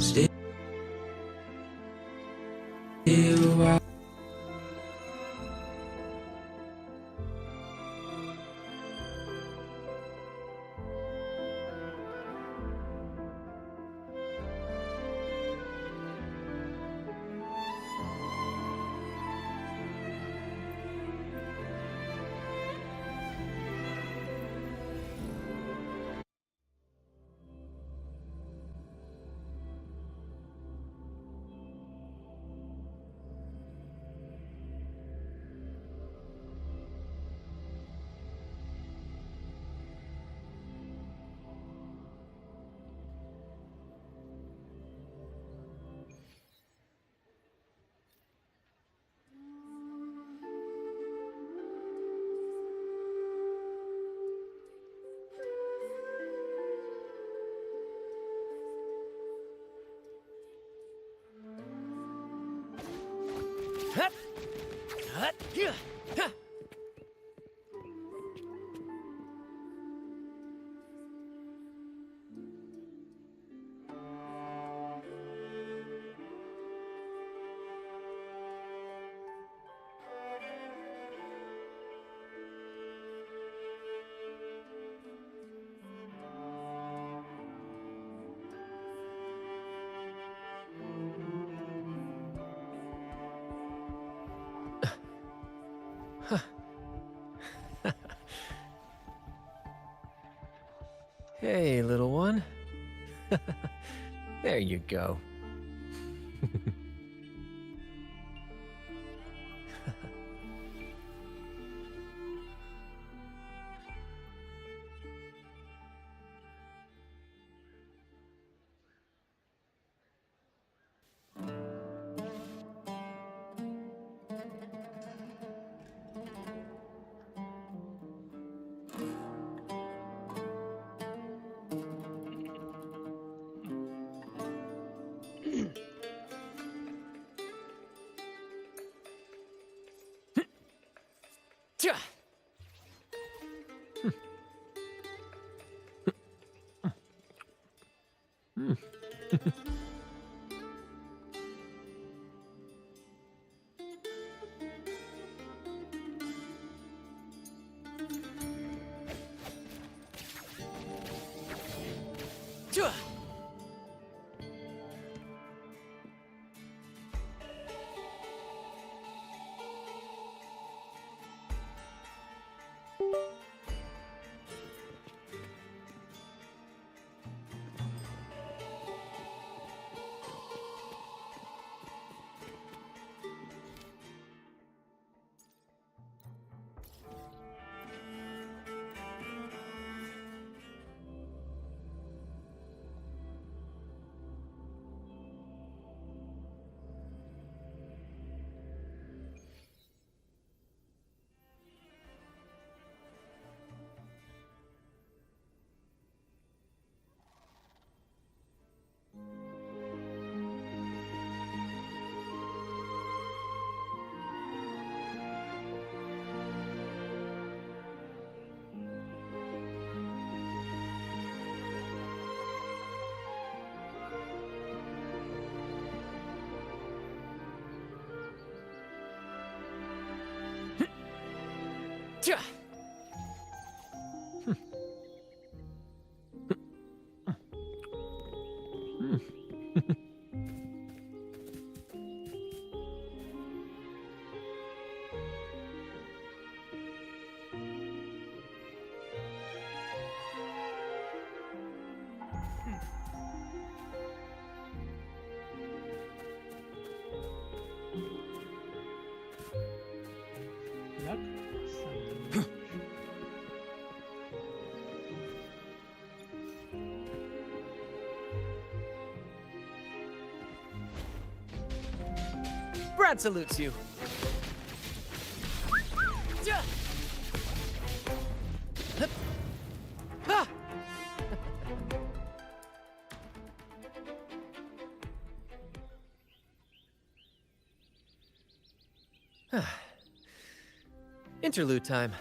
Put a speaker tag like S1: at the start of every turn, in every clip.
S1: Still I
S2: Hey, little one. There you go. Brad salutes you. Interlude time.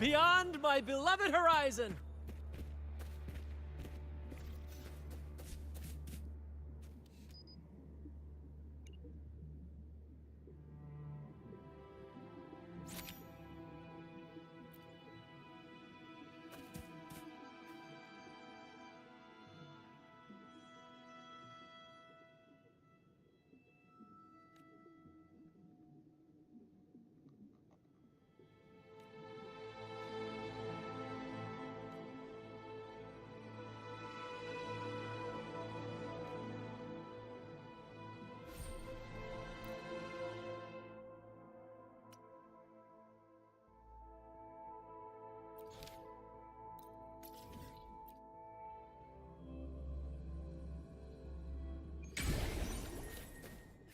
S2: beyond my beloved horizon.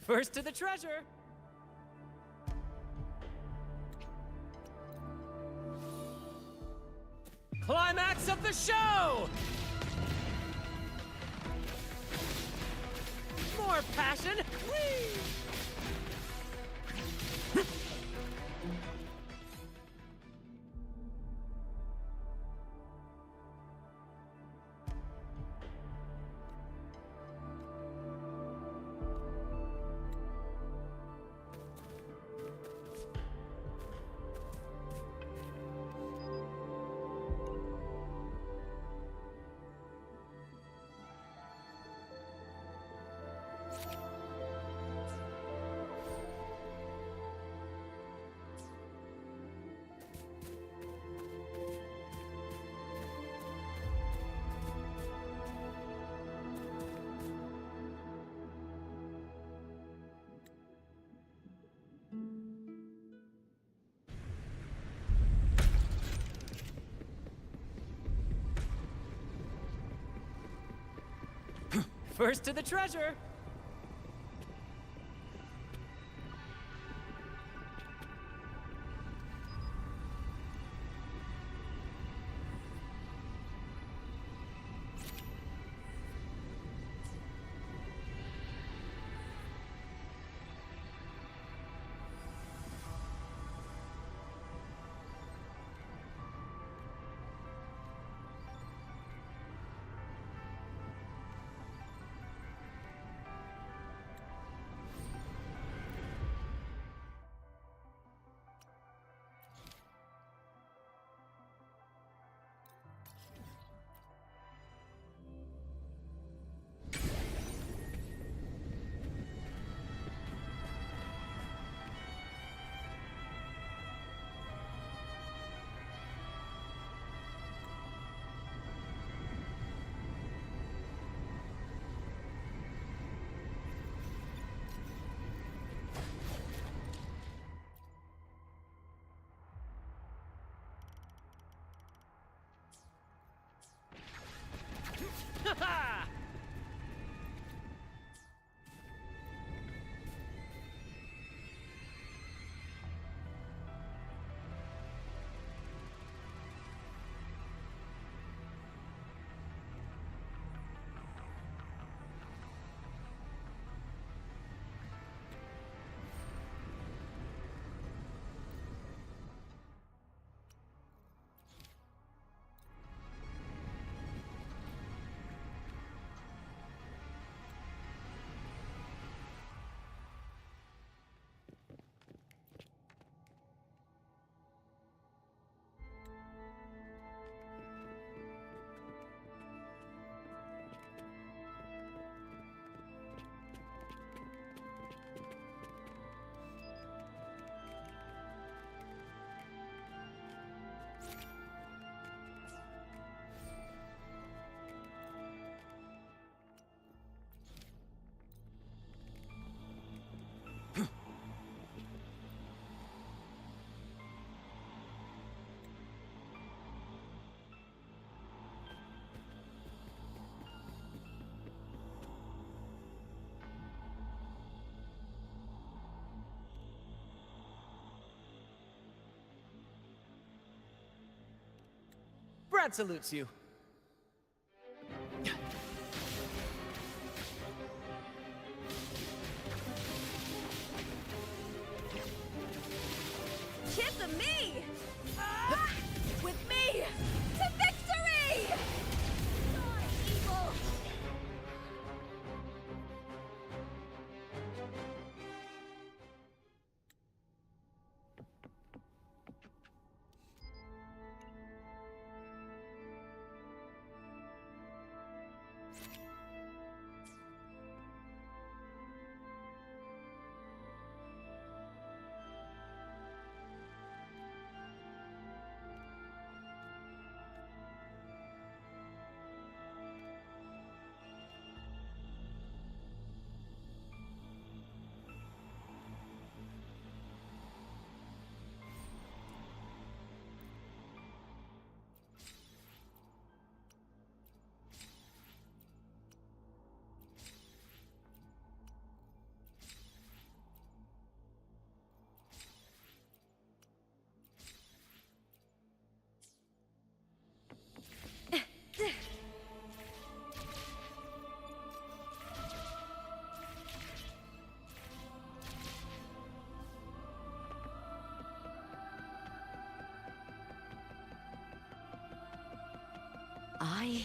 S2: First to the treasure. Climax of the show! More passion! Whee! First to the treasure! Ha! Brad salutes you.
S3: Kiss me! Ah!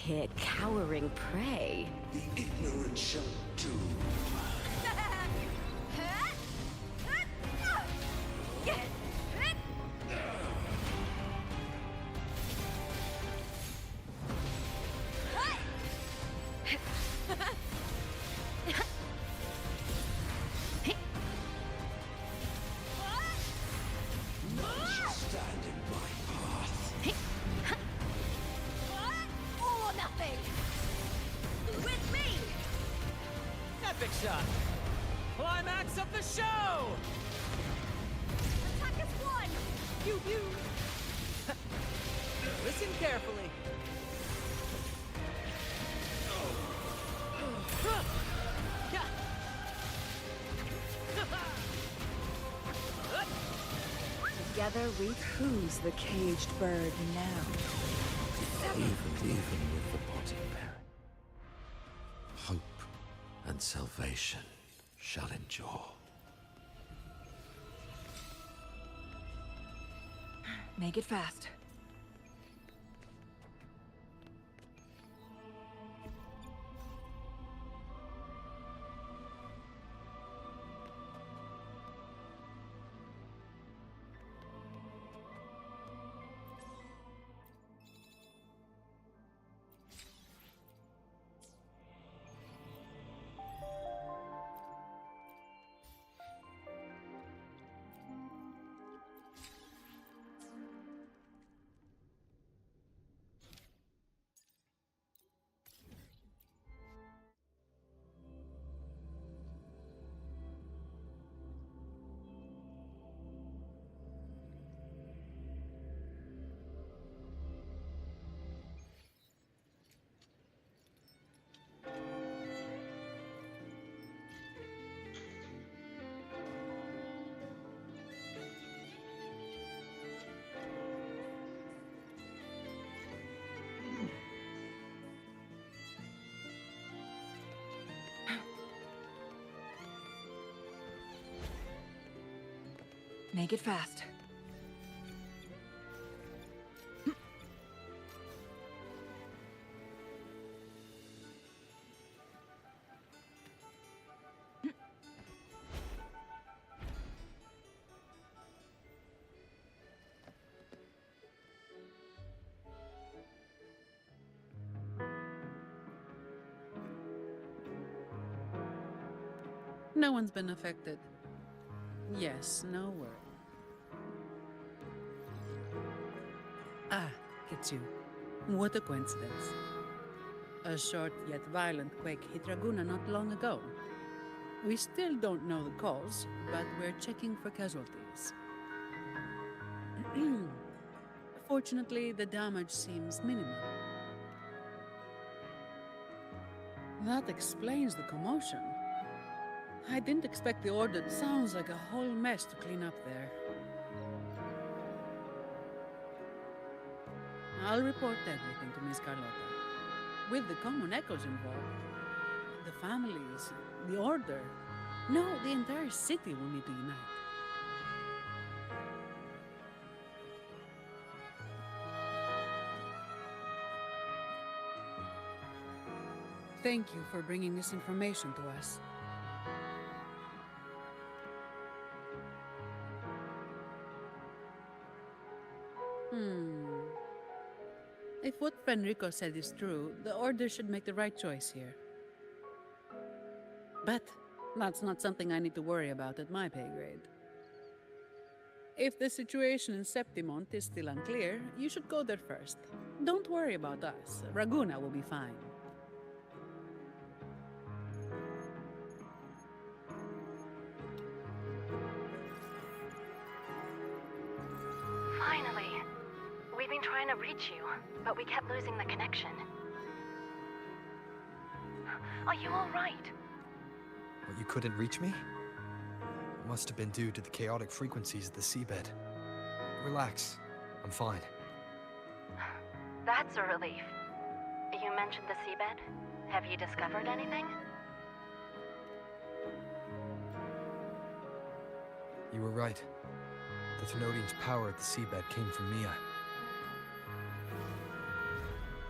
S3: hear cowering prey.
S1: The ignorant shall do. None shall stand in my path.
S3: All or nothing! With me!
S2: Epic shot. Climax of the show!
S3: Attack is one! You.
S2: Listen carefully.
S3: Together we who's the caged bird now.
S1: Even with the body buried, hope and salvation shall endure.
S3: Make it fast. Make it fast.
S4: No one's been affected. Yes, no worry. Ah, it's you. What a coincidence. A short yet violent quake hit Raguna not long ago. We still don't know the cause, but we're checking for casualties. Fortunately, the damage seems minimal. That explains the commotion. I didn't expect the order. Sounds like a whole mess to clean up there. I'll report everything to Miss Carlotta. With the common echoes involved, the families, the order, no, the entire city will need to unite. Thank you for bringing this information to us. If what Fenrico said is true, the Order should make the right choice here. But that's not something I need to worry about at my pay grade. If the situation in Septimont is still unclear, you should go there first. Don't worry about us. Raguna will be fine.
S5: Finally. We've been trying to reach you, but we kept losing the connection. Are you all right?
S6: What, you couldn't reach me? It must have been due to the chaotic frequencies of the seabed. Relax. I'm fine.
S5: That's a relief. You mentioned the seabed. Have you discovered anything?
S6: You were right. The Thenodian's power at the seabed came from Mia.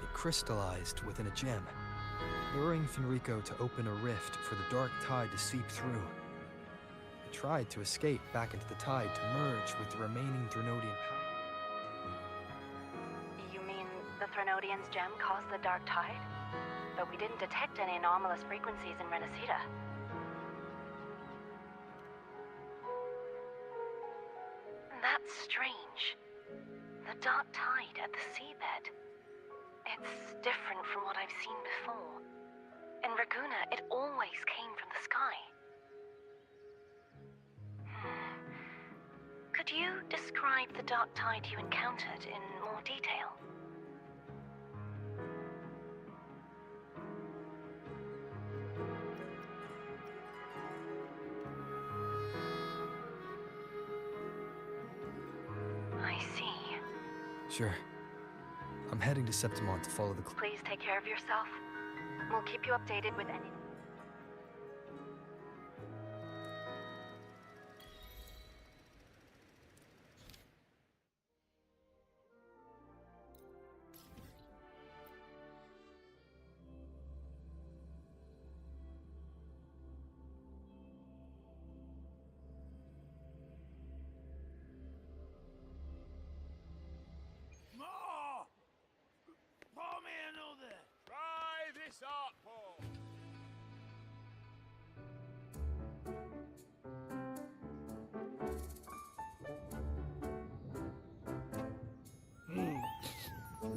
S6: It crystallized within a gem, luring Fenrico to open a rift for the dark tide to seep through. It tried to escape back into the tide to merge with the remaining Threnodian power.
S5: You mean the Threnodian's gem caused the dark tide? But we didn't detect any anomalous frequencies in Renacita. That's strange. The dark tide at the seabed. It's different from what I've seen before. In Raguna, it always came from the sky. Could you describe the dark tide you encountered in more detail? I see.
S6: Sure. I'm heading to Septimont to follow the
S5: Please take care of yourself. We'll keep you updated with any...
S2: More! Pour me another! Try this art, Paul!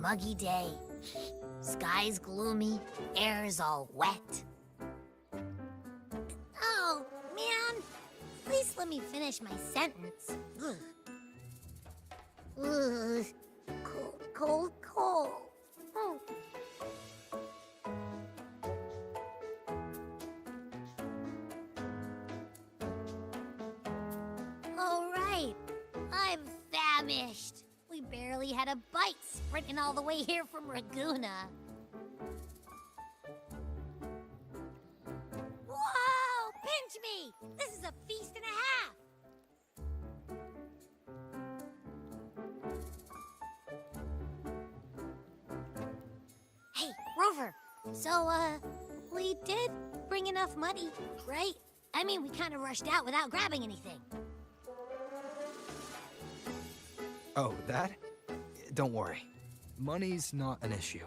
S7: Muggy day. Sky's gloomy, air's all wet. Oh, man! Please let me finish my sentence. Ugh. Ugh. Cold, cold, cold. Oh. All right. I'm famished. We barely had a bite sprinting all the way here from Raguna. Whoa! Pinch me! This is a feast and a half! Hey, Rover. So, we did bring enough money, right? I mean, we kind of rushed out without grabbing anything.
S6: Oh, that? Don't worry. Money's not an issue.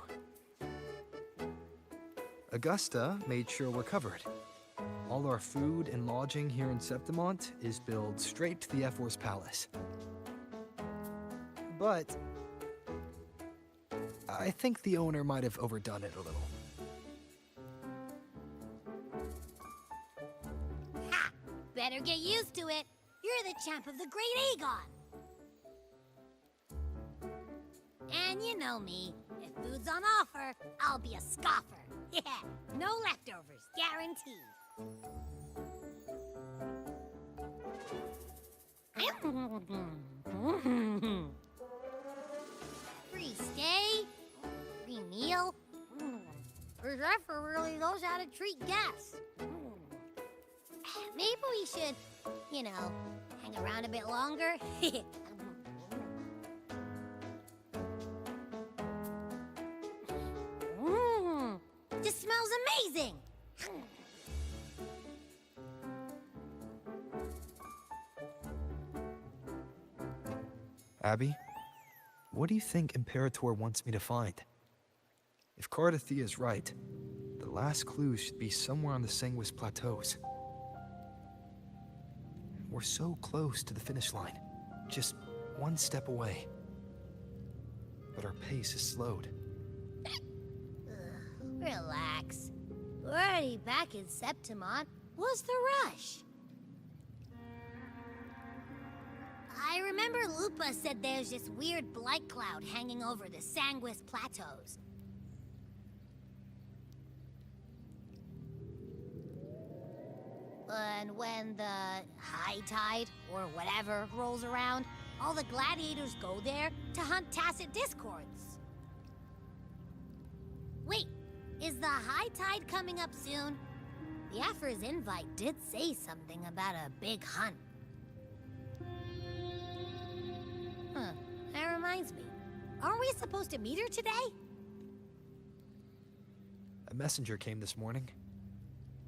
S6: Augusta made sure we're covered. All our food and lodging here in Septimont is billed straight to the F-Force Palace. But I think the owner might have overdone it a little.
S7: Ha! Better get used to it. You're the champ of the Great Aegon. And you know me. If food's on offer, I'll be a scoffer. Yeah, no leftovers, guaranteed. Free stay, free meal. Zephyr really knows how to treat guests. Maybe we should, you know, hang around a bit longer. This smells amazing!
S6: Abby, what do you think Imperator wants me to find? If Cardathia is right, the last clue should be somewhere on the Sanguis Plateaus. We're so close to the finish line, just one step away. But our pace is slowed.
S7: Relax. We're already back in Septimont. What's the rush? I remember Lupa said there's this weird blight cloud hanging over the Sanguis Plateaus. And when the high tide, or whatever, rolls around, all the gladiators go there to hunt Tacit Discords. Wait, is the high tide coming up soon? The Aphra's invite did say something about a big hunt. Huh, that reminds me. Aren't we supposed to meet her today?
S6: messenger came this morning.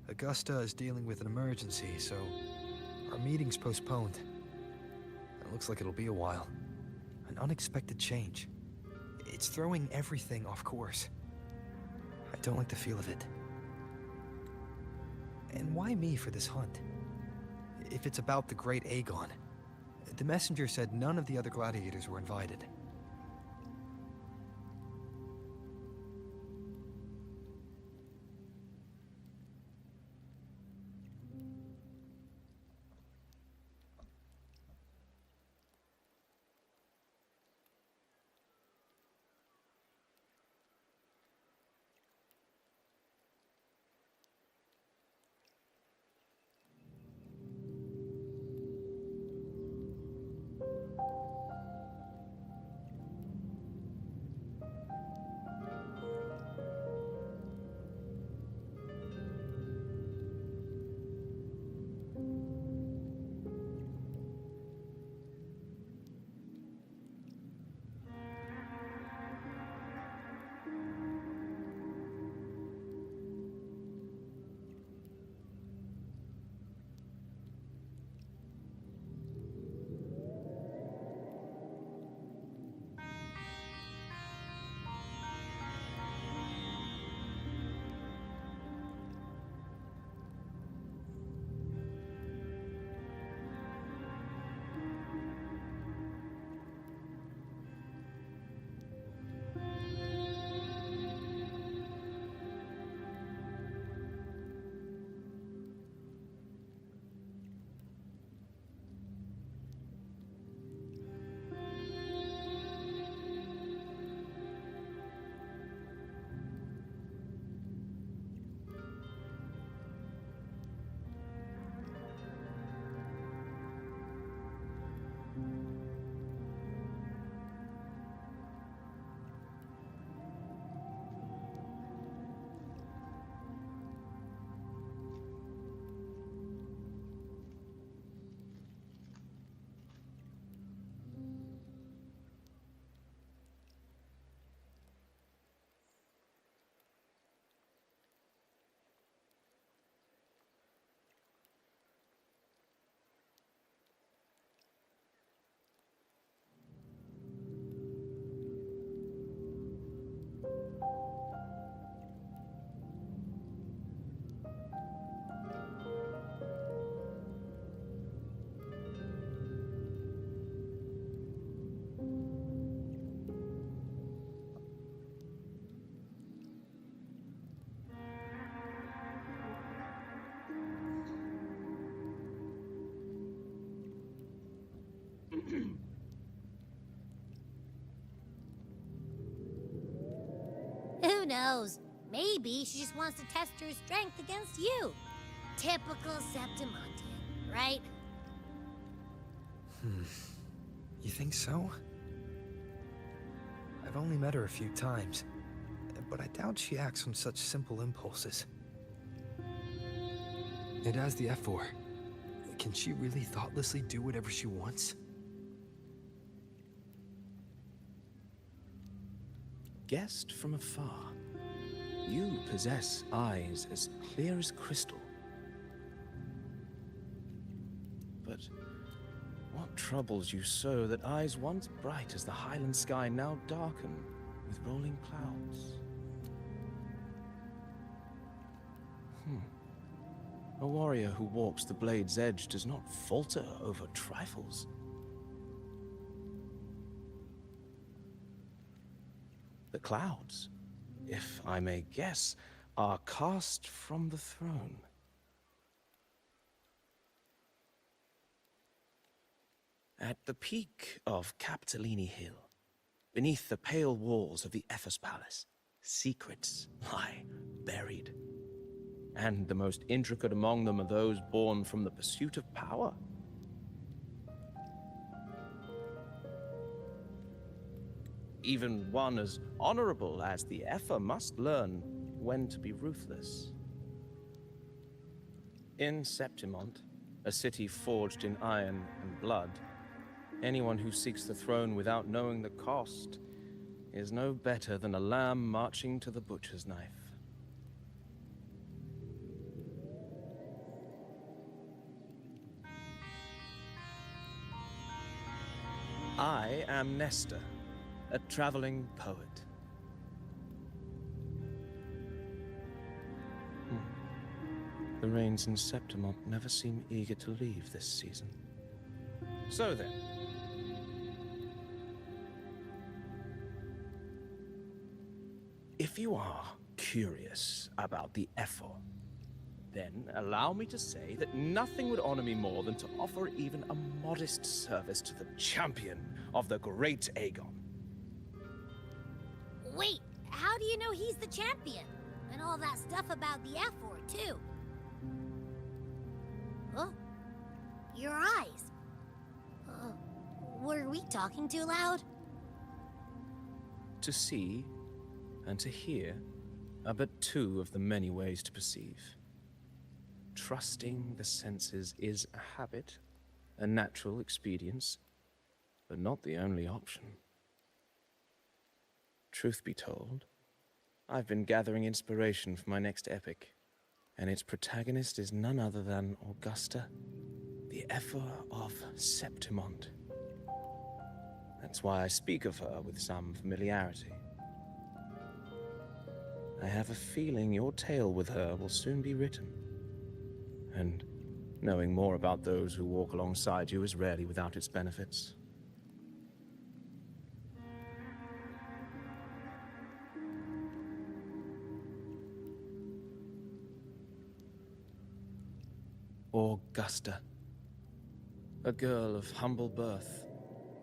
S6: Augusta is dealing with an emergency, so our meeting's postponed. It looks like it'll be a while. An unexpected change. It's throwing everything off course. I don't like the feel of it. And why me for this hunt? If it's about the great Aegon. The messenger said none of the other gladiators were invited.
S7: Who knows? Maybe she just wants to test her strength against you. Typical Septimontian, right?
S6: You think so? I've only met her a few times, but I doubt she acts on such simple impulses. It has the F4. Can she really thoughtlessly do whatever she wants?
S8: Guessed from afar, you possess eyes as clear as crystal. But what troubles you so that eyes once bright as the highland sky now darken with rolling clouds? A warrior who walks the blade's edge does not falter over trifles. The clouds, if I may guess, are cast from the throne. At the peak of Capitolini Hill, beneath the pale walls of the Ephes Palace, secrets lie buried. And the most intricate among them are those born from the pursuit of power. Even one as honorable as the Epher must learn when to be ruthless. In Septimont, a city forged in iron and blood, anyone who seeks the throne without knowing the cost is no better than a lamb marching to the butcher's knife. I am Nestor, a traveling poet. The rains in Septimont never seem eager to leave this season. So then, if you are curious about the Ephor, then allow me to say that nothing would honor me more than to offer even a modest service to the champion of the great Aegon.
S7: Wait, how do you know he's the champion? And all that stuff about the F-Word, too. Oh, your eyes. Were we talking too loud?
S8: To see and to hear are but two of the many ways to perceive. Trusting the senses is a habit, a natural expedience, but not the only option. Truth be told, I've been gathering inspiration for my next epic, and its protagonist is none other than Augusta, the Ephor of Septimont. That's why I speak of her with some familiarity. I have a feeling your tale with her will soon be written. And knowing more about those who walk alongside you is rarely without its benefits. Augusta. A girl of humble birth,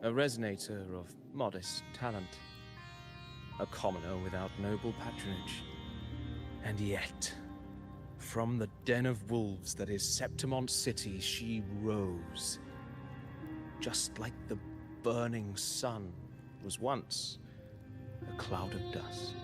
S8: a resonator of modest talent, a commoner without noble patronage. And yet, from the den of wolves that is Septimont City, she rose. Just like the burning sun was once a cloud of dust.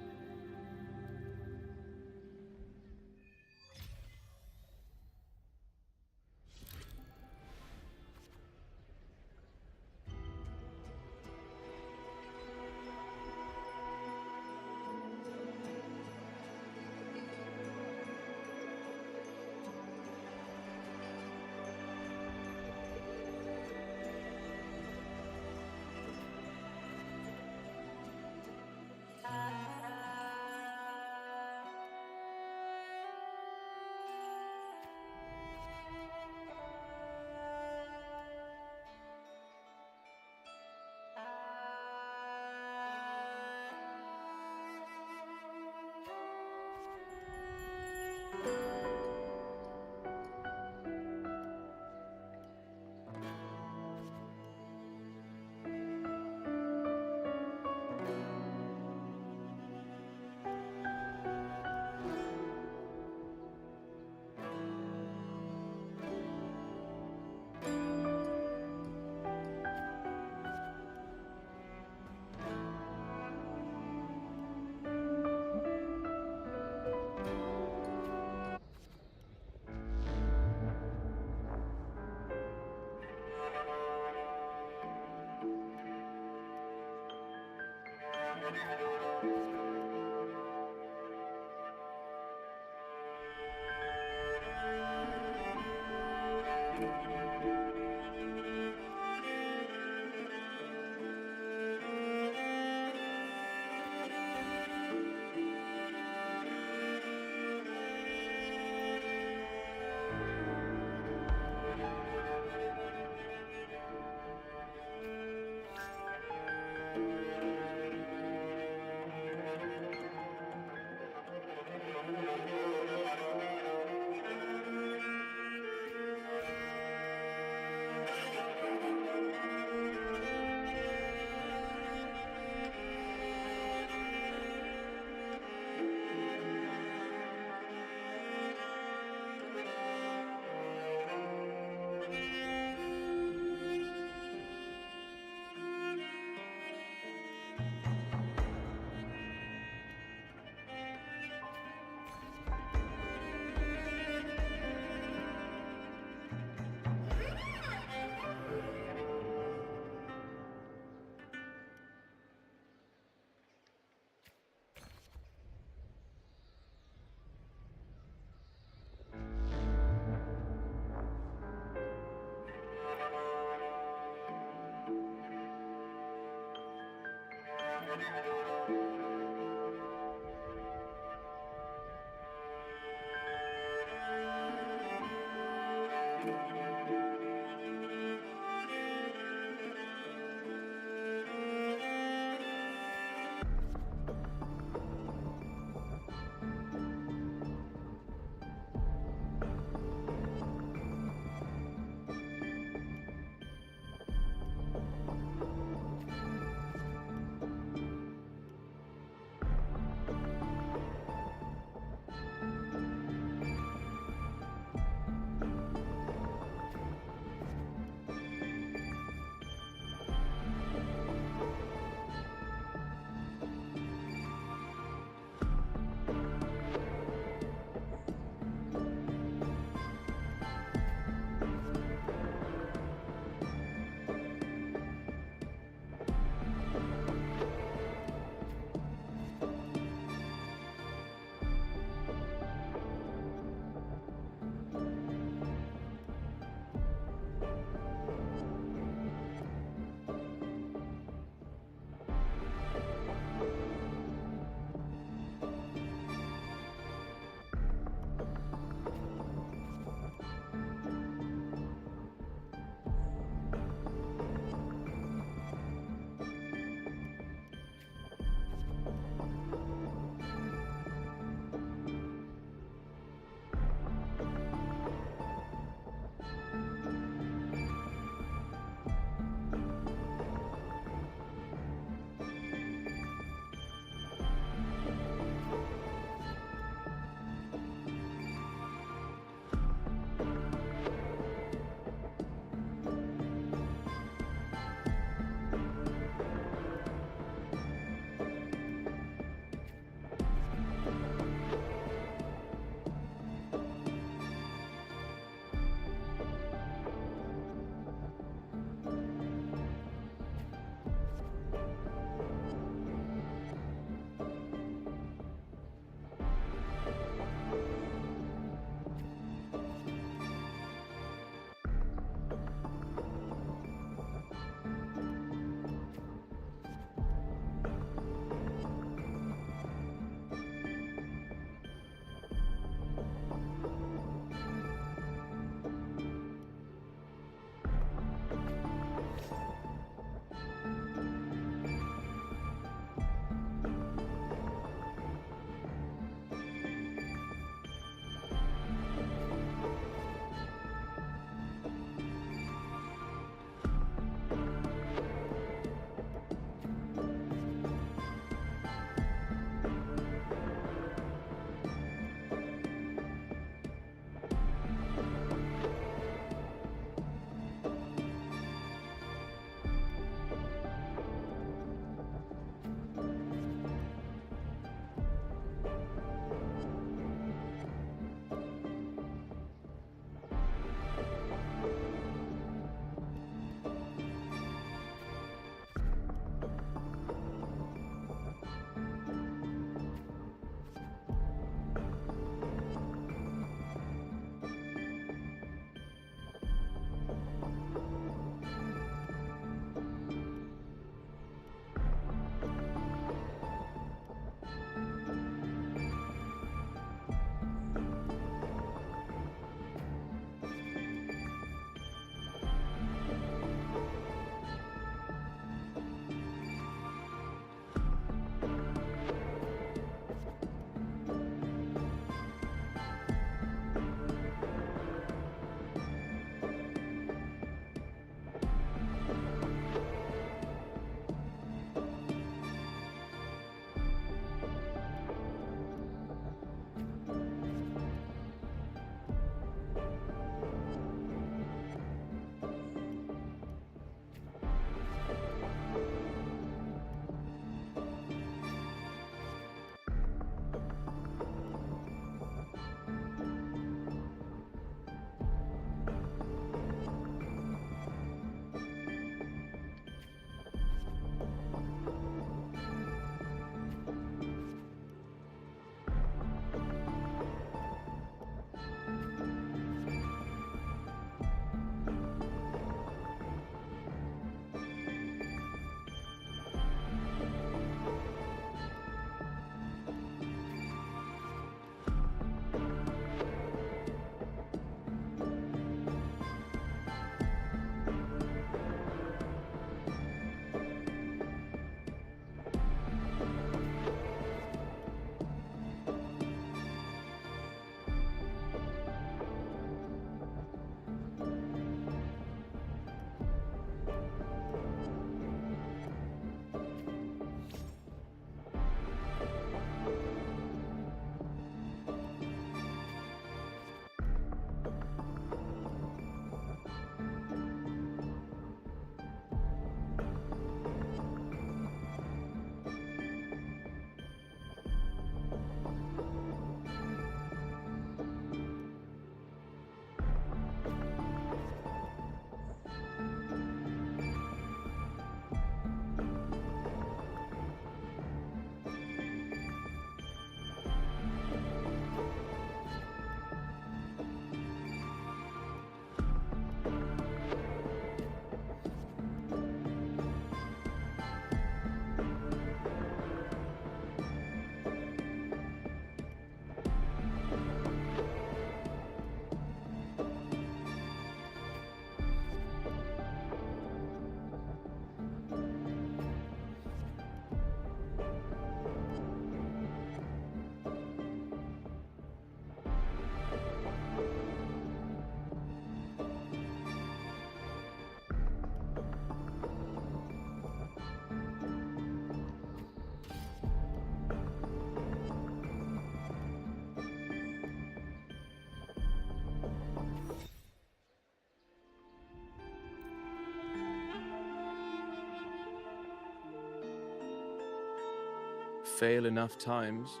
S8: fail enough times,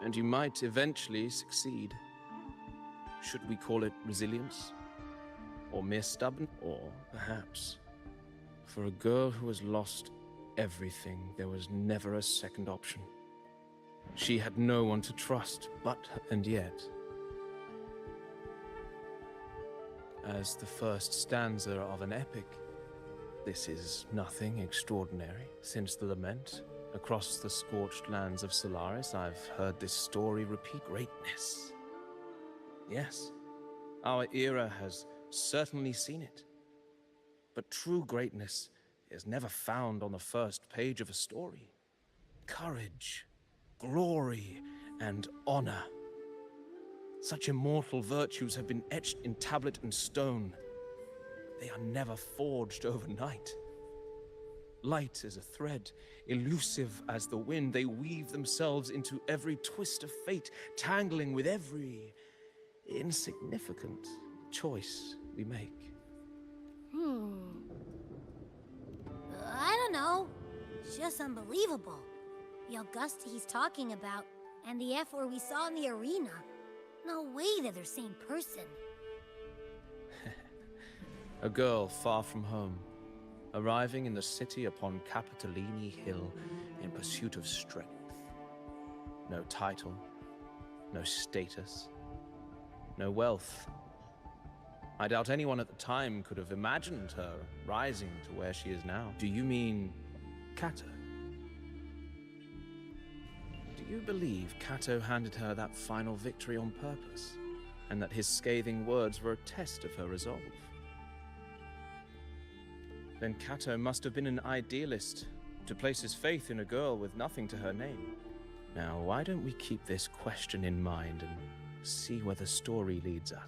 S8: and you might eventually succeed. Should we call it resilience? Or mere stubborn? Or perhaps, for a girl who has lost everything, there was never a second option. She had no one to trust, and yet, as the first stanza of an epic, this is nothing extraordinary. Since the lament, across the scorched lands of Solaris, I've heard this story repeat. Greatness. Yes, our era has certainly seen it. But true greatness is never found on the first page of a story. Courage, glory, and honor. Such immortal virtues have been etched in tablet and stone. They are never forged overnight. Light as a thread, elusive as the wind, they weave themselves into every twist of fate, tangling with every insignificant choice we make.
S7: I don't know. It's just unbelievable. The Augusta he's talking about, and the F-word we saw in the arena. No way they're the same person.
S8: A girl far from home, arriving in the city upon Capitolini Hill in pursuit of strength. No title, no status, no wealth. I doubt anyone at the time could have imagined her rising to where she is now. Do you mean Kato? Do you believe Kato handed her that final victory on purpose, and that his scathing words were a test of her resolve? Then Kato must have been an idealist, to place his faith in a girl with nothing to her name. Now, why don't we keep this question in mind and see where the story leads us?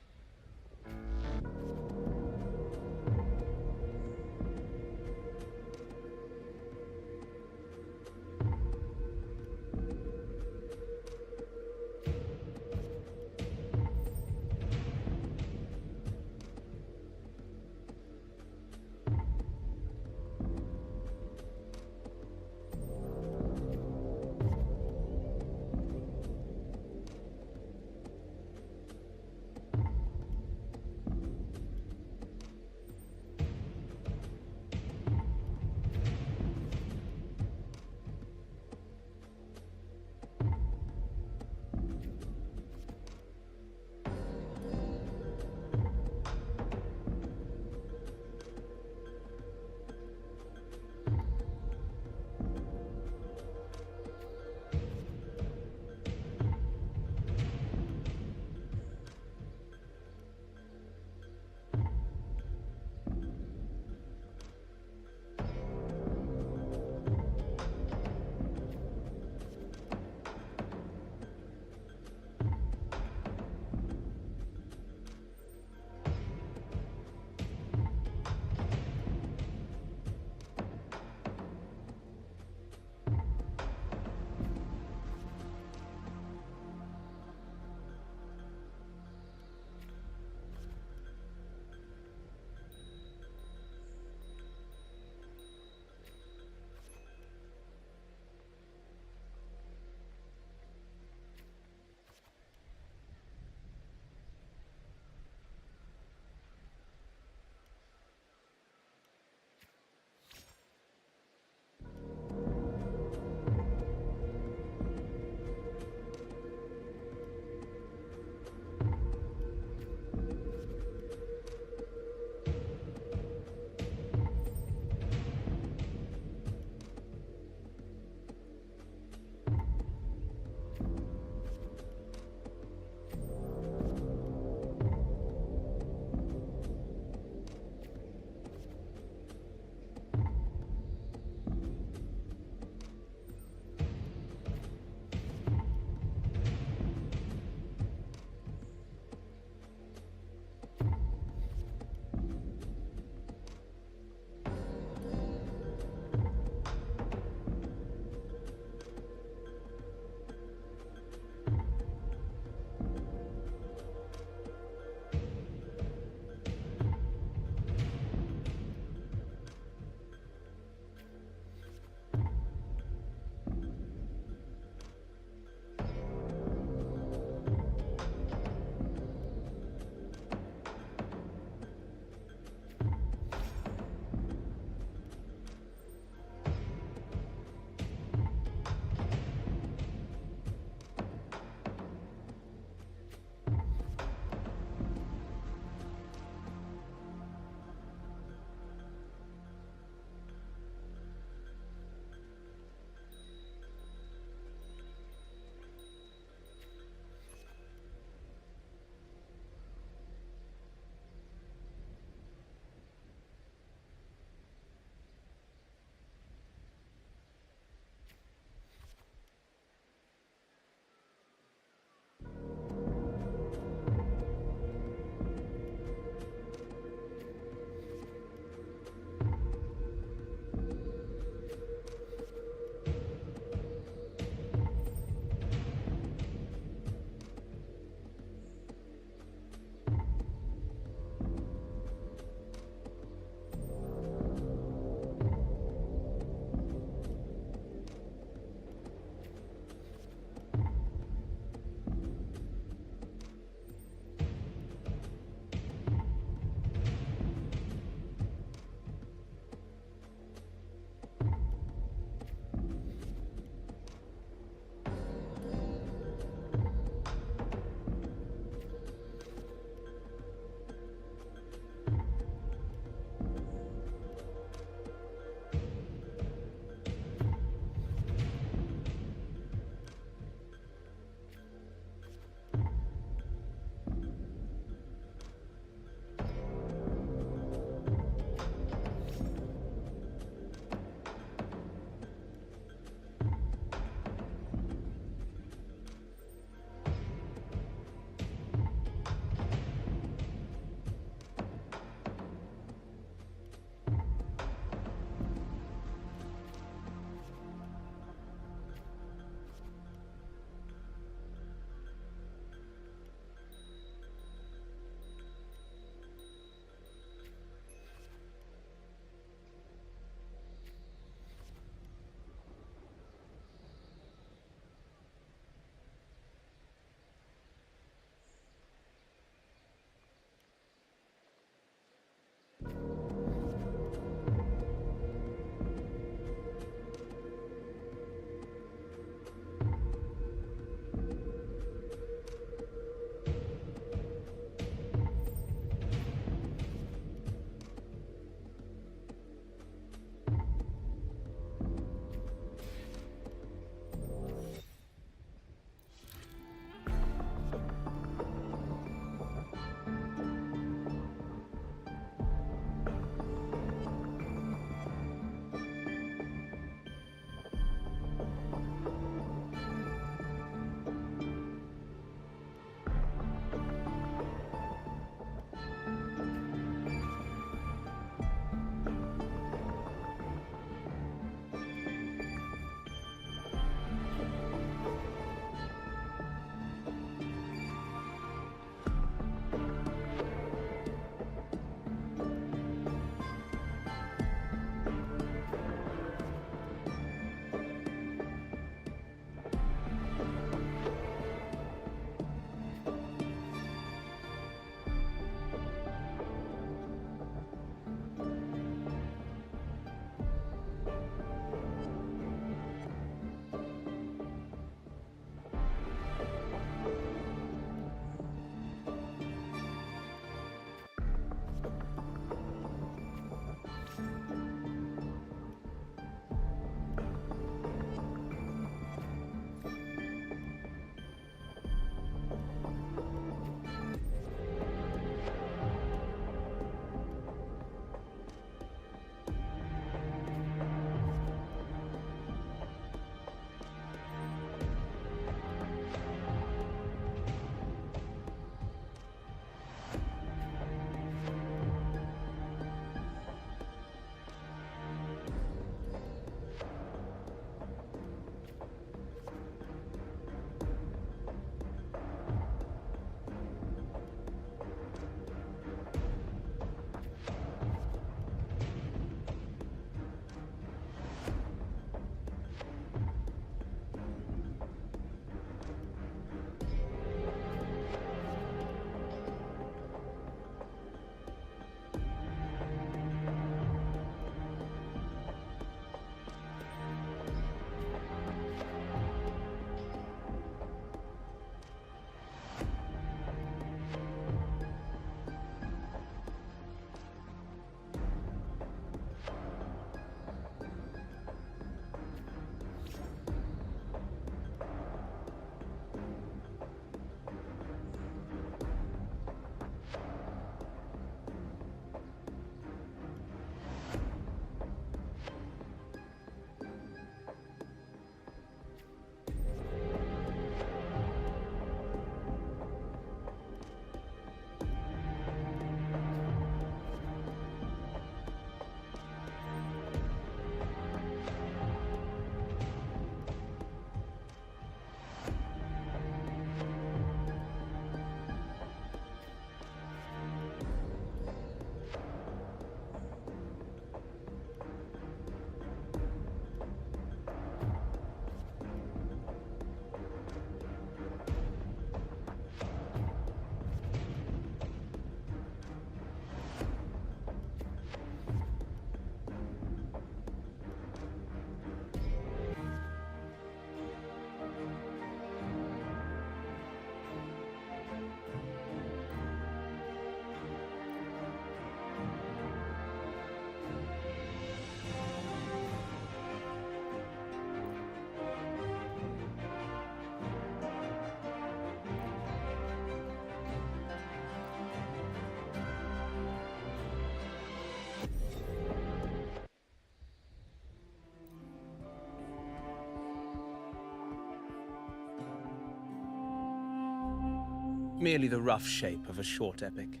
S8: Merely the rough shape of a short epic.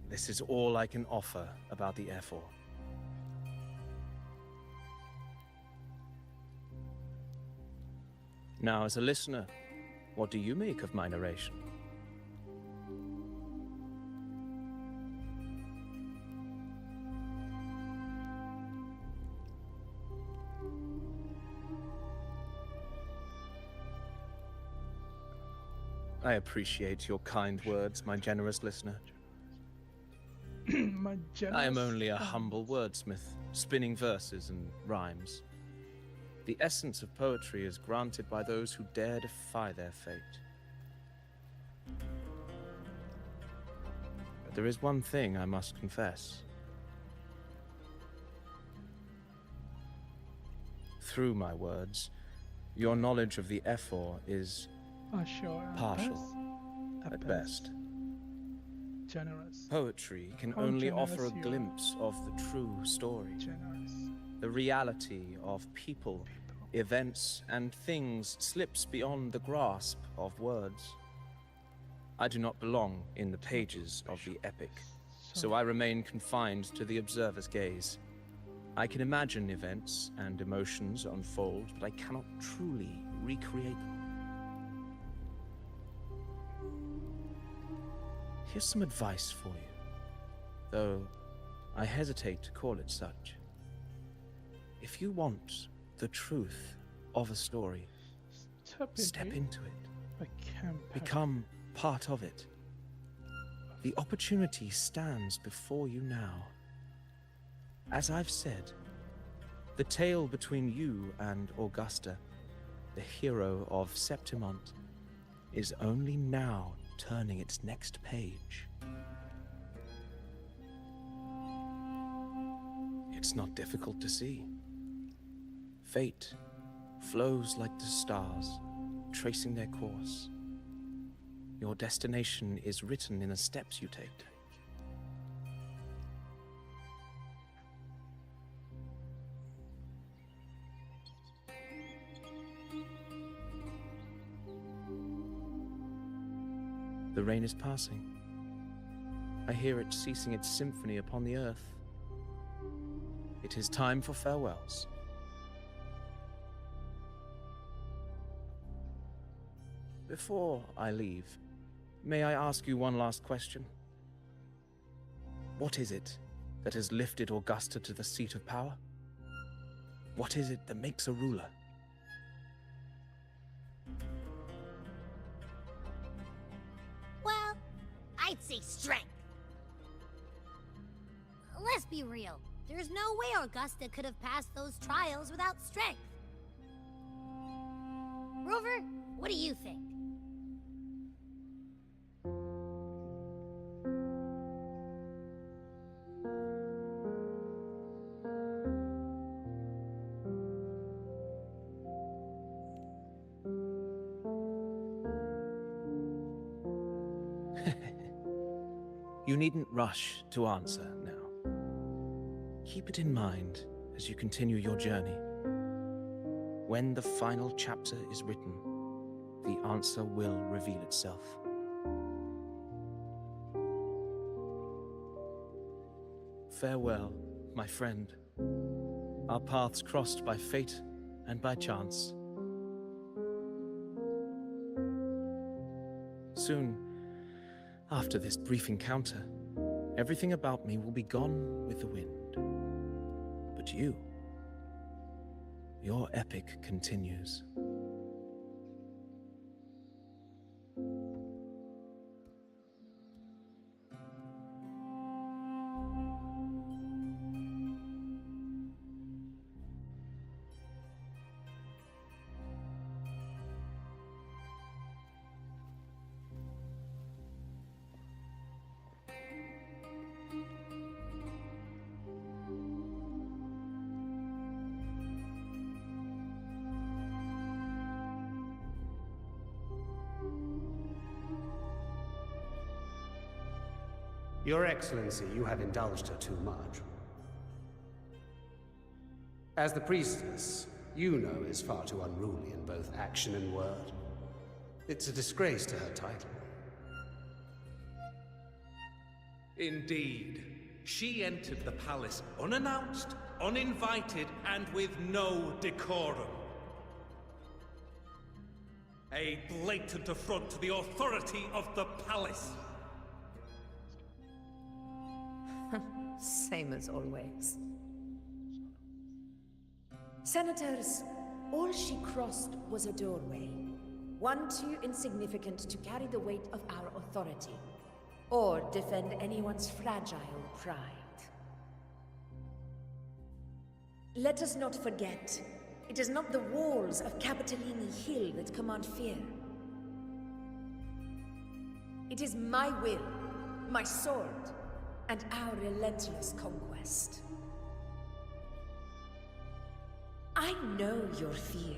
S8: This is all I can offer about the Ephor. Now, as a listener, what do you make of my narration? I appreciate your kind words, my generous listener.
S9: My
S8: I am
S9: generous
S8: only a
S9: fans.
S8: humble wordsmith, spinning verses and rhymes. The essence of poetry is granted by those who dare defy their fate. But there is one thing I must confess. Through my words, your knowledge of the Ephor is
S9: Sure.
S8: partial, at best.
S9: Generous.
S8: Poetry can
S9: How
S8: only offer
S9: generous
S8: a
S9: you are.
S8: glimpse of the true story.
S9: Generous.
S8: The reality of people, events, and things slips beyond the grasp of words. I do not belong in the pages of the epic, so I remain confined to the observer's gaze. I can imagine events and emotions unfold, but I cannot truly recreate them. Here's some advice for you, though I hesitate to call it such. If you want the truth of a story, step into it.
S9: I can't.
S8: Become part of it. The opportunity stands before you now. As I've said, the tale between you and Augusta, the hero of Septimont, is only now turning its next page. It's not difficult to see. Fate flows like the stars, tracing their course. Your destination is written in the steps you take. The rain is passing. I hear it ceasing its symphony upon the earth. It is time for farewells. Before I leave, may I ask you one last question? What is it that has lifted Augusta to the seat of power? What is it that makes a ruler?
S7: Well, I'd say strength. Let's be real. There's no way Augusta could have passed those trials without strength. Rover, what do you think?
S8: You needn't rush to answer now. Keep it in mind as you continue your journey. When the final chapter is written, the answer will reveal itself. Farewell, my friend. Our paths crossed by fate and by chance. Soon, after this brief encounter, everything about me will be gone with the wind. But you, your epic continues.
S10: Your Excellency, you have indulged her too much. As the priestess, Yuno is far too unruly in both action and word. It's a disgrace to her title.
S11: Indeed. She entered the palace unannounced, uninvited, and with no decorum. A blatant affront to the authority of the palace.
S12: Same as always. Senators, all she crossed was a doorway. One too insignificant to carry the weight of our authority, or defend anyone's fragile pride. Let us not forget, it is not the walls of Capitolini Hill that command fear. It is my will, my sword, and our relentless conquest. I know your fear.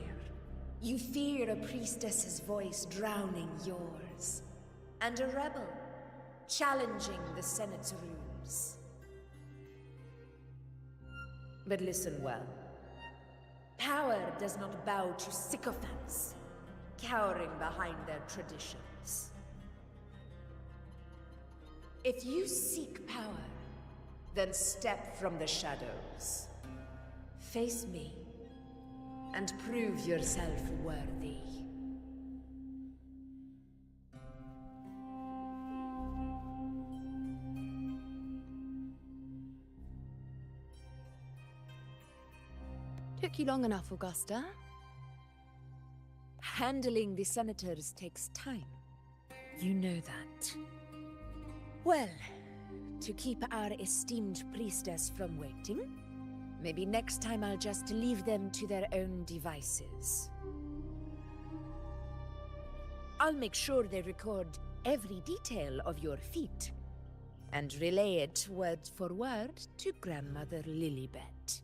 S12: You fear a priestess's voice drowning yours, and a rebel challenging the Senate's rules. But listen well. Power does not bow to sycophants, cowering behind their traditions. If you seek power, then step from the shadows. Face me, and prove yourself worthy.
S3: Took you long enough, Augusta.
S12: Handling the senators takes time. You know that. Well, to keep our esteemed priestess from waiting, maybe next time I'll just leave them to their own devices. I'll make sure they record every detail of your feat, and relay it word for word to Grandmother Lilibet.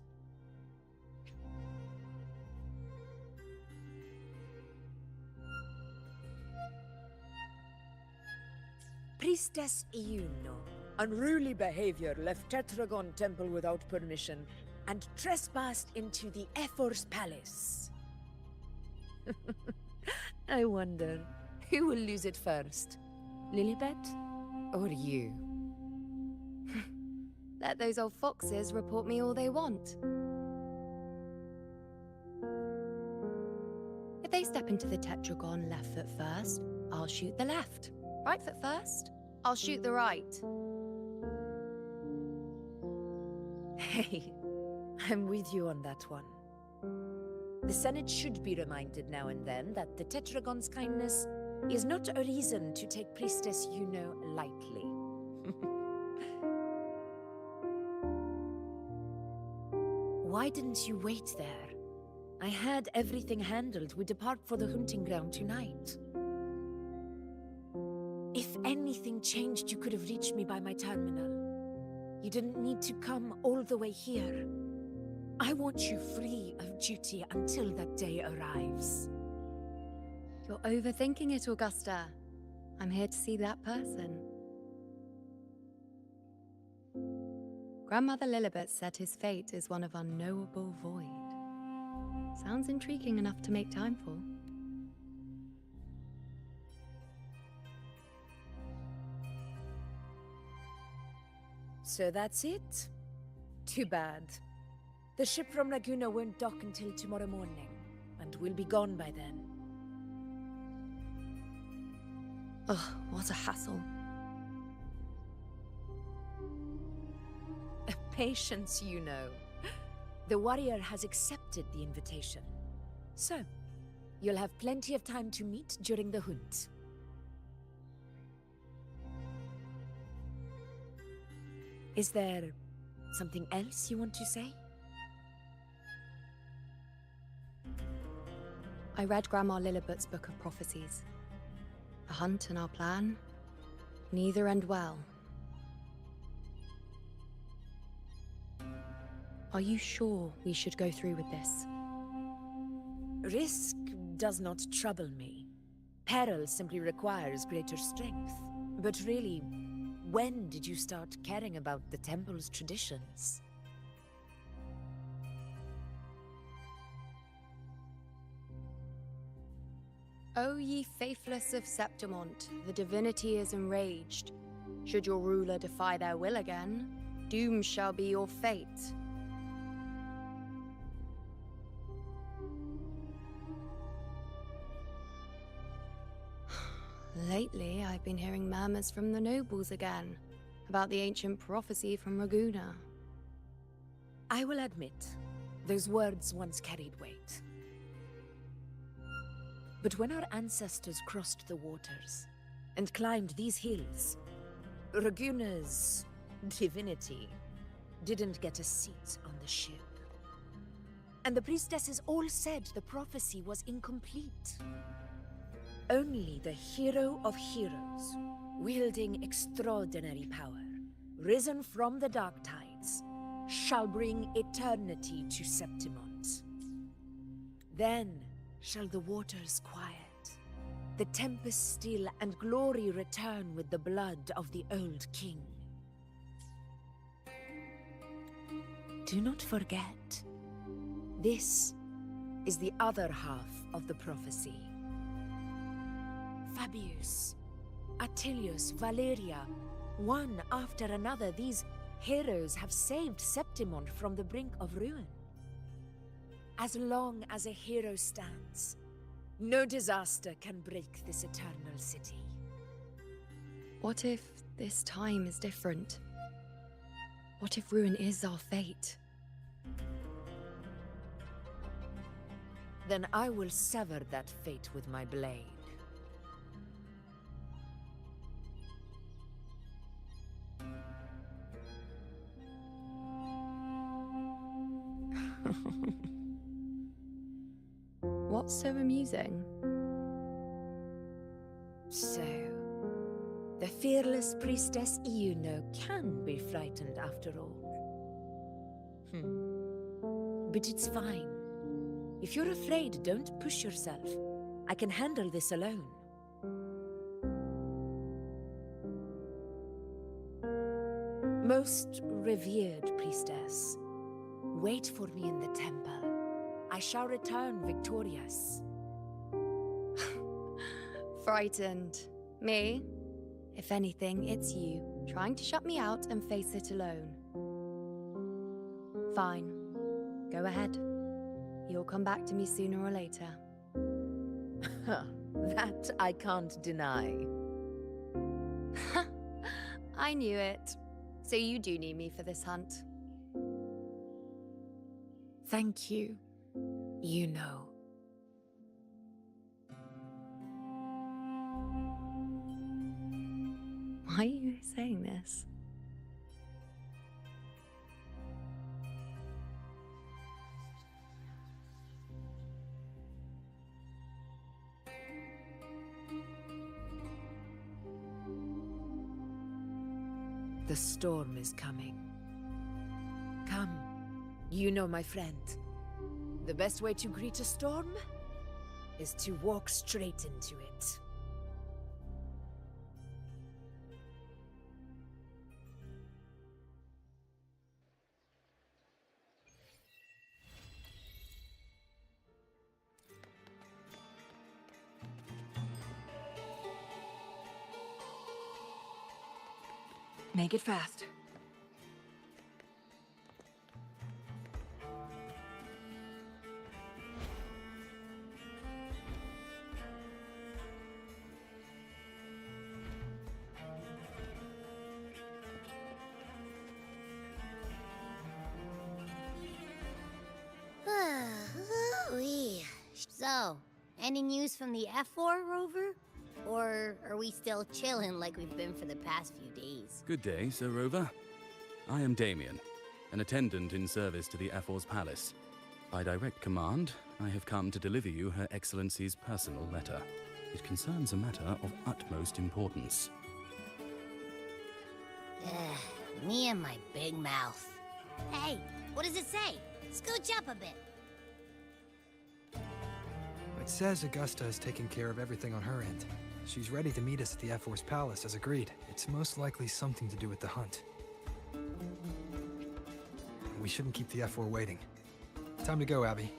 S12: Priestess Iuno. Unruly behavior left Tetragon Temple without permission and trespassed into the Ephor's palace. I wonder, who will lose it first? Lilibet or you?
S3: Let those old foxes report me all they want. If they step into the tetragon left foot first, I'll shoot the left. Right foot first, I'll shoot the right.
S12: Hey, I'm with you on that one. The Senate should be reminded now and then that the Tetragon's kindness is not a reason to take Priestess Yuno lightly. Why didn't you wait there? I had everything handled. We depart for the hunting ground tonight. If anything changed, you could have reached me by my terminal. You didn't need to come all the way here. I want you free of duty until that day arrives.
S3: You're overthinking it, Augusta. I'm here to see that person. Grandmother Lilibet said his fate is one of unknowable void. Sounds intriguing enough to make time for.
S12: So that's it? Too bad. The ship from Laguna won't dock until tomorrow morning, and we'll be gone by then.
S3: Ugh, what a hassle.
S12: Patience, you know. The warrior has accepted the invitation. So, you'll have plenty of time to meet during the hunt. Is there something else you want to say?
S3: I read Grandma Lilibet's Book of Prophecies. The hunt and our plan, neither end well. Are you sure we should go through with this?
S12: Risk does not trouble me. Peril simply requires greater strength. But really, when did you start caring about the temple's traditions?
S3: O ye faithless of Septimont, the divinity is enraged. Should your ruler defy their will again, doom shall be your fate. Lately, I've been hearing murmurs from the nobles again, about the ancient prophecy from Raguna.
S12: I will admit, those words once carried weight. But when our ancestors crossed the waters and climbed these hills, Raguna's divinity didn't get a seat on the ship. And the priestesses all said the prophecy was incomplete. Only the hero of heroes, wielding extraordinary power, risen from the dark tides, shall bring eternity to Septimont. Then shall the waters quiet, the tempest still, and glory return with the blood of the old king. Do not forget, this is the other half of the prophecy. Fabius, Attilius, Valeria, one after another, these heroes have saved Septimont from the brink of ruin. As long as a hero stands, no disaster can break this eternal city.
S3: What if this time is different? What if ruin is our fate?
S12: Then I will sever that fate with my blade.
S3: What's so amusing?
S12: So, the fearless priestess Iuno can be frightened after all. But it's fine. If you're afraid, don't push yourself. I can handle this alone. Most revered priestess, wait for me in the temple. I shall return victorious.
S3: Frightened. Me? If anything, it's you, trying to shut me out and face it alone. Fine. Go ahead. You'll come back to me sooner or later.
S12: That I can't deny.
S3: I knew it. So you do need me for this hunt.
S12: Thank you. You know.
S3: Why are you saying this?
S12: The storm is coming. Come, you know my friend. The best way to greet a storm is to walk straight into it. Make it fast.
S7: So, any news from the F4 rover? Or are we still chilling like we've been for the past few days?
S13: Good day, Sir Rover. I am Damien, an attendant in service to the F4's palace. By direct command, I have come to deliver you Her Excellency's personal letter. It concerns a matter of utmost importance.
S7: Me and my big mouth. Hey, what does it say? Scooch up a bit.
S6: It says Augusta has taken care of everything on her end. She's ready to meet us at the F4's palace as agreed. It's most likely something to do with the hunt. We shouldn't keep the F4 waiting. Time to go, Abby.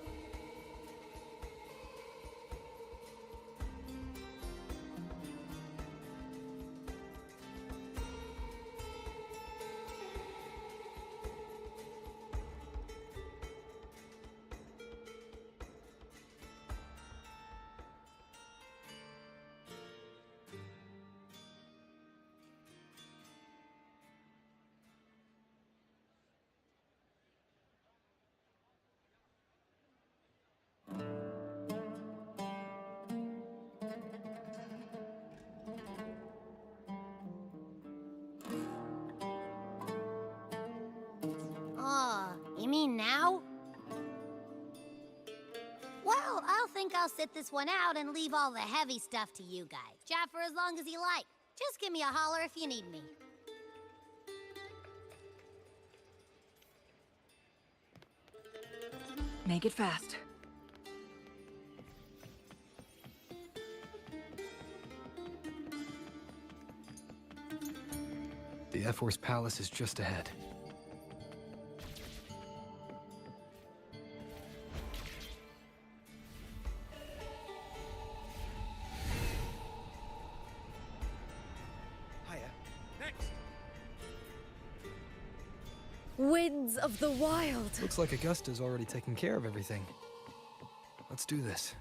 S7: mean now? Well, I'll think I'll sit this one out and leave all the heavy stuff to you guys. Chat for as long as you like. Just give me a holler if you need me.
S12: Make it fast.
S6: The Ephor's palace is just ahead.
S8: Higher. Next.
S12: Winds of the wild.
S6: Looks like Augusta's already taken care of everything. Let's do this.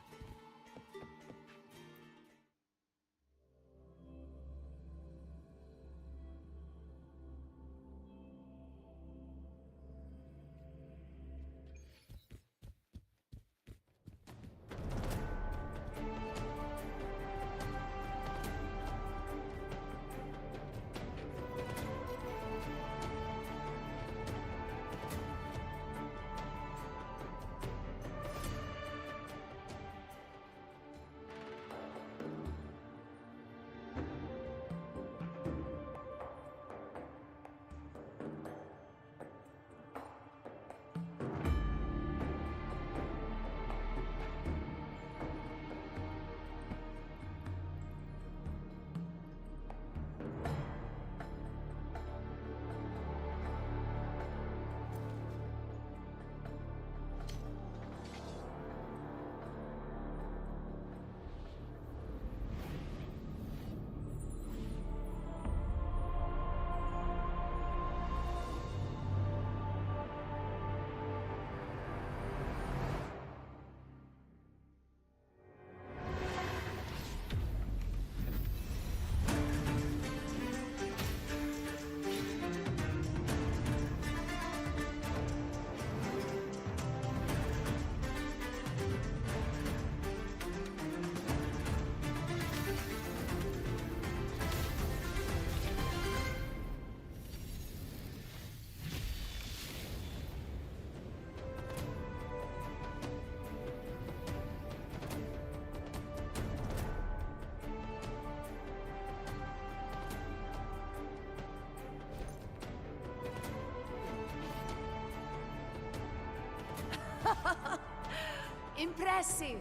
S12: Impressive.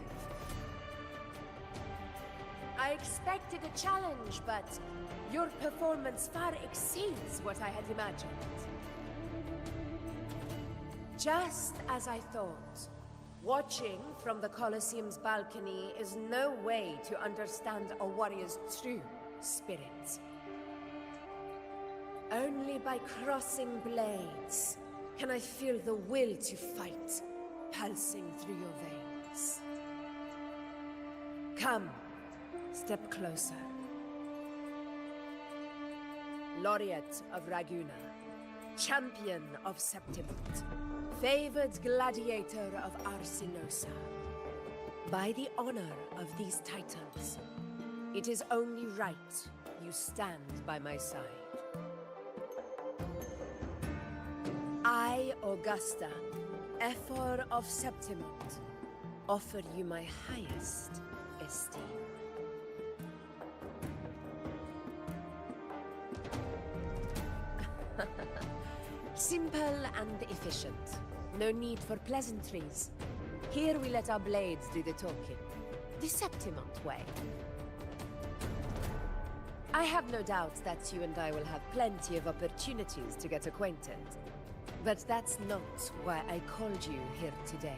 S12: I expected a challenge, but your performance far exceeds what I had imagined. Just as I thought, watching from the Colosseum's balcony is no way to understand a warrior's true spirit. Only by crossing blades can I feel the will to fight pulsing through your veins. Come, step closer. Laureate of Raguna, champion of Septimont, favored gladiator of Arsinosa. By the honor of these titans, it is only right you stand by my side. I, Augusta, Ephor of Septimont, offer you my highest esteem. Simple and efficient. No need for pleasantries. Here we let our blades do the talking. The Septimont way. I have no doubt that you and I will have plenty of opportunities to get acquainted. But that's not why I called you here today.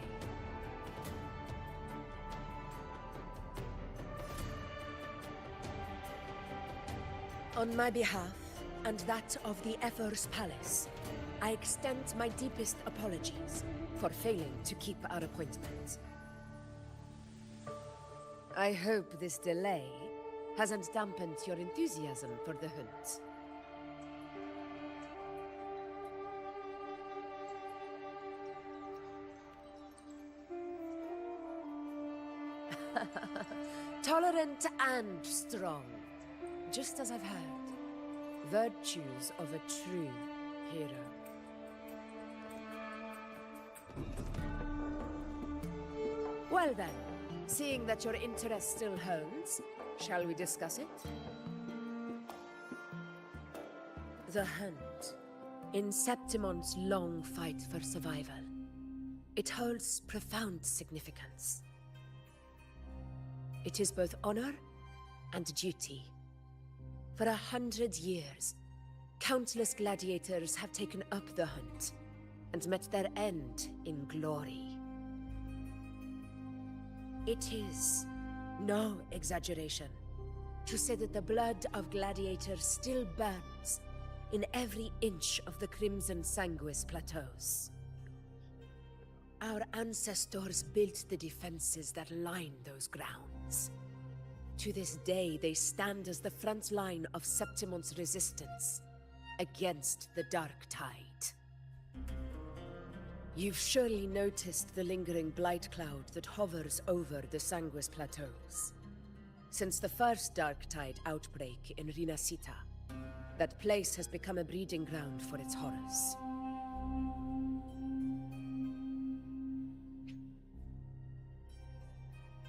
S12: On my behalf, and that of the Ephor's Palace, I extend my deepest apologies for failing to keep our appointment. I hope this delay hasn't dampened your enthusiasm for the hunt. Tolerant and strong, just as I've heard. Virtues of a true hero. Well then, seeing that your interest still holds, shall we discuss it? The hunt. In Septimon's long fight for survival, it holds profound significance. It is both honor and duty. For 100 years, countless gladiators have taken up the hunt and met their end in glory. It is no exaggeration to say that the blood of gladiators still burns in every inch of the Crimson Sanguis Plateaus. Our ancestors built the defenses that line those grounds. To this day, they stand as the front line of Septimon's resistance against the Dark Tide. You've surely noticed the lingering blight cloud that hovers over the Sanguis Plateaus. Since the first Dark Tide outbreak in Rinasita, that place has become a breeding ground for its horrors.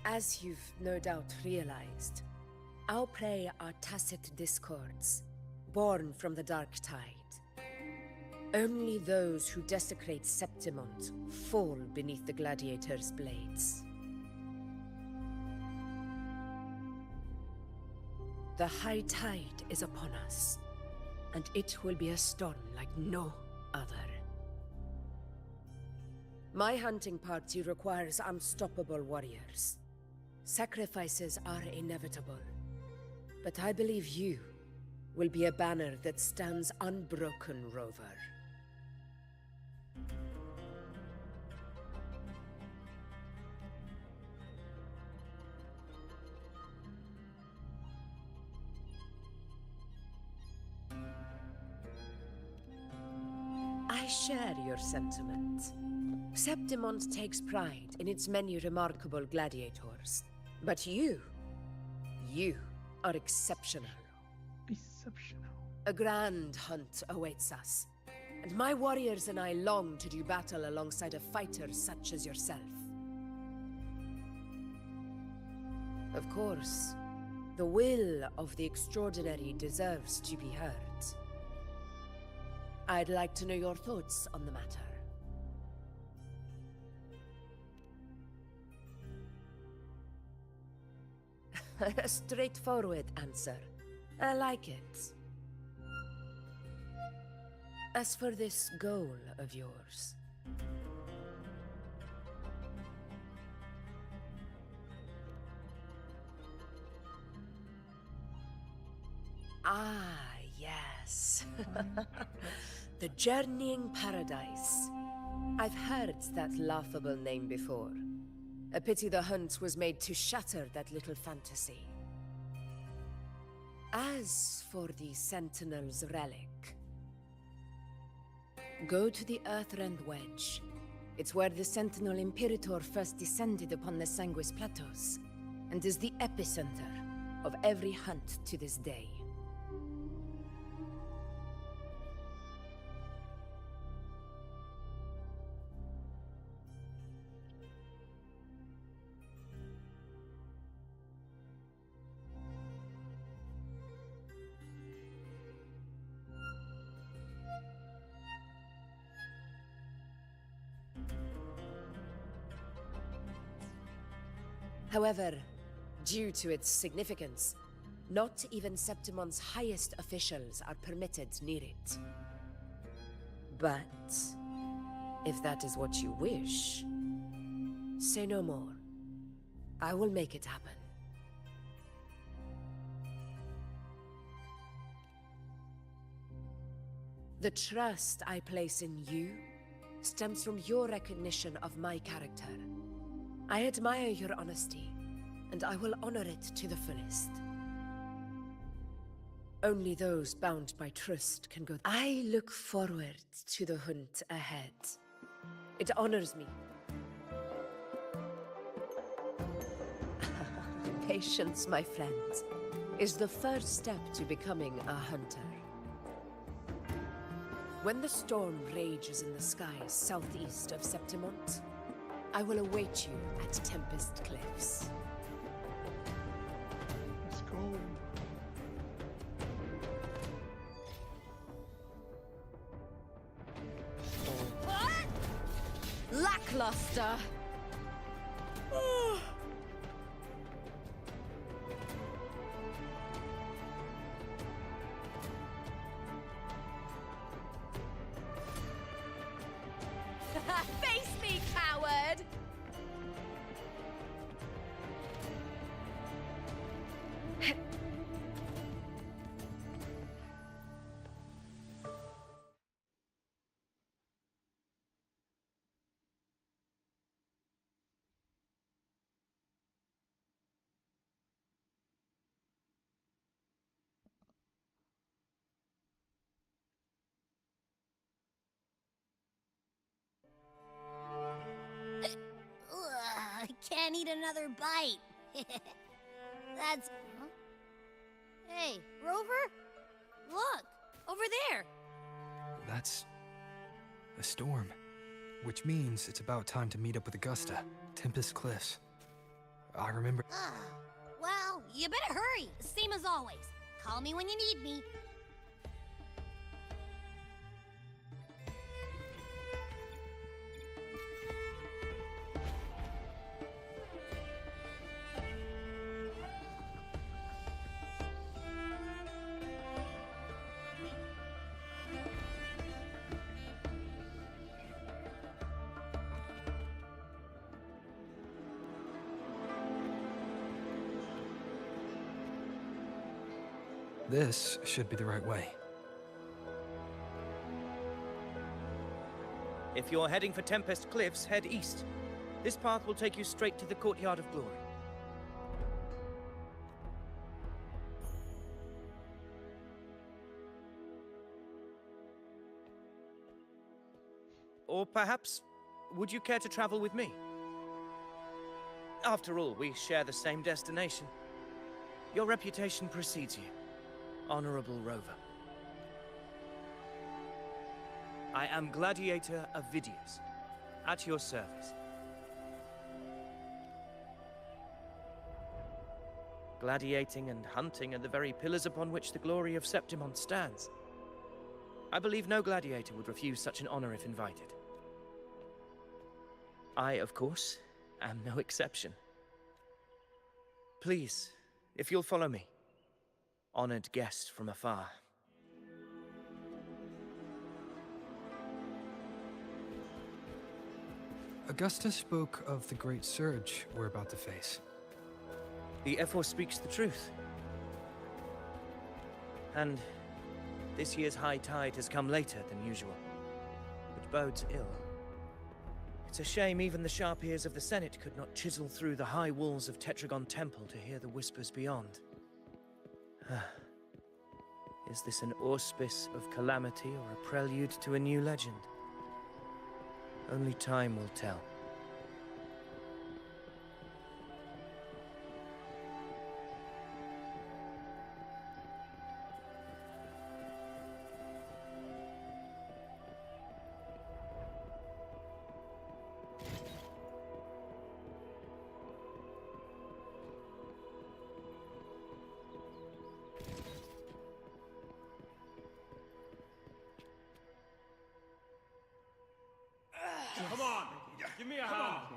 S12: As you've no doubt realized, our prey are tacit discords, born from the Dark Tide. Only those who desecrate Septimont fall beneath the gladiators' blades. The high tide is upon us, and it will be a storm like no other. My hunting party requires unstoppable warriors. Sacrifices are inevitable, but I believe you will be a banner that stands unbroken, Rover. I share your sentiment. Septimont takes pride in its many remarkable gladiators. But you are exceptional.
S9: Exceptional.
S12: A grand hunt awaits us, and my warriors and I long to do battle alongside a fighter such as yourself. Of course, the will of the extraordinary deserves to be heard. I'd like to know your thoughts on the matter. A straightforward answer. I like it. As for this goal of yours... Ah, yes. The Journeying Paradise. I've heard that laughable name before. A pity the hunt was made to shatter that little fantasy. As for the Sentinel's relic, go to the Earthrend Wedge. It's where the Sentinel Imperator first descended upon the Sanguis Plateaus, and is the epicenter of every hunt to this day. However, due to its significance, not even Septimon's highest officials are permitted near it. But if that is what you wish, say no more. I will make it happen. The trust I place in you stems from your recognition of my character. I admire your honesty, and I will honor it to the fullest. Only those bound by trust can go. I look forward to the hunt ahead. It honors me. Patience, my friend, is the first step to becoming a hunter. When the storm rages in the skies southeast of Septimont, I will await you at Tempest Cliffs.
S9: Let's go.
S12: Lackluster! Face me, coward!
S7: I can't eat another bite. That's... Huh? Hey, Rover? Look, over there.
S6: That's a storm, which means it's about time to meet up with Augusta. Tempest Cliffs. I remember...
S7: Well, you better hurry, same as always. Call me when you need me.
S6: This should be the right way.
S8: If you're heading for Tempest Cliffs, head east. This path will take you straight to the Courtyard of Glory. Or perhaps, would you care to travel with me? After all, we share the same destination. Your reputation precedes you, Honorable Rover. I am Gladiator Avidius, at your service. Gladiating and hunting are the very pillars upon which the glory of Septimont stands. I believe no gladiator would refuse such an honor if invited. I, of course, am no exception. Please, if you'll follow me, honored guest from afar.
S6: Augusta spoke of the great surge we're about to face.
S8: The Ephor speaks the truth. And this year's high tide has come later than usual, which bodes ill. It's a shame even the sharp ears of the Senate could not chisel through the high walls of Tetragon Temple to hear the whispers beyond. Is this an auspice of calamity or a prelude to a new legend? Only time will tell.
S2: Come on, give me a hand.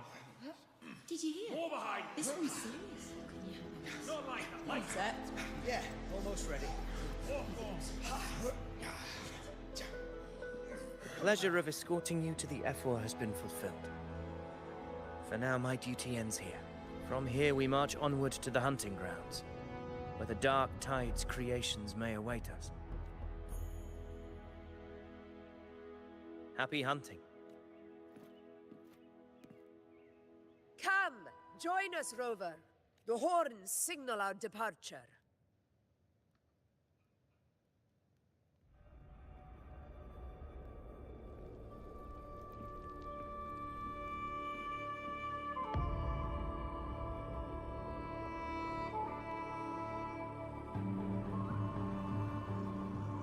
S14: Did you hear?
S2: More behind.
S14: This one's serious.
S2: Not like that. Like
S8: Set? Yeah, almost ready. The pleasure of escorting you to the Ephor has been fulfilled. For now, my duty ends here. From here, we march onward to the hunting grounds, where the Dark Tide's creations may await us. Happy hunting.
S12: Come, join us, Rover. The horns signal our departure.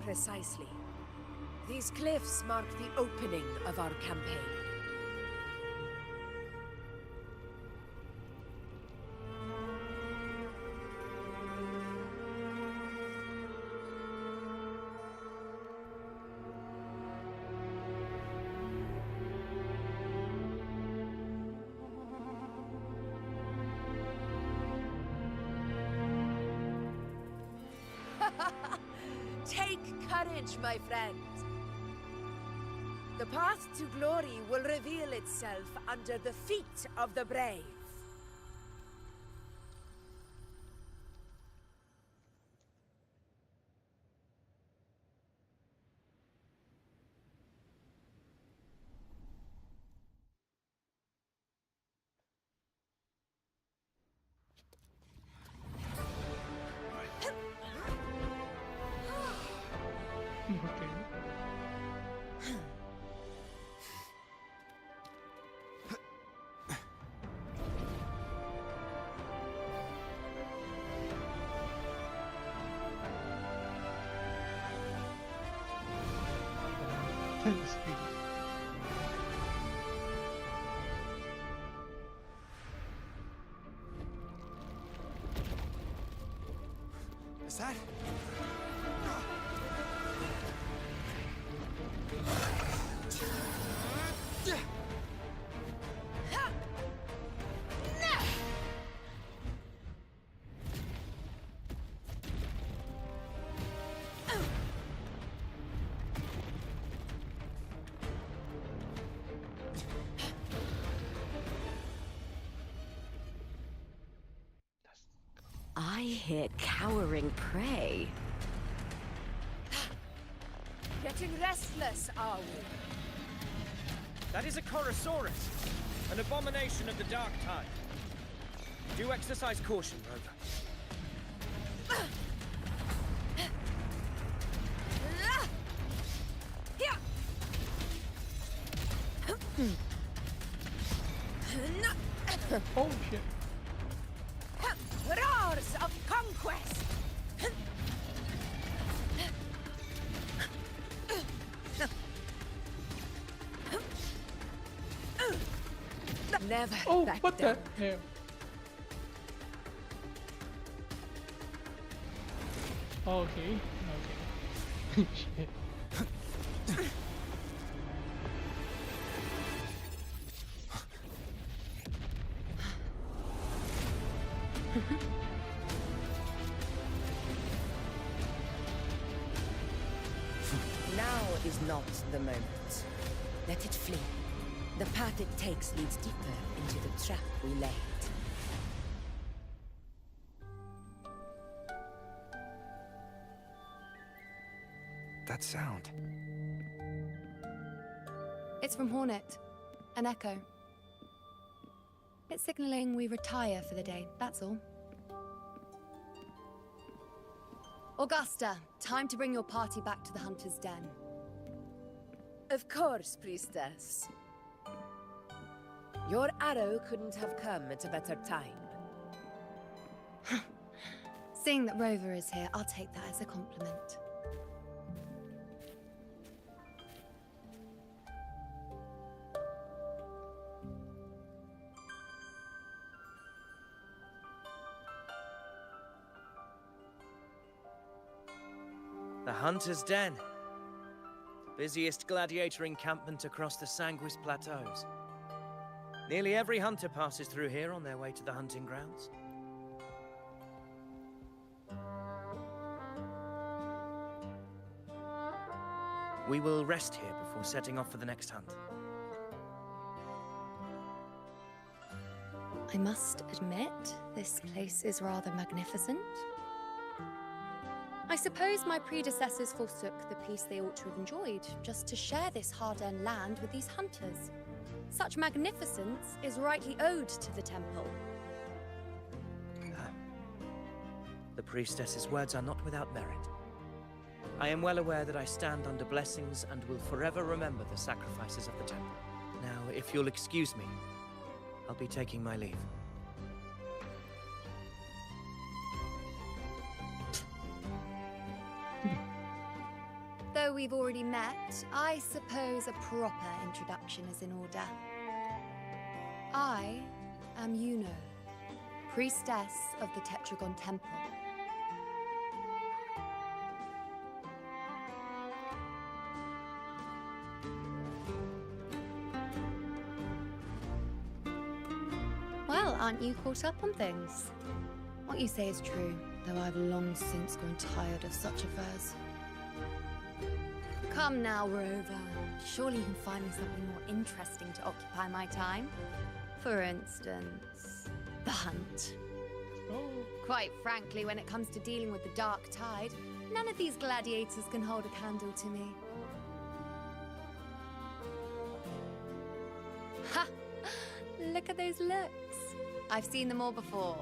S12: Precisely. These cliffs mark the opening of our campaign. Take courage, my friend. The path to glory will reveal itself under the feet of the brave.
S9: Okay. Speed.
S6: Is that?
S12: I hear cowering prey. Getting restless, are we?
S8: That is a Chorosaurus, an abomination of the Dark Tide. Do exercise caution, Rover.
S9: Oh shit.
S12: Roars of conquest! Never
S9: Oh,
S12: back
S9: what
S12: down.
S9: the hell? Okay, okay. Shit.
S12: Now is not the moment. Let it flee. The path it takes leads deeper into the trap we laid.
S6: That sound.
S3: It's from Hornet. An echo. It's signaling we retire for the day, that's all. Augusta, time to bring your party back to the Hunter's Den.
S12: Of course, priestess. Your arrow couldn't have come at a better time.
S3: Seeing that Rover is here, I'll take that as a compliment.
S8: The Hunter's Den. Busiest gladiator encampment across the Sanguis Plateaus. Nearly every hunter passes through here on their way to the hunting grounds. We will rest here before setting off for the next hunt.
S3: I must admit, this place is rather magnificent. I suppose my predecessors forsook the peace they ought to have enjoyed, just to share this hard-earned land with these hunters. Such magnificence is rightly owed to the temple.
S8: The priestess's words are not without merit. I am well aware that I stand under blessings and will forever remember the sacrifices of the temple. Now, if you'll excuse me, I'll be taking my leave.
S3: Though Though we've already met, I suppose a proper introduction is in order. I am Yuno, priestess of the Tetragon Temple. Well, aren't you caught up on things? What you say is true, though I've long since grown tired of such affairs. Come now, Rover. Surely you can find me something more interesting to occupy my time. For instance, the hunt. Quite frankly, when it comes to dealing with the dark tide, none of these gladiators can hold a candle to me. Ha! Look at those looks. I've seen them all before.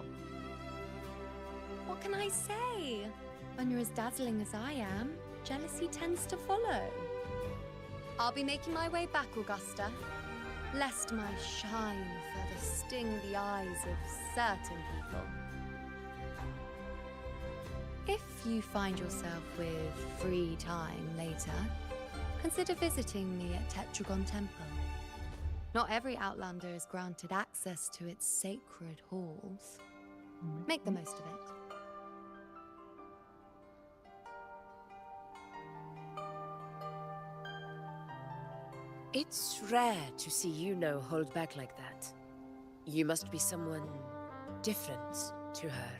S3: What can I say? When you're as dazzling as I am, jealousy tends to follow. I'll be making my way back, Augusta, lest my shine further sting the eyes of certain people. If you find yourself with free time later, consider visiting me at Tetragon Temple. Not every Outlander is granted access to its sacred halls. Make the most of it.
S12: It's rare to see Yuno hold back like that. You must be someone different to her.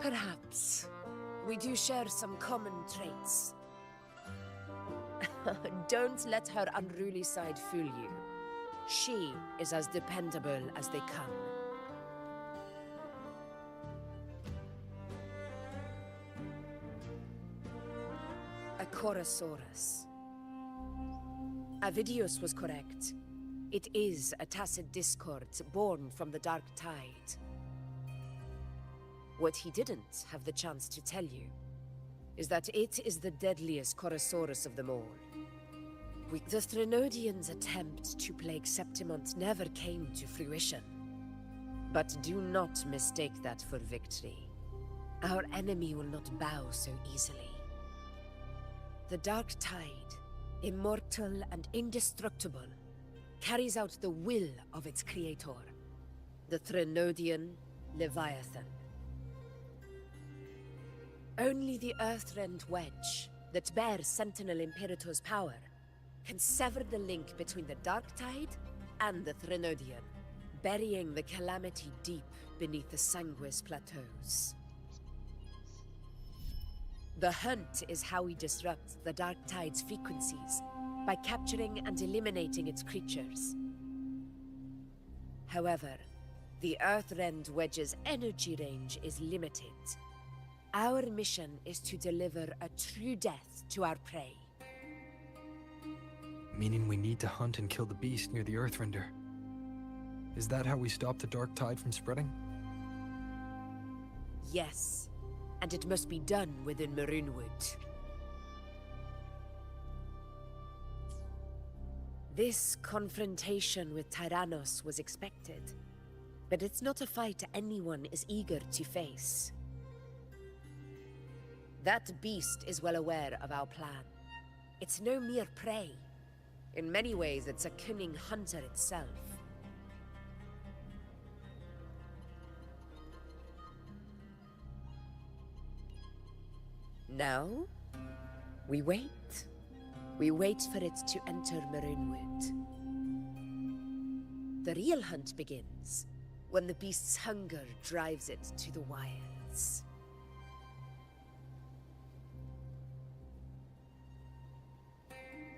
S12: Perhaps we do share some common traits. Don't let her unruly side fool you. She is as dependable as they come. A Chorosaurus. Avidius was correct. It is a tacit discord born from the dark tide. What he didn't have the chance to tell you is that it is the deadliest Chorosaurus of them all. The Threnodians' attempt to plague Septimont never came to fruition. But do not mistake that for victory. Our enemy will not bow so easily. The dark tide, immortal and indestructible, carries out the will of its creator, the Threnodian Leviathan. Only the Earthrend Wedge, that bears Sentinel Imperator's power, can sever the link between the dark tide and the Threnodian, burying the calamity deep beneath the Sanguis plateaus. The hunt is how we disrupt the dark tide's frequencies, by capturing and eliminating its creatures. However, the Earthrend Wedge's energy range is limited. Our mission is to deliver a true death to our prey.
S6: Meaning we need to hunt and kill the beast near the Earthrender. Is that how we stop the dark tide from spreading?
S12: Yes, and it must be done within Maroonwood. This confrontation with Tyrannos was expected, but it's not a fight anyone is eager to face. That beast is well aware of our plan. It's no mere prey. In many ways, it's a cunning hunter itself. Now, we wait. We wait for it to enter Maroonwood. The real hunt begins when the beast's hunger drives it to the wilds.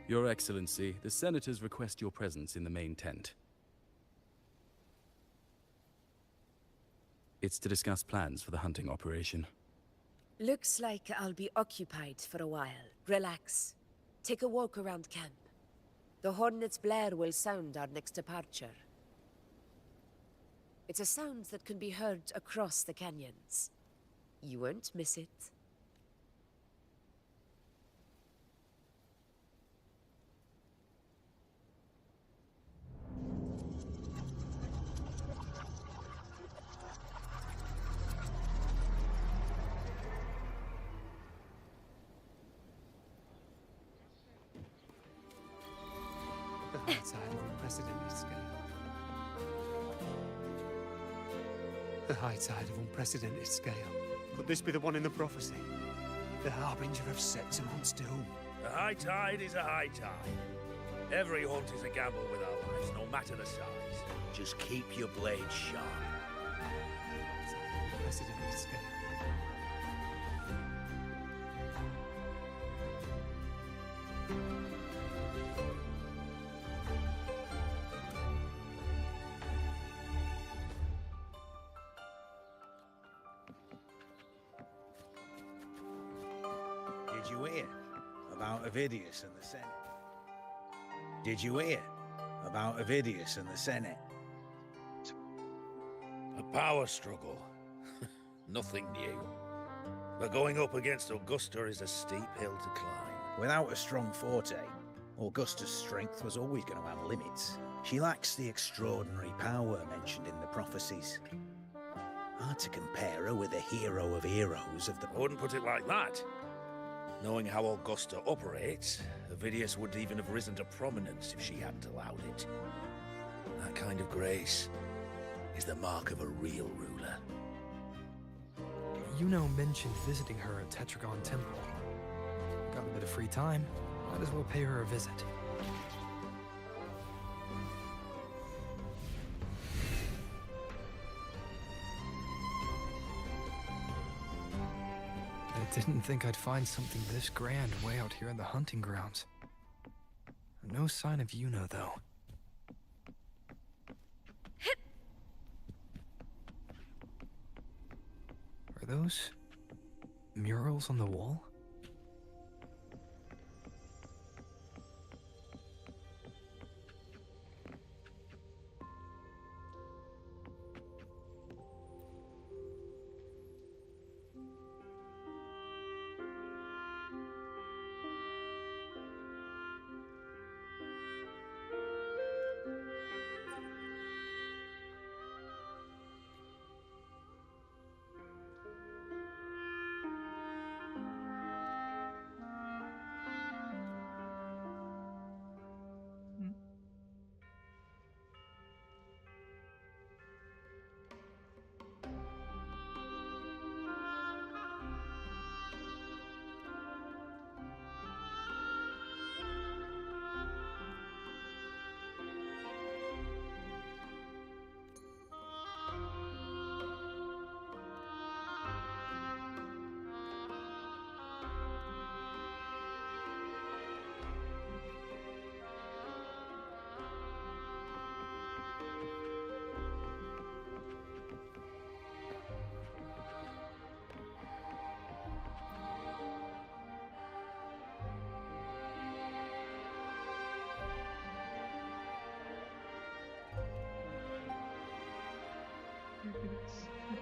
S13: Your Excellency, the Senators request your presence in the main tent. It's to discuss plans for the hunting operation.
S12: Looks like I'll be occupied for a while. Relax. Take a walk around camp. The Hornet's blare will sound our next departure. It's a sound that can be heard across the canyons. You won't miss it.
S6: unprecedented scale. The high tide of unprecedented scale. Could this be the one in the prophecy? The harbinger of Setzamon's doom.
S2: A high tide is a high tide. Every hunt is a gamble with our lives, no matter the size. Just keep your blade sharp.
S6: Unprecedented scale.
S2: Did you hear about Avidius and the Senate? Did you hear about Avidius and the Senate? A power struggle. Nothing new. But going up against Augusta is a steep hill to climb. Without a strong forte, Augusta's strength was always going to have limits. She lacks the extraordinary power mentioned in the prophecies. Hard to compare her with a hero of heroes of the... I wouldn't put it like that. Knowing how Augusta operates, Avidius wouldn't even have risen to prominence if she hadn't allowed it. That kind of grace is the mark of a real ruler.
S6: Yuno mentioned visiting her at Tetragon Temple. Got a bit of free time. Might as well pay her a visit. I didn't think I'd find something this grand way out here in the hunting grounds. No sign of Yuno, though. Are those murals on the wall?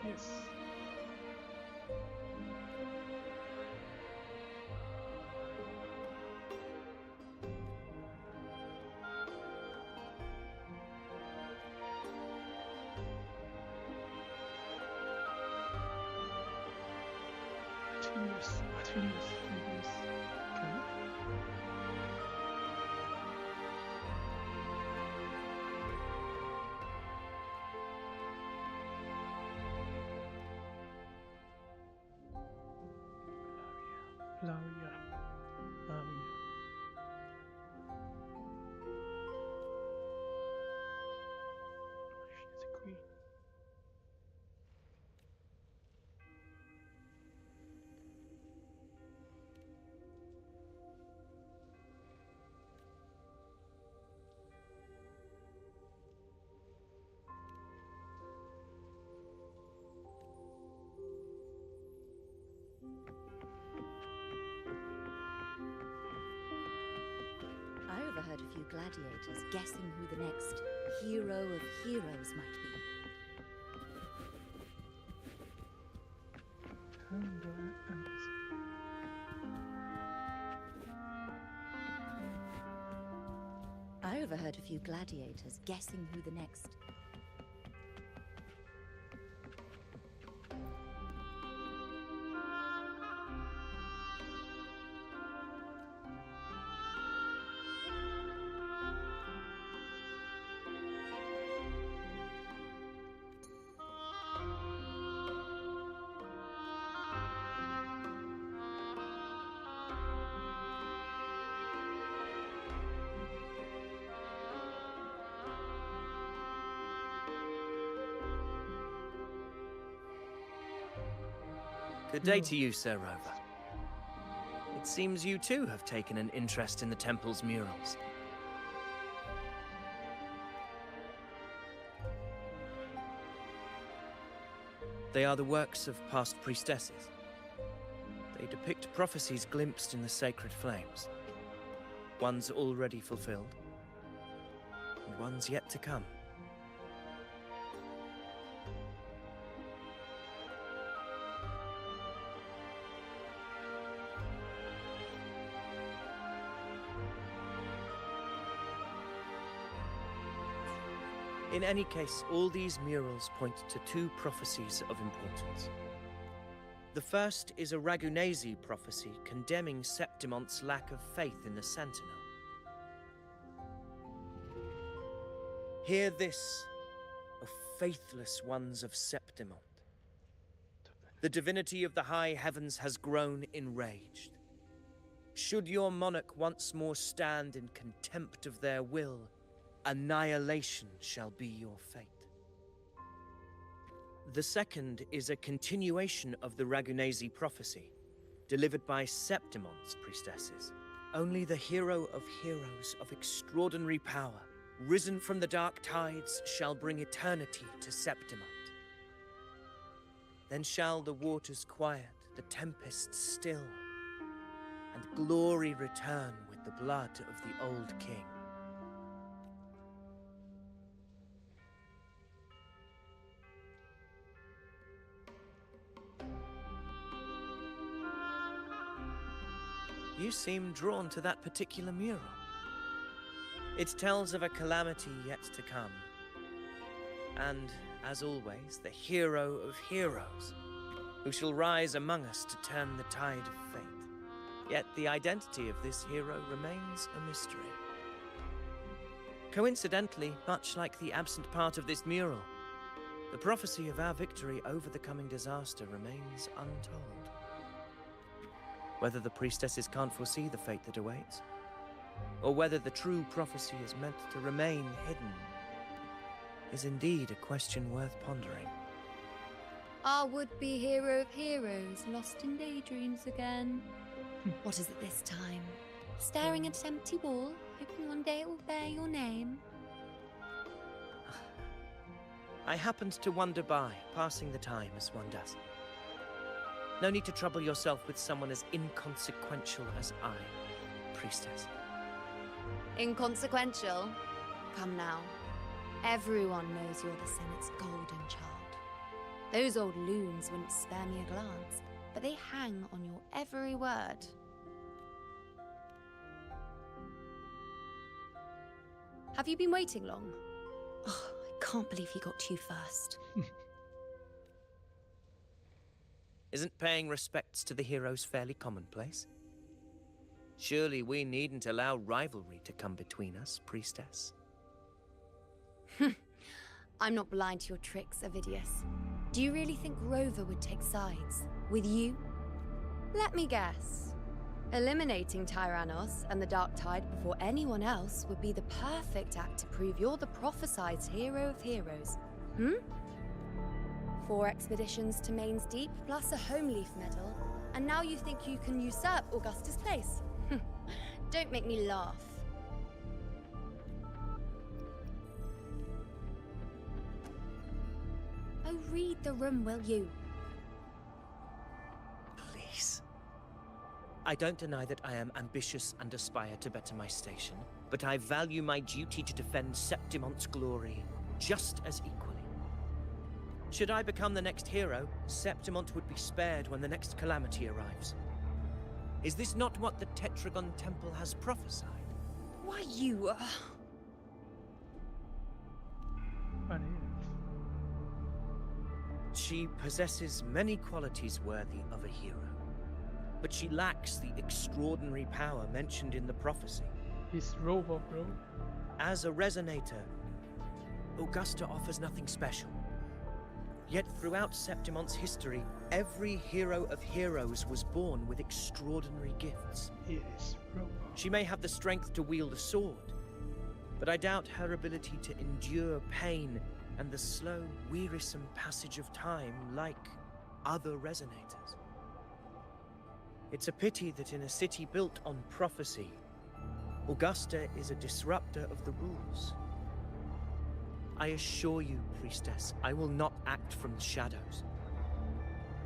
S9: Yes. Genius. Okay. Laria. She's a queen.
S3: I overheard a few gladiators guessing who the next hero of heroes might be. I overheard a few gladiators guessing who the next...
S8: Good day to you, Sir Rover. It seems you too have taken an interest in the temple's murals. They are the works of past priestesses. They depict prophecies glimpsed in the sacred flames. Ones already fulfilled, and ones yet to come. In any case, all these murals point to two prophecies of importance. The first is a Ragunesi prophecy condemning Septimonte's lack of faith in the Sentinel. Hear this, O faithless ones of Septimont. The divinity of the high heavens has grown enraged. Should your monarch once more stand in contempt of their will, annihilation shall be your fate. The second is a continuation of the Ragunesi prophecy, delivered by Septimonte's priestesses. Only the hero of heroes of extraordinary power, risen from the dark tides, shall bring eternity to Septimont. Then shall the waters quiet, the tempests still, and glory return with the blood of the old king. You seem drawn to that particular mural. It tells of a calamity yet to come. And, as always, the hero of heroes, who shall rise among us to turn the tide of fate. Yet the identity of this hero remains a mystery. Coincidentally, much like the absent part of this mural, the prophecy of our victory over the coming disaster remains untold. Whether the priestesses can't foresee the fate that awaits, or whether the true prophecy is meant to remain hidden, is indeed a question worth pondering.
S3: Our would-be hero of heroes, lost in daydreams again. What is it this time? Staring at an empty wall, hoping one day it will bear your name?
S8: I happened to wander by, passing the time as one does. No need to trouble yourself with someone as inconsequential as I, priestess.
S3: Inconsequential? Come now. Everyone knows you're the Senate's golden child. Those old loons wouldn't spare me a glance, but they hang on your every word. Have you been waiting long? Oh, I can't believe he got to you first.
S8: Isn't paying respects to the heroes fairly commonplace? Surely we needn't allow rivalry to come between us, priestess.
S3: I'm not blind to your tricks, Avidius. Do you really think Rover would take sides? With you? Let me guess. Eliminating Tyrannos and the Dark Tide before anyone else would be the perfect act to prove you're the prophesied hero of heroes. 4 expeditions to Main's Deep, plus a Home Leaf medal, and now you think you can usurp Augustus' place? Don't make me laugh. Oh, read the room, will you?
S8: Please. I don't deny that I am ambitious and aspire to better my station, but I value my duty to defend Septimonte's glory just as equally. Should I become the next hero, Septimont would be spared when the next calamity arrives. Is this not what the Tetragon Temple has prophesied?
S3: Why, you...
S8: She possesses many qualities worthy of a hero, but she lacks the extraordinary power mentioned in the prophecy.
S9: He's Rover, bro.
S8: As a resonator, Augusta offers nothing special. Yet throughout Septimonte's history, every hero of heroes was born with extraordinary gifts.
S9: He is Rover.
S8: She may have the strength to wield a sword, but I doubt her ability to endure pain and the slow, wearisome passage of time like other resonators. It's a pity that in a city built on prophecy, Augusta is a disruptor of the rules. I assure you, priestess, I will not act from the shadows.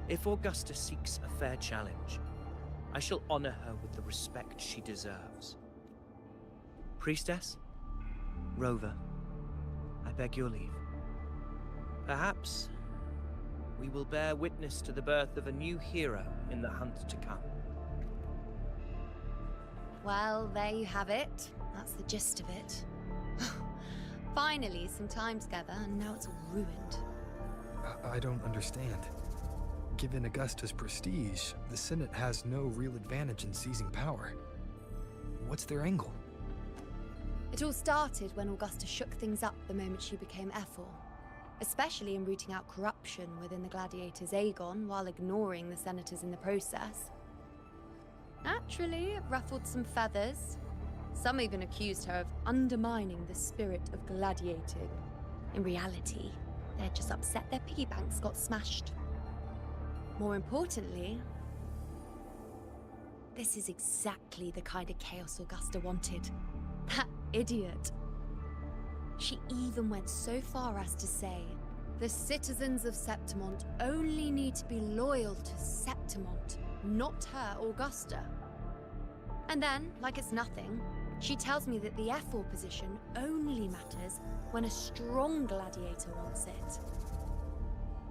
S8: If Augusta seeks a fair challenge, I shall honor her with the respect she deserves. Priestess, Rover, I beg your leave. Perhaps we will bear witness to the birth of a new hero in the hunt to come.
S3: Well, there you have it. That's the gist of it. Finally, some time together, and now it's all ruined.
S6: I don't understand. Given Augusta's prestige, the Senate has no real advantage in seizing power. What's their angle?
S3: It all started when Augusta shook things up the moment she became Ephor, especially in rooting out corruption within the gladiators' Aegon while ignoring the senators in the process. Naturally, it ruffled some feathers. Some even accused her of undermining the spirit of gladiating. In reality, they're just upset their piggy banks got smashed. More importantly, this is exactly the kind of chaos Augusta wanted. That idiot. She even went so far as to say, the citizens of Septimont only need to be loyal to Septimont, not her, Augusta. And then, like it's nothing, she tells me that the F4 position only matters when a strong gladiator wants it.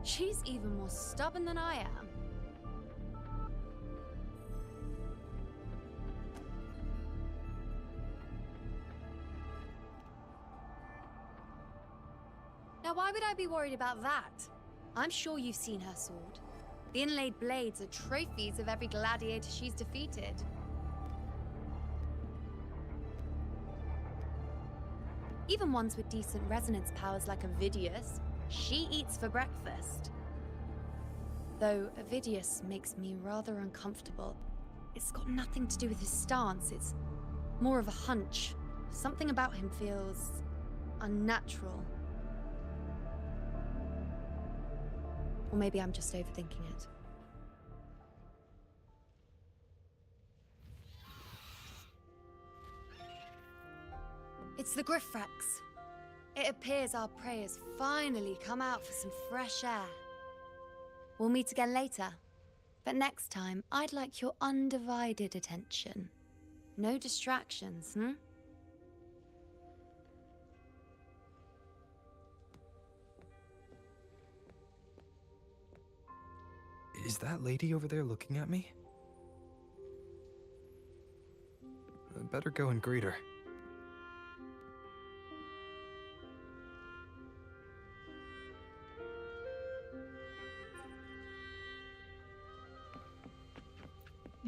S3: She's even more stubborn than I am. Now, why would I be worried about that? I'm sure you've seen her sword. The inlaid blades are trophies of every gladiator she's defeated. Even ones with decent resonance powers like Avidius, she eats for breakfast. Though Avidius makes me rather uncomfortable. It's got nothing to do with his stance, it's more of a hunch. Something about him feels unnatural. Or maybe I'm just overthinking it. It's the Griffrex. It appears our prey has finally come out for some fresh air. We'll meet again later. But next time, I'd like your undivided attention. No distractions,
S6: Is that lady over there looking at me? I'd better go and greet her.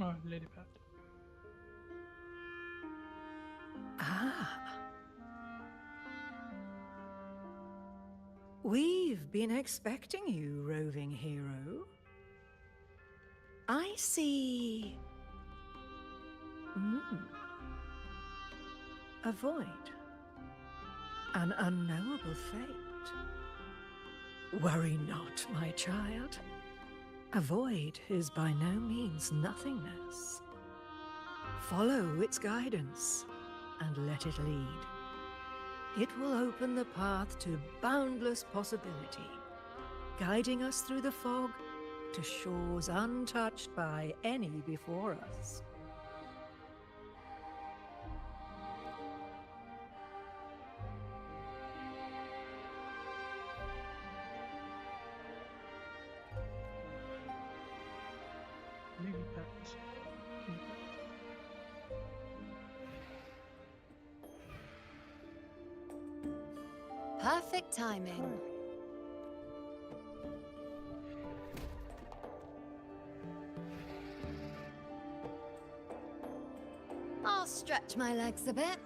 S9: Oh, Lady Pat.
S15: Ah. We've been expecting you, roving hero. I see. A void. An unknowable fate. Worry not, my child. A void is by no means nothingness. Follow its guidance and let it lead. It will open the path to boundless possibility, guiding us through the fog to shores untouched by any before us.
S9: Lady Pat.
S3: Perfect timing. I'll stretch my legs a bit.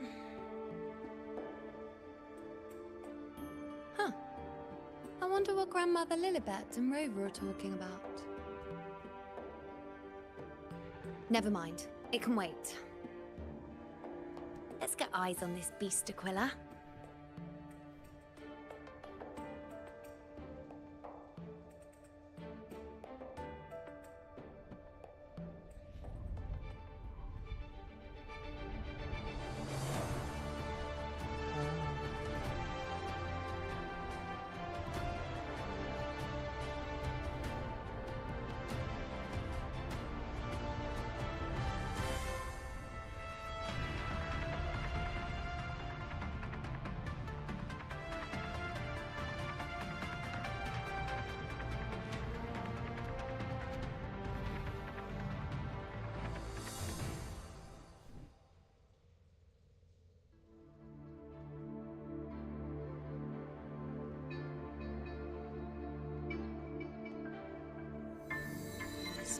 S3: Huh. I wonder what Grandmother Lilibet and Rover are talking about. Never mind. It can wait. Let's get eyes on this beast Aquila.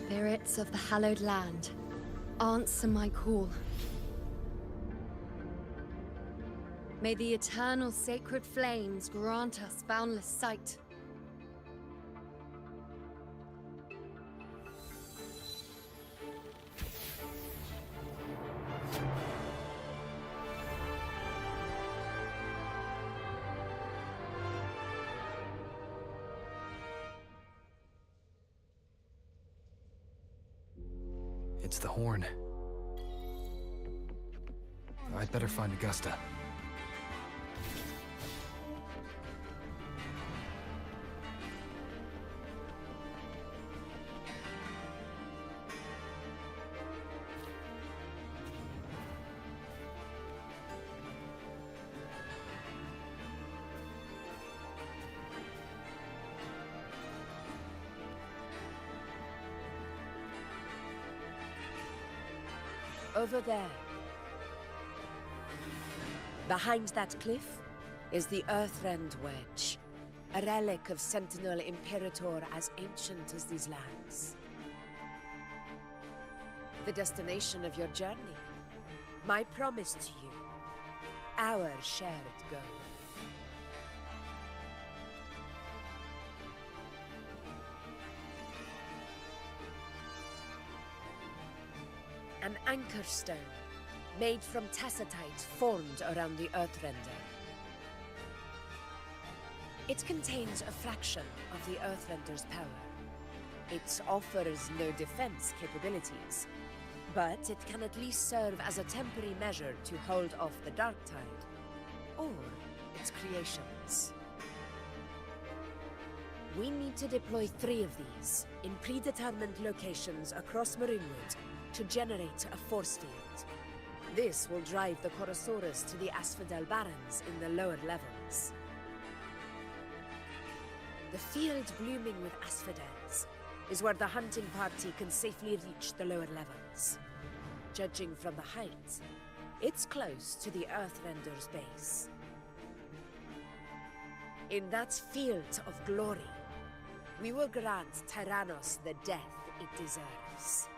S3: Spirits of the hallowed land, answer my call. May the eternal sacred flames grant us boundless sight.
S6: It's the horn. I'd better find Augusta.
S12: Over there. Behind that cliff is the Earthrend Wedge, a relic of Sentinel Imperator as ancient as these lands. The destination of your journey, my promise to you, our shared goal. An anchor stone, made from tacitite formed around the Earthrender. It contains a fraction of the Earthrender's power. It offers no defense capabilities, but it can at least serve as a temporary measure to hold off the Dark Tide, or its creations. We need to deploy 3 of these in predetermined locations across Marinwood to generate a force field. This will drive the Chorosaurus to the Asphodel Barrens in the lower levels. The field blooming with asphodels is where the hunting party can safely reach the lower levels. Judging from the height, it's close to the Earthrender's base. In that field of glory, we will grant Tyrannos the death it deserves.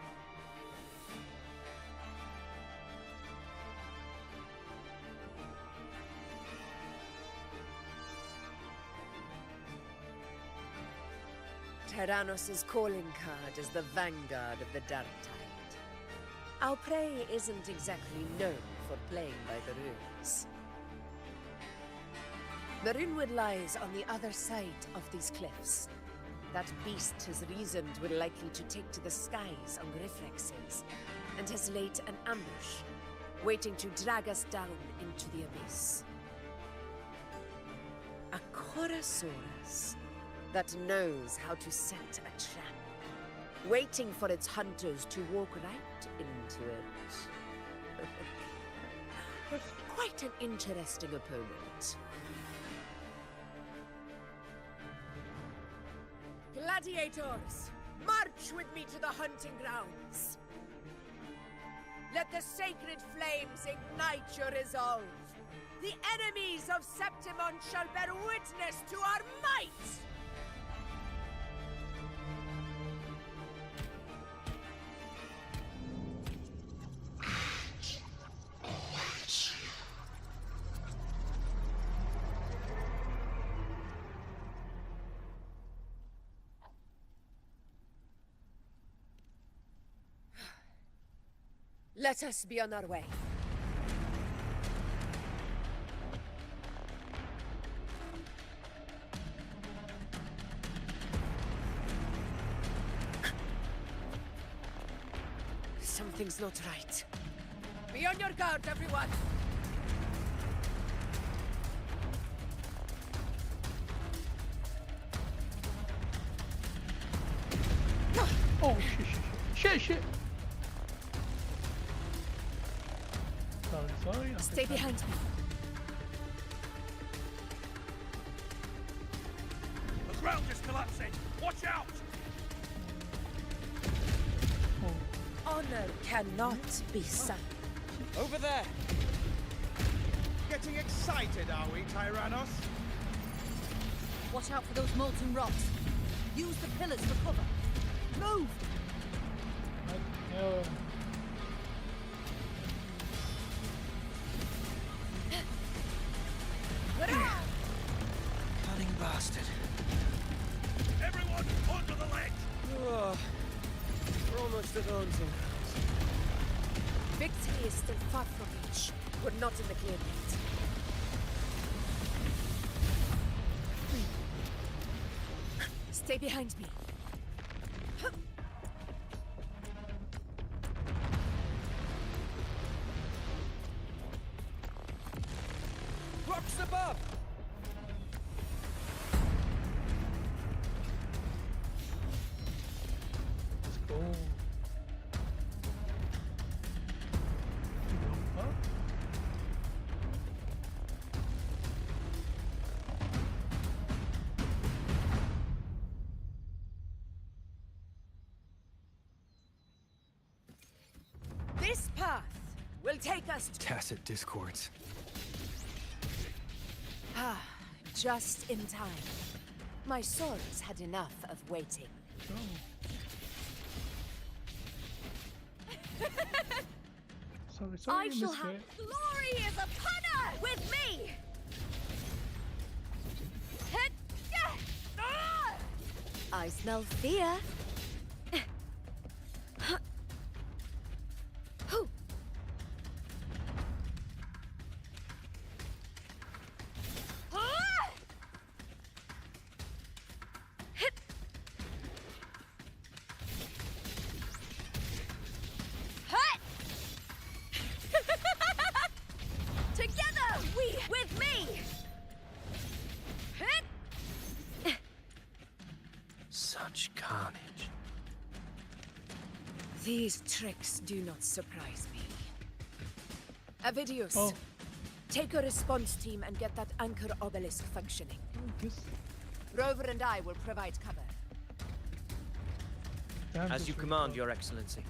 S12: Tyrannos' calling card is the vanguard of the Dark Tide. Our prey isn't exactly known for playing by the rules. Marinwood lies on the other side of these cliffs. That beast has reasoned we're likely to take to the skies on Griffrexes, and has laid an ambush, waiting to drag us down into the abyss. A Chorosaurus that knows how to set a trap, waiting for its hunters to walk right into it. Quite an interesting opponent. Gladiators, march with me to the hunting grounds. Let the sacred flames ignite your resolve. The enemies of Septimon shall bear witness to our might! Let us be on our way. Something's not right. Be on your guard, everyone!
S9: Oh, shit. Sorry.
S12: Stay behind me.
S2: The ground is collapsing! Watch out!
S12: Honor cannot be sunk.
S2: Over there! Getting excited, are we, Tyrannos?
S16: Watch out for those molten rocks. Use the pillars for cover. Move!
S9: Oh.
S8: Cunning bastard.
S2: Everyone, onto the ledge!
S8: Oh, we're almost at Onslow.
S12: Victory is still far from reach. We're not in the clear yet. Stay behind me.
S8: Rocks above!
S9: Let's go. Huh?
S12: This path will take us to...
S6: Tacit discords.
S12: Ah, just in time. My swords had enough of waiting.
S9: Sorry,
S7: I shall
S9: mister.
S7: have glory as a punner with me!
S12: I smell fear.
S7: Together, we with me!
S8: Such carnage.
S12: These tricks do not surprise me. Avidius,
S9: Oh.
S12: take a response team and get that anchor obelisk functioning.
S9: This
S12: Rover and I will provide cover.
S9: damn
S8: As you
S9: this
S8: command,
S9: record.
S8: Your Excellency.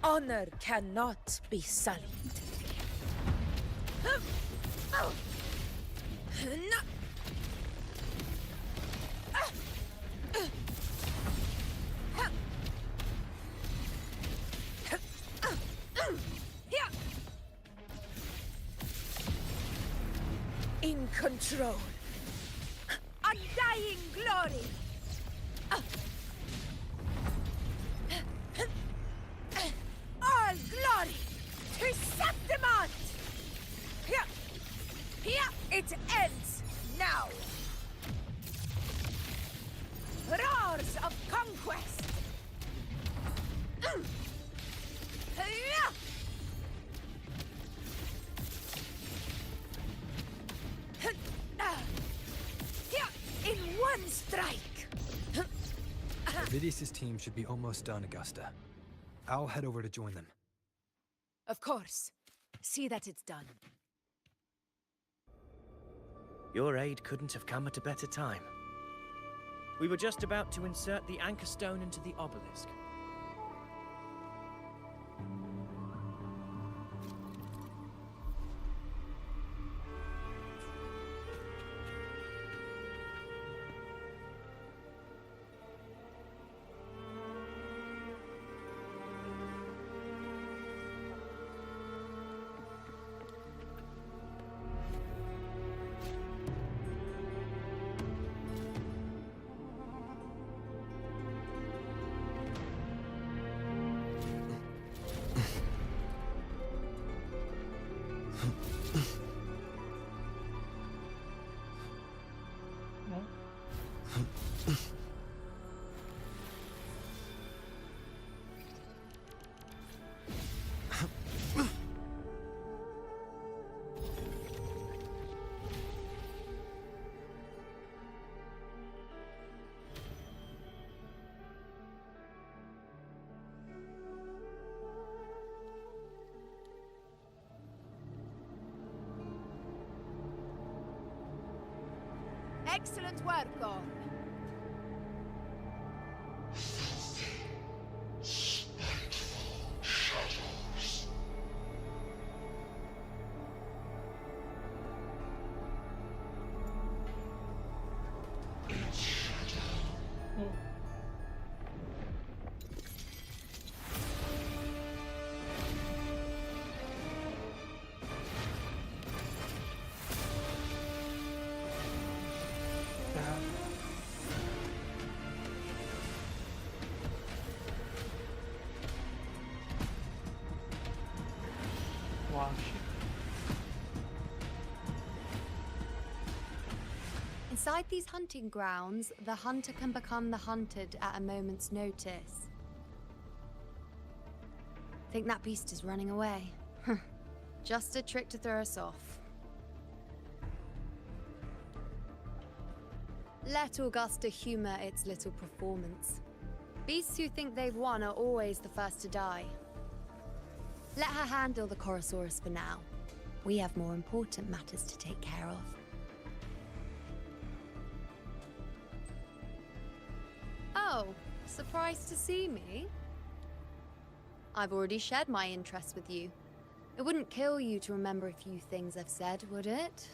S12: Honor cannot be sullied. In control. Undying glory. All glory to Septimont! Here! Here it ends now! Roars of conquest! Here in one strike!
S6: Avidius' team should be almost done, Augusta. I'll head over to join them.
S12: Of course. See that it's done.
S8: Your aid couldn't have come at a better time. We were just about to insert the anchor stone into the obelisk.
S12: Excellent work, Gorn.
S9: Wow, shit.
S3: Inside these hunting grounds, the hunter can become the hunted at a moment's notice. Think that beast is running away? Just a trick to throw us off. Let Augusta humor its little performance. Beasts who think they've won are always the first to die. Let her handle the Chorosaurus for now. We have more important matters to take care of. Oh, surprised to see me? I've already shared my interest with you. It wouldn't kill you to remember a few things I've said, would it?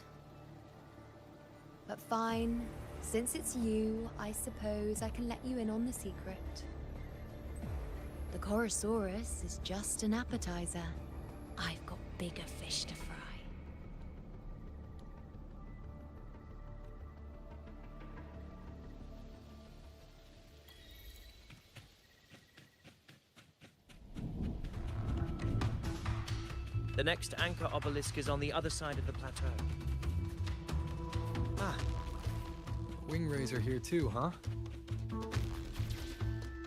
S3: But fine. Since it's you, I suppose I can let you in on the secret. The Chorosaurus is just an appetizer. I've got bigger fish to fry.
S8: The next anchor obelisk is on the other side of the plateau.
S6: Ah. Wingrays are here too, huh?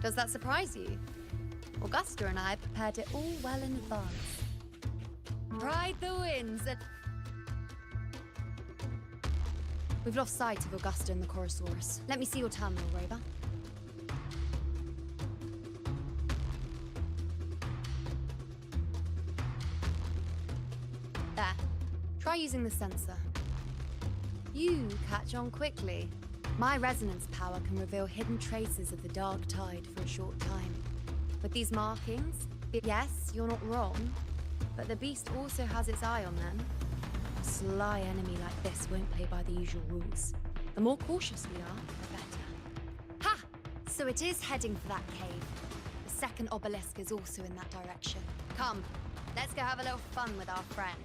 S3: Does that surprise you? Augusta and I prepared it all well in advance. Ride the winds and... We've lost sight of Augusta and the Chorosaurus. Let me see your terminal, Rover. There. Try using the sensor. You catch on quickly. My resonance power can reveal hidden traces of the dark tide for a short time. With these markings, yes, you're not wrong, but the beast also has its eye on them. A sly enemy like this won't play by the usual rules. The more cautious we are, the better. Ha! So it is heading for that cave. The second obelisk is also in that direction. Come, let's go have a little fun with our friend.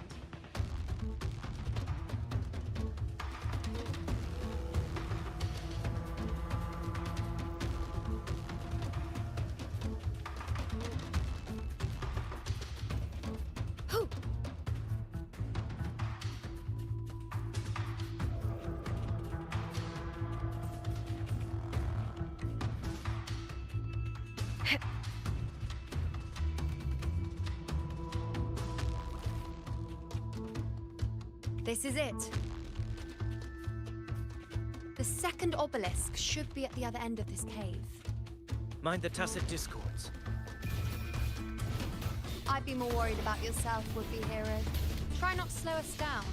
S3: This is it. The second obelisk should be at the other end of this cave.
S8: Mind the tacit discords.
S3: I'd be more worried about yourself, would-be hero. Try not to slow us down.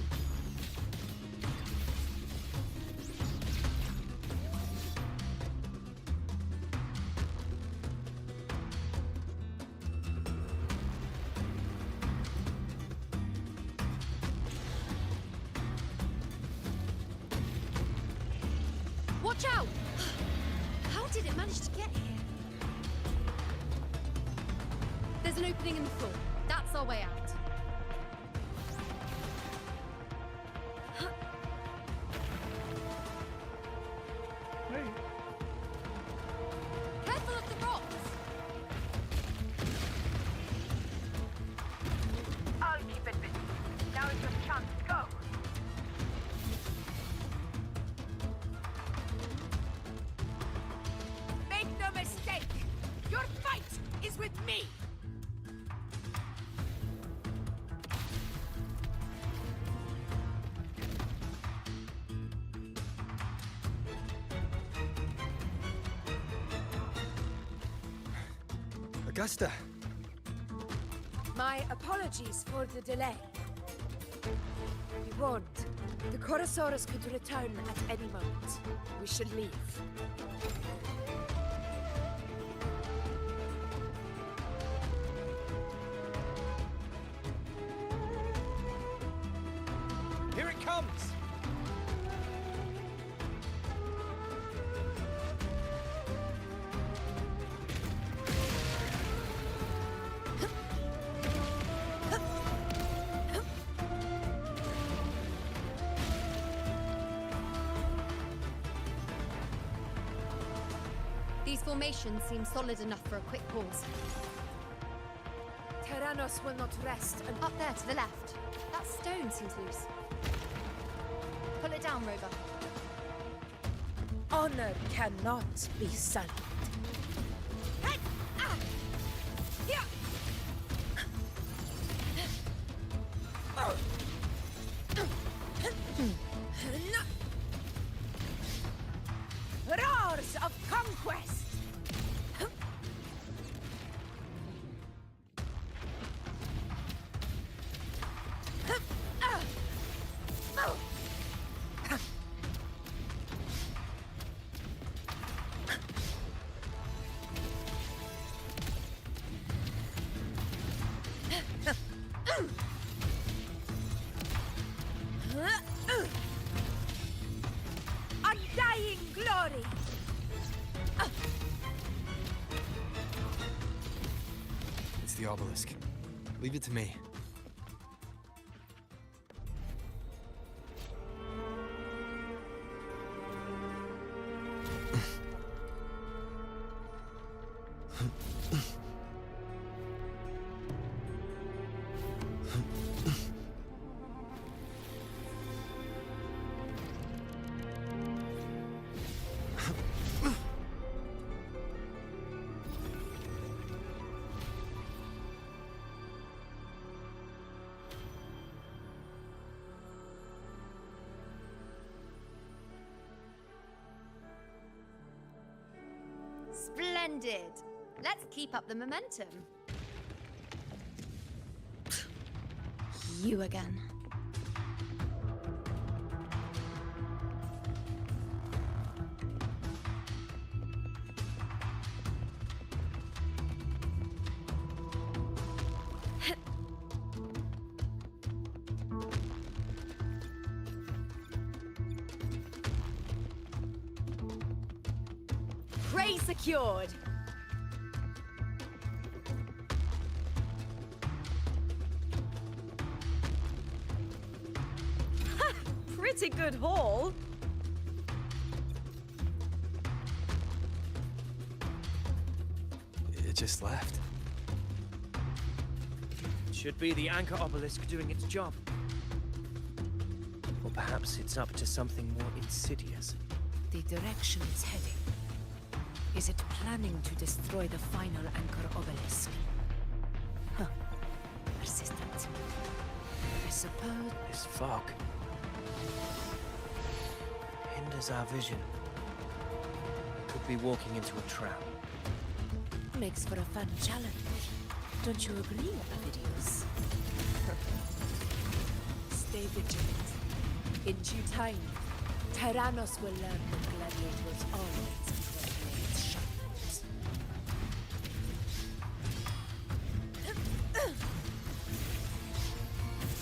S3: Watch out! How did it manage to get here? There's an opening in the floor. That's our way out.
S9: Hey.
S3: Careful of the rocks!
S16: I'll keep it busy. Now is your chance. Go!
S12: Make no mistake! Your fight is with me!
S6: Augusta!
S12: My apologies for the delay. Be warned, the Chorosaurus could return at any moment. We should leave.
S8: Here it comes!
S3: These formations seem solid enough for a quick pause.
S12: Tyrannosaurus Tyrannos will not rest and
S3: Up there to the left. That stone seems loose. Pull it down, Rover.
S12: honor cannot be sullied. Roars of conquest! Undying glory!
S6: It's the obelisk. Leave it to me.
S3: Splendid. Let's keep up the momentum. You again.
S12: Prey secured! Ha! Pretty good haul!
S6: It just left.
S8: Should be the anchor obelisk doing its job. Or perhaps it's up to something more insidious.
S12: The direction it's heading. Is it planning to destroy the final anchor obelisk? Huh. Persistent. I suppose...
S8: This fog hinders our vision. We could be walking into a trap.
S12: Makes for a fun challenge. Don't you agree, Avidius? Stay vigilant. In due time, Tyrannos will learn that gladiators always prefer blades sharpened.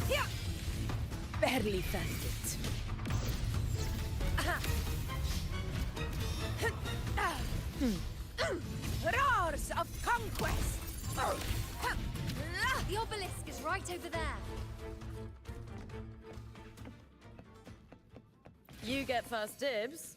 S12: Yeah! Barely felt it. Roars of conquest!
S3: The obelisk is right over there.
S12: You get first dibs.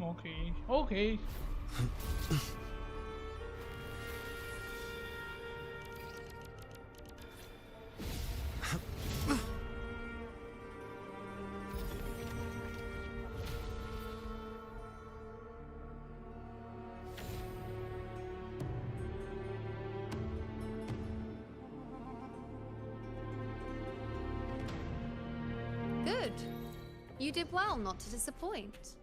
S9: Okay, okay.
S3: Good. You did well not to disappoint.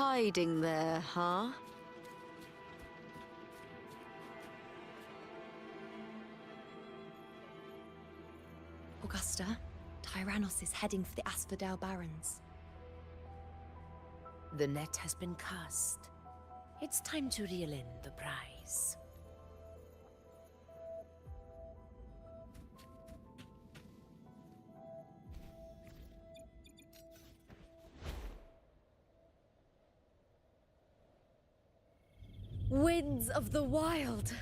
S17: hiding there, huh?
S3: Augusta, Tyrannos is heading for the Asphodel Barrens.
S12: The net has been cast. It's time to reel in the prize.
S3: Winds of the Wild!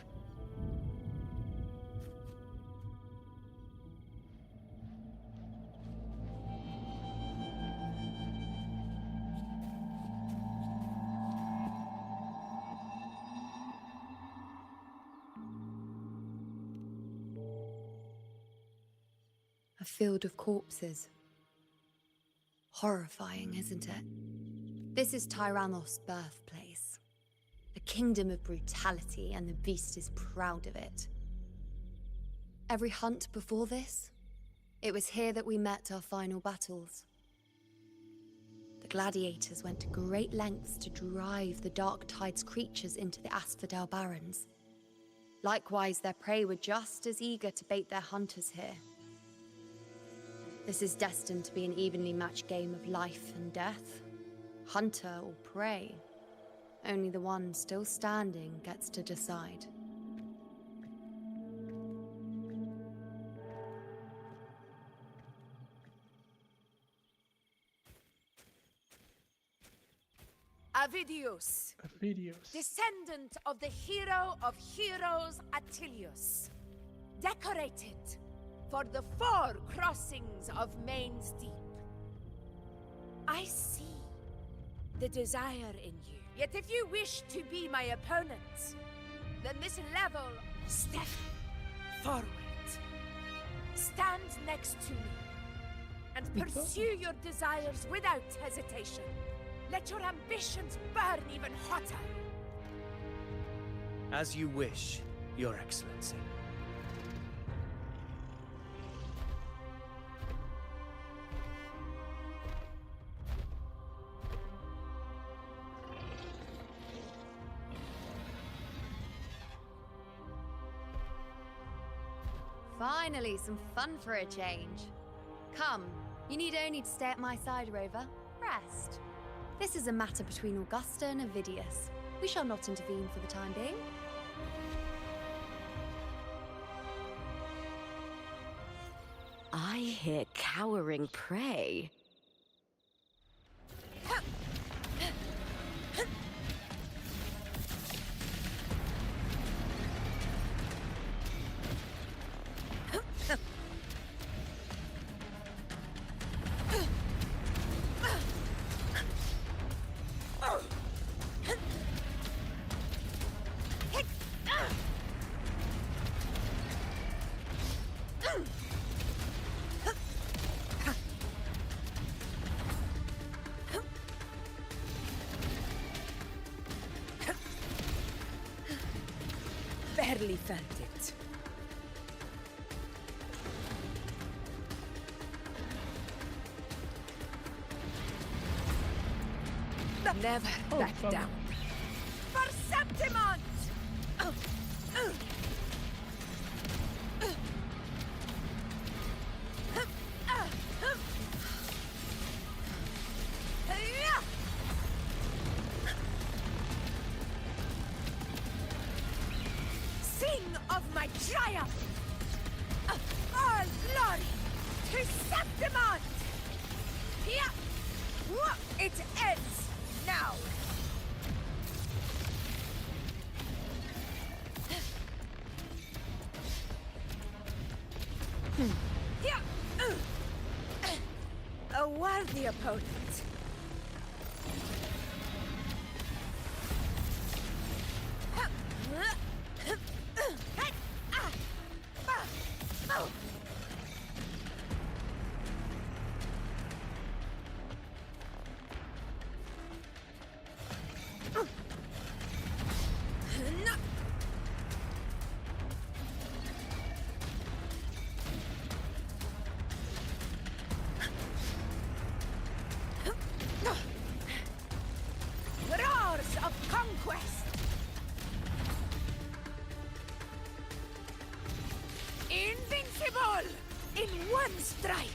S3: A field of corpses. Horrifying, isn't it? This is Tyrannos' birthplace. A kingdom of brutality, and the beast is proud of it. Every hunt before this, it was here that we met our final battles. The gladiators went to great lengths to drive the Dark Tide's creatures into the Asphodel Barrens. Likewise, their prey were just as eager to bait their hunters here. This is destined to be an evenly matched game of life and death. Hunter or prey. Only the one still standing gets to decide.
S12: Avidius, descendant of the hero of heroes Attilius, decorated for the 4 crossings of Main's Deep. I see the desire in you. Yet if you wish to be my opponent, then this level, step forward. Stand next to me and pursue your desires without hesitation. Let your ambitions burn even hotter.
S2: As you wish, Your Excellency.
S3: Finally, some fun for a change. Come, you need only to stay at my side, Rover. Rest. This is a matter between Augusta and Avidius. We shall not intervene for the time being.
S17: I hear cowering prey.
S12: Barely felt it. Never back down. For Septimont! Sing of my triumph! All glory to Septimont! It ends now! A worthy opponent. all in one strike!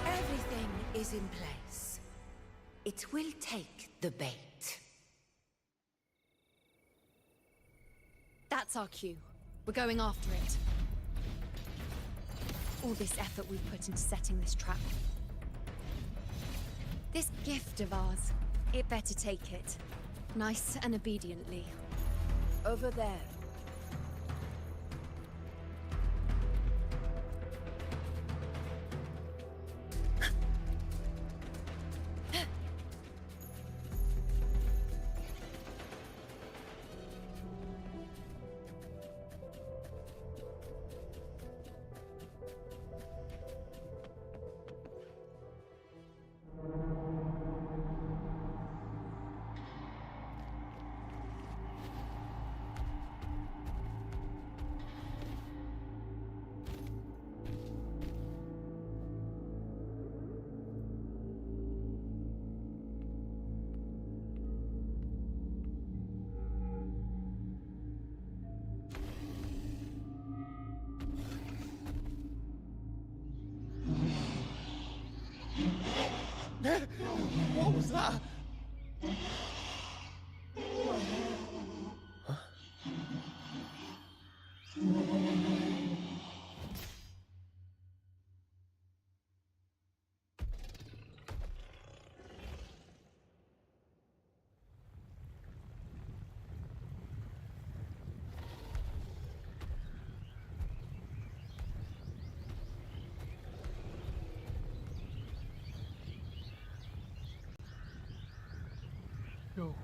S12: Everything is in place. It will take the bait.
S3: That's our cue. We're going after it. All this effort we've put into setting this trap. This gift of ours, it better take it. Nice and obediently.
S12: Over there.
S8: What was that?
S6: No.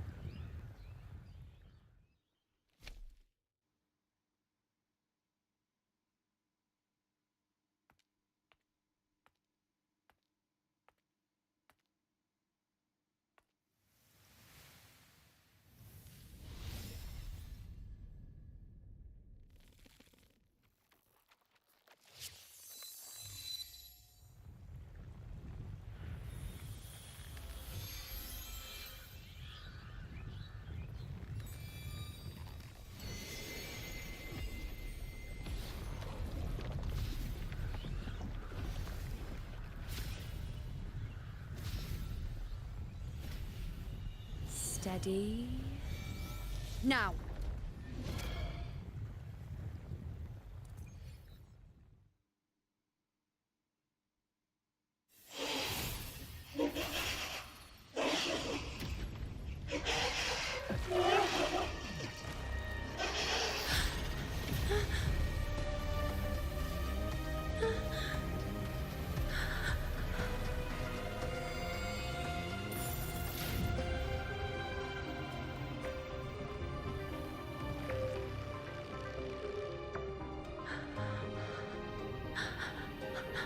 S3: Steady. Now.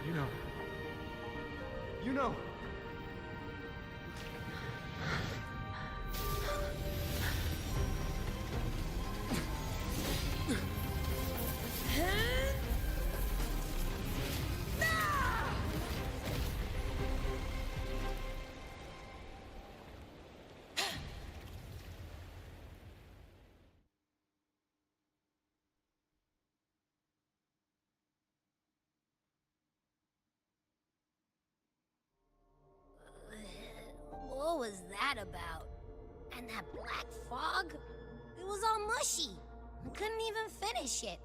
S6: You know. You know.
S7: What was that about? And that black fog? It was all mushy. I couldn't even finish it.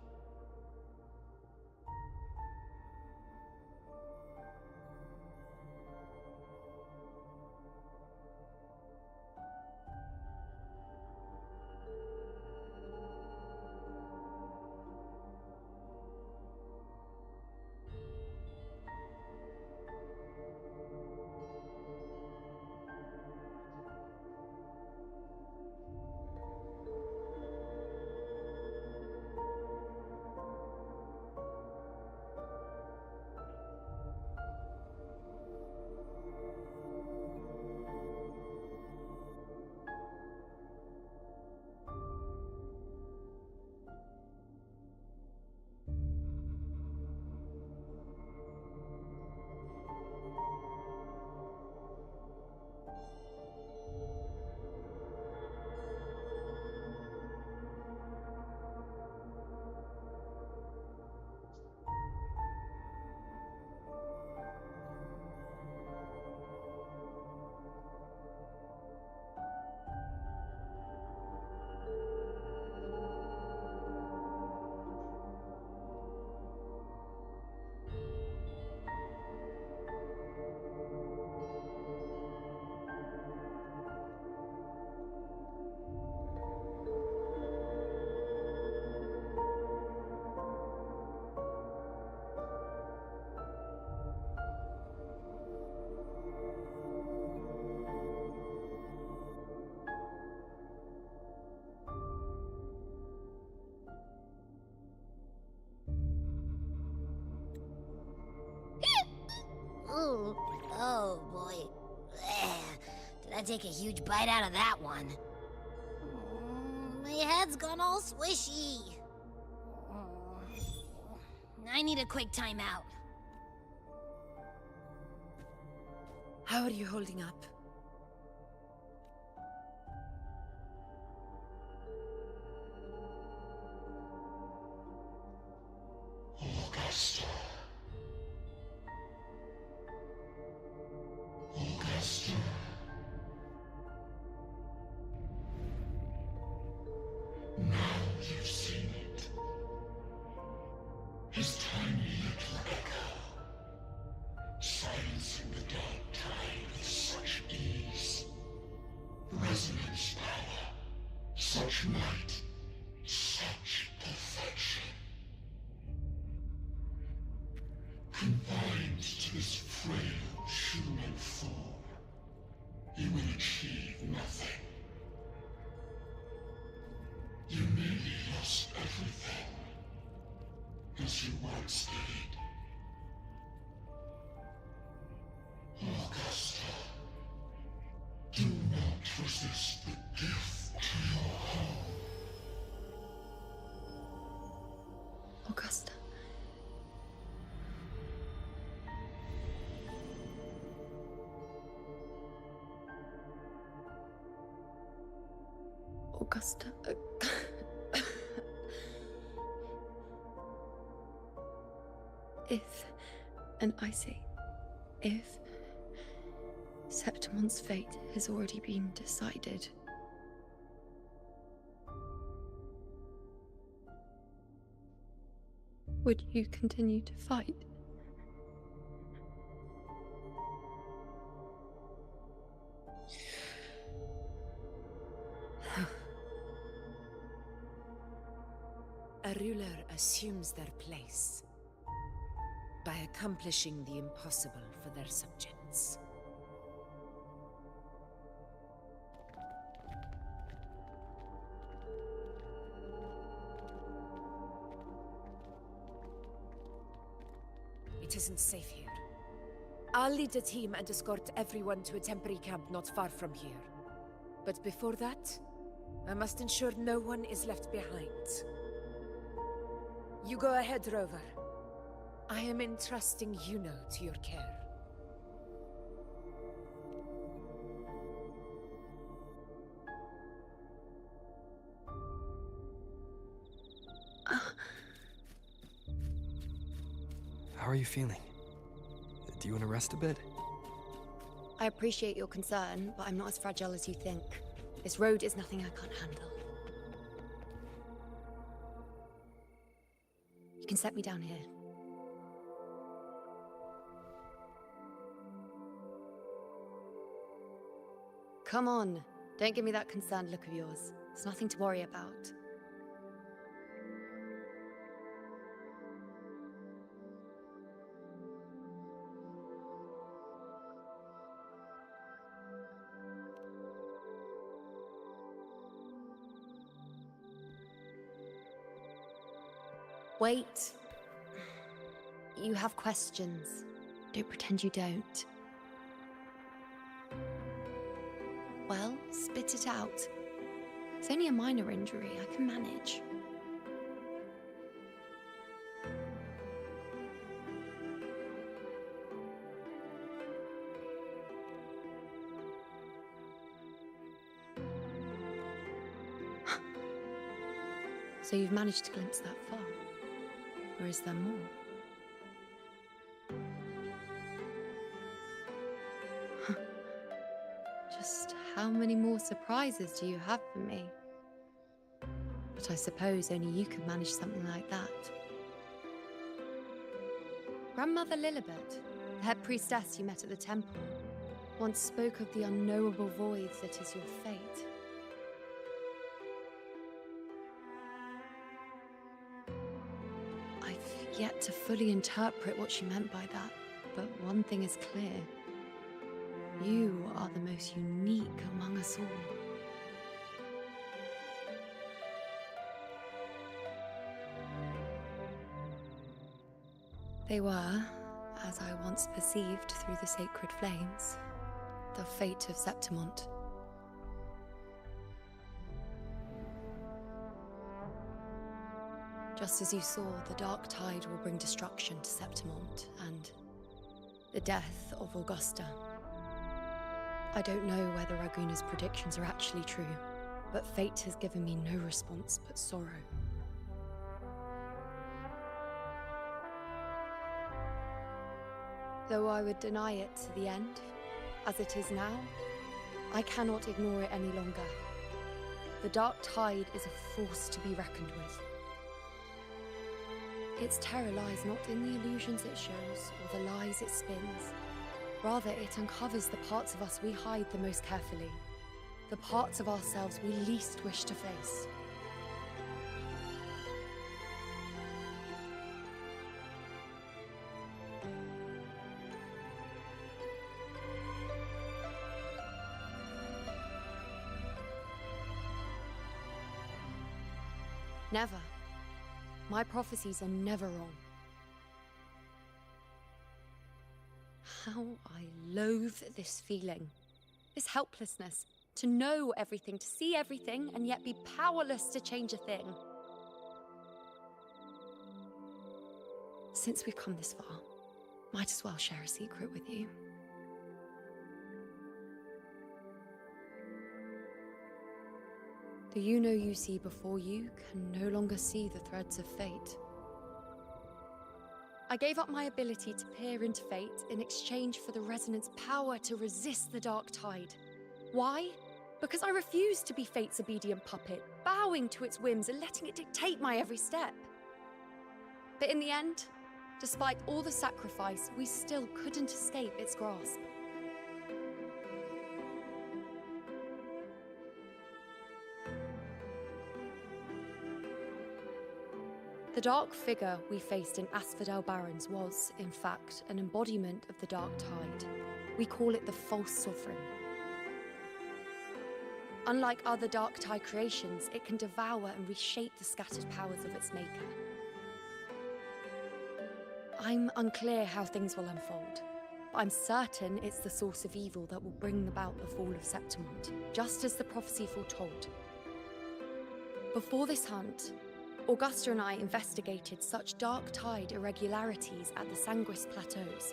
S7: take a huge bite out of that one. My head's gone all swishy. I need a quick timeout.
S12: How are you holding up?
S1: Augusta. Augusta. Now you've seen it. His tiny little echo, silencing the dark tide with such ease. Resonance power, such might, such perfection. Confined to this frail human form, you will achieve nothing. You nearly lost everything, as you once did. Augusta, do not resist the gift to your home.
S12: Augusta. Augusta. If, and I say, if Septimon's fate has already been decided, would you continue to fight?
S18: A ruler assumes their place by accomplishing the impossible for their subjects. It isn't safe here. I'll lead a team and escort everyone to a temporary camp not far from here. But before that, I must ensure no one is left behind. You go ahead, Rover. I am entrusting Yuno to your care.
S6: How are you feeling? Do you want to rest a bit?
S3: I appreciate your concern, but I'm not as fragile as you think. This road is nothing I can't handle. You can set me down here. Come on, don't give me that concerned look of yours. There's nothing to worry about. Wait. You have questions. Don't pretend you don't. Well, spit it out. It's only a minor injury. I can manage. So you've managed to glimpse that far? Or is there more? Just how many more surprises do you have for me? But I suppose only you could manage something like that. Grandmother Lilibet, the head priestess you met at the temple, once spoke of the unknowable void that is your fate. I've yet to fully interpret what she meant by that, but one thing is clear. You are the most unique among us all. They were, as I once perceived through the sacred flames, the fate of Septimont. Just as you saw, the dark tide will bring destruction to Septimont and the death of Augusta. I don't know whether Raguna's predictions are actually true, but fate has given me no response but sorrow. Though I would deny it to the end, as it is now, I cannot ignore it any longer. The dark tide is a force to be reckoned with. Its terror lies not in the illusions it shows or the lies it spins. Rather, it uncovers the parts of us we hide the most carefully, the parts of ourselves we least wish to face. Never. My prophecies are never wrong. How I loathe this feeling, this helplessness, to know everything, to see everything, and yet be powerless to change a thing. Since we've come this far, might as well share a secret with you. The you see before you can no longer see the threads of fate. I gave up my ability to peer into fate in exchange for the resonance power to resist the dark tide. Why? Because I refused to be fate's obedient puppet, bowing to its whims and letting it dictate my every step. But in the end, despite all the sacrifice, we still couldn't escape its grasp. The dark figure we faced in Asphodel Barrens was, in fact, an embodiment of the dark tide. We call it the false sovereign. Unlike other dark tide creations, it can devour and reshape the scattered powers of its maker. I'm unclear how things will unfold, but I'm certain it's the source of evil that will bring about the fall of Septimont, just as the prophecy foretold. Before this hunt, Augusta and I investigated such dark tide irregularities at the Sanguis Plateaus.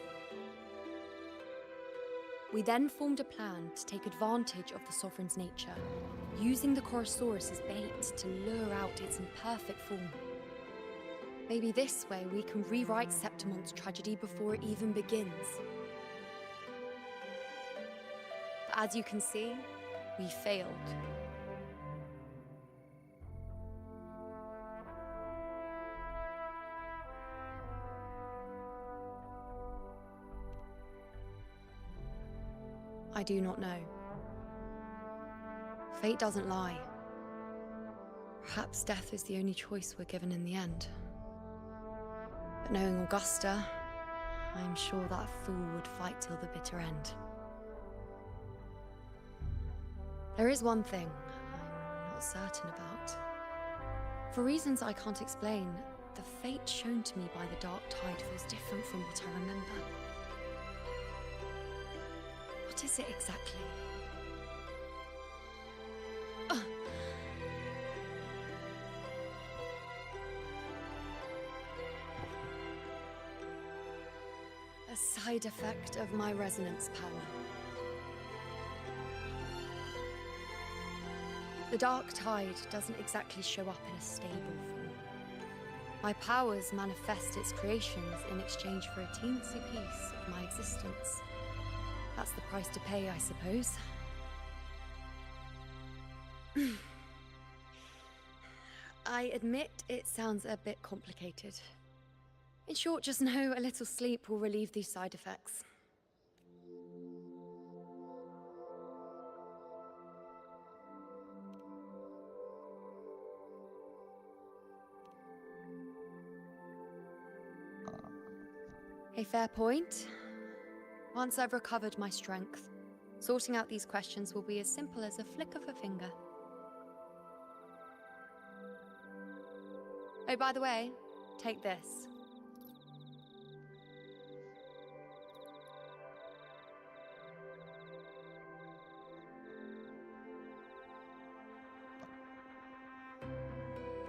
S3: We then formed a plan to take advantage of the Sovereign's nature, using the Chorosaurus as bait to lure out its imperfect form. Maybe this way we can rewrite Septimont's tragedy before it even begins. But as you can see, we failed. I do not know. Fate doesn't lie. Perhaps death is the only choice we're given in the end. But knowing Augusta, I'm sure that fool would fight till the bitter end. There is one thing I'm not certain about. For reasons I can't explain, the fate shown to me by the dark tide feels different from what I remember. What is it exactly? A side effect of my resonance power. The dark tide doesn't exactly show up in a stable form. My powers manifest its creations in exchange for a teensy piece of my existence. That's the price to pay, I suppose. I admit it sounds a bit complicated. In short, just know a little sleep will relieve these side effects. A fair point. Once I've recovered my strength, sorting out these questions will be as simple as a flick of a finger. Oh, by the way, take this.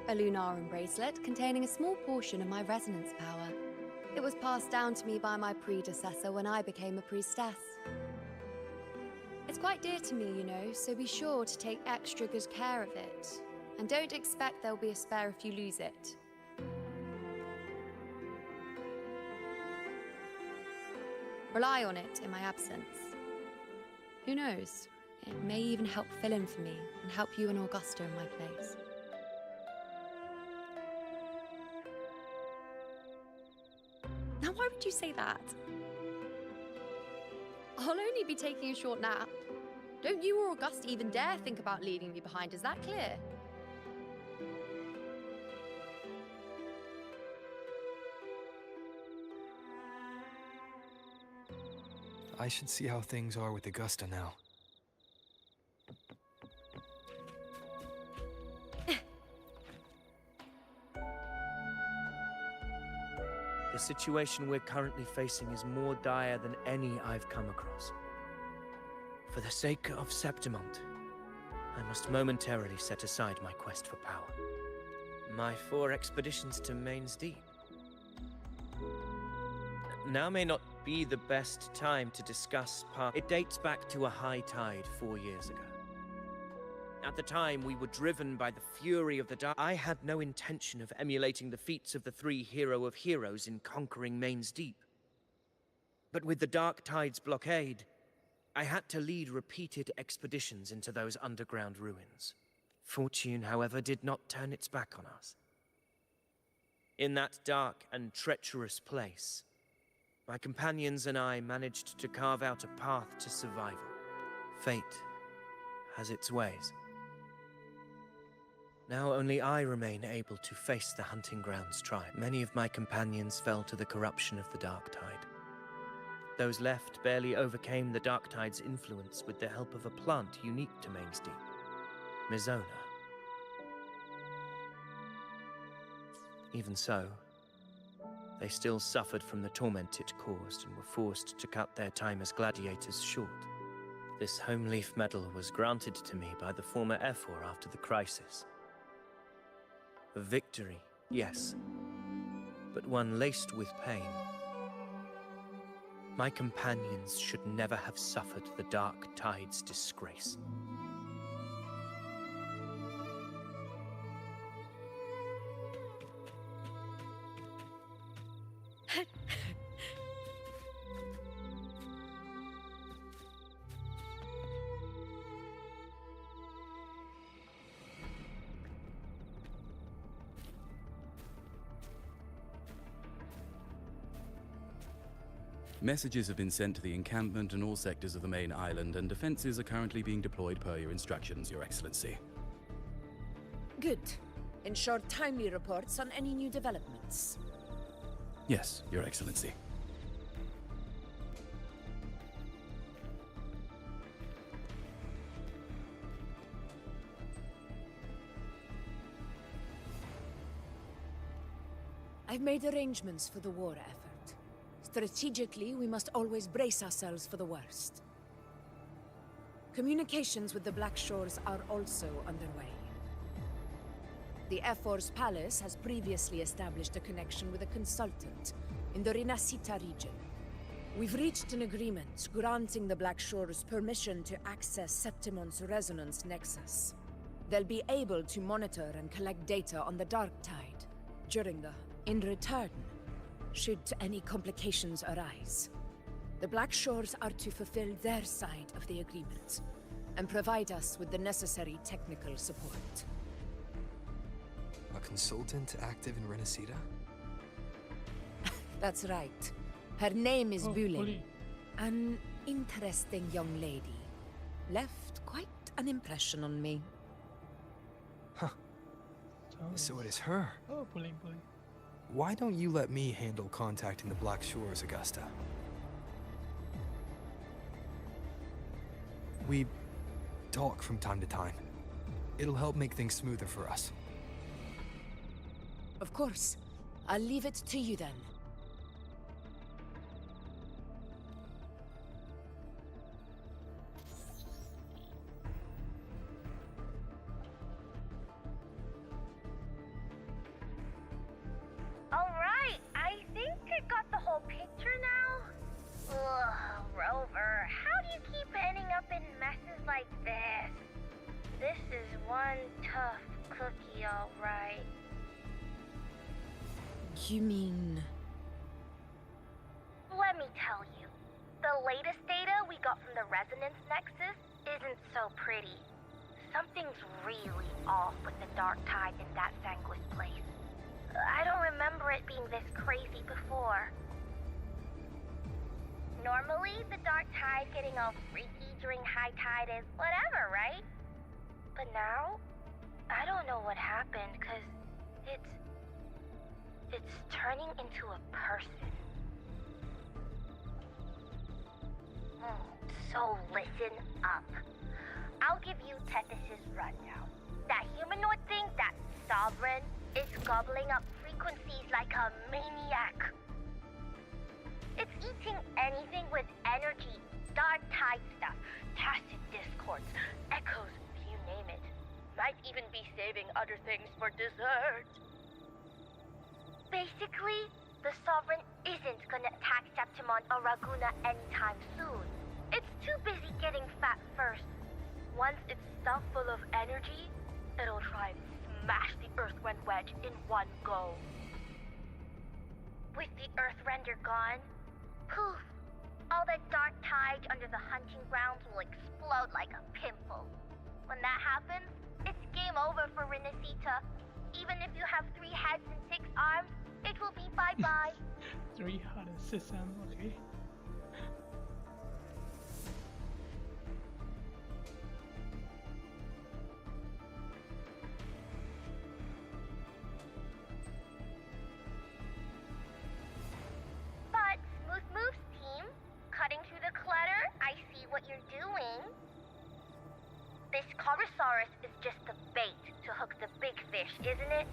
S3: A Lunarum bracelet containing a small portion of my resonance power. It was passed down to me by my predecessor when I became a priestess. It's quite dear to me, you know, so be sure to take extra good care of it. And don't expect there'll be a spare if you lose it. Rely on it in my absence. Who knows? It may even help fill in for me and help you and Augusta in my place. Now, why would you say that? I'll only be taking a short nap. Don't you or Augusta even dare think about leaving me behind, is that clear?
S6: I should see how things are with Augusta now.
S8: The situation we're currently facing is more dire than any I've come across. For the sake of Septimont, I must momentarily set aside my quest for power. My 4 expeditions to Main's Deep. Now may not be the best time to discuss It dates back to a high tide 4 years ago. At the time, we were driven by the fury of the dark. I had no intention of emulating the feats of the 3 hero of heroes in conquering Main's Deep. But with the Dark Tide's blockade, I had to lead repeated expeditions into those underground ruins. Fortune, however, did not turn its back on us. In that dark and treacherous place, my companions and I managed to carve out a path to survival. Fate has its ways. Now only I remain able to face the Hunting Grounds tribe. Many of my companions fell to the corruption of the Dark Tide. Those left barely overcame the Dark Tide's influence with the help of a plant unique to Main's Deep, Mizona. Even so, they still suffered from the torment it caused and were forced to cut their time as gladiators short. This home leaf medal was granted to me by the former Ephor after the crisis. A victory, yes, but one laced with pain. My companions should never have suffered the Dark Tide's disgrace.
S13: Messages have been sent to the encampment and all sectors of the main island, and defenses are currently being deployed per your instructions, Your Excellency.
S18: Good. Ensure timely reports on any new developments.
S13: Yes, Your Excellency.
S18: I've made arrangements for the war effort. Strategically, we must always brace ourselves for the worst. Communications with the Black Shores are also underway. The Ephor's palace has previously established a connection with a consultant in the Rinascita region. We've reached an agreement granting the Black Shores permission to access Septimont's resonance nexus. They'll be able to monitor and collect data on the Dark Tide during the... In return, should any complications arise, the Black Shores are to fulfill their side of the agreement and provide us with the necessary technical support.
S6: A consultant active in Rinascita?
S18: That's right. Her name is Bulin.
S9: Bully.
S18: An interesting young lady. Left quite an impression on me.
S6: Huh. So it is her.
S9: Oh, bully.
S6: Why don't you let me handle contacting the Black Shores, Augusta? We talk from time to time. It'll help make things smoother for us.
S18: Of course. I'll leave it to you then.
S5: you got the whole picture now? Ugh, Rover, how do you keep ending up in messes like this? This is one tough cookie, alright.
S12: You mean...
S5: Let me tell you, the latest data we got from the resonance nexus isn't so pretty. Something's really off with the dark tide in that Sanguis place. I don't remember it being this crazy before. Normally, the dark tide getting all freaky during high tide is whatever, right? But now, I don't know what happened, cause it's turning into a person. So listen up. I'll give you Tethys' rundown. That humanoid thing, that sovereign, is gobbling up frequencies like a maniac. It's eating anything with energy, dark tide stuff, tacit discords, echoes, you name it. Might even be saving other things for dessert. Basically, the Sovereign isn't gonna attack Septimon or Raguna anytime soon. It's too busy getting fat first. Once it's stuffed full of energy, it'll try and smash the Earthwind wedge in one go. With the Earthrender gone, poof! All that dark tide under the hunting grounds will explode like a pimple. When that happens, it's game over for Renacita. Even if you have 3 heads and 6 arms, it will be bye-bye.
S9: 3 heads and 6 arms, okay.
S5: But, Smooth Moves team, cutting through the clutter, I see what you're doing. This Corosaurus is just the bait to hook the big fish, isn't it?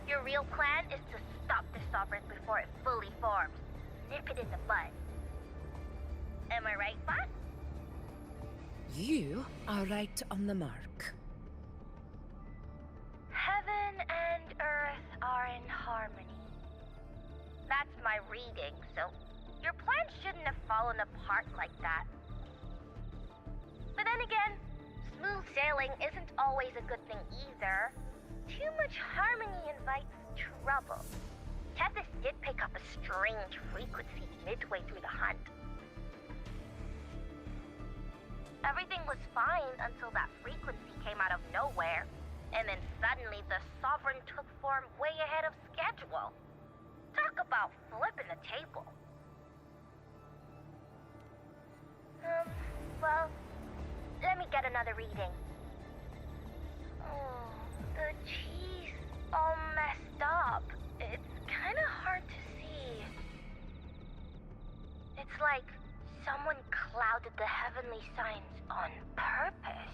S5: Your real plan is to stop the Sovereign before it fully forms. Nip it in the bud. Am I right, boss?
S12: You are right on the mark.
S5: Heaven and Earth are in harmony. That's my reading, so your plan shouldn't have fallen apart like that. But then again, smooth sailing isn't always a good thing either. Too much harmony invites trouble. Tethys did pick up a strange frequency midway through the hunt. Everything was fine until that frequency came out of nowhere, and then suddenly the Sovereign took form way ahead of schedule. Talk about flipping the table. Well, let me get another reading. Oh, the cheese all messed up. It's kind of hard to see. It's like someone clouded the heavenly signs on purpose.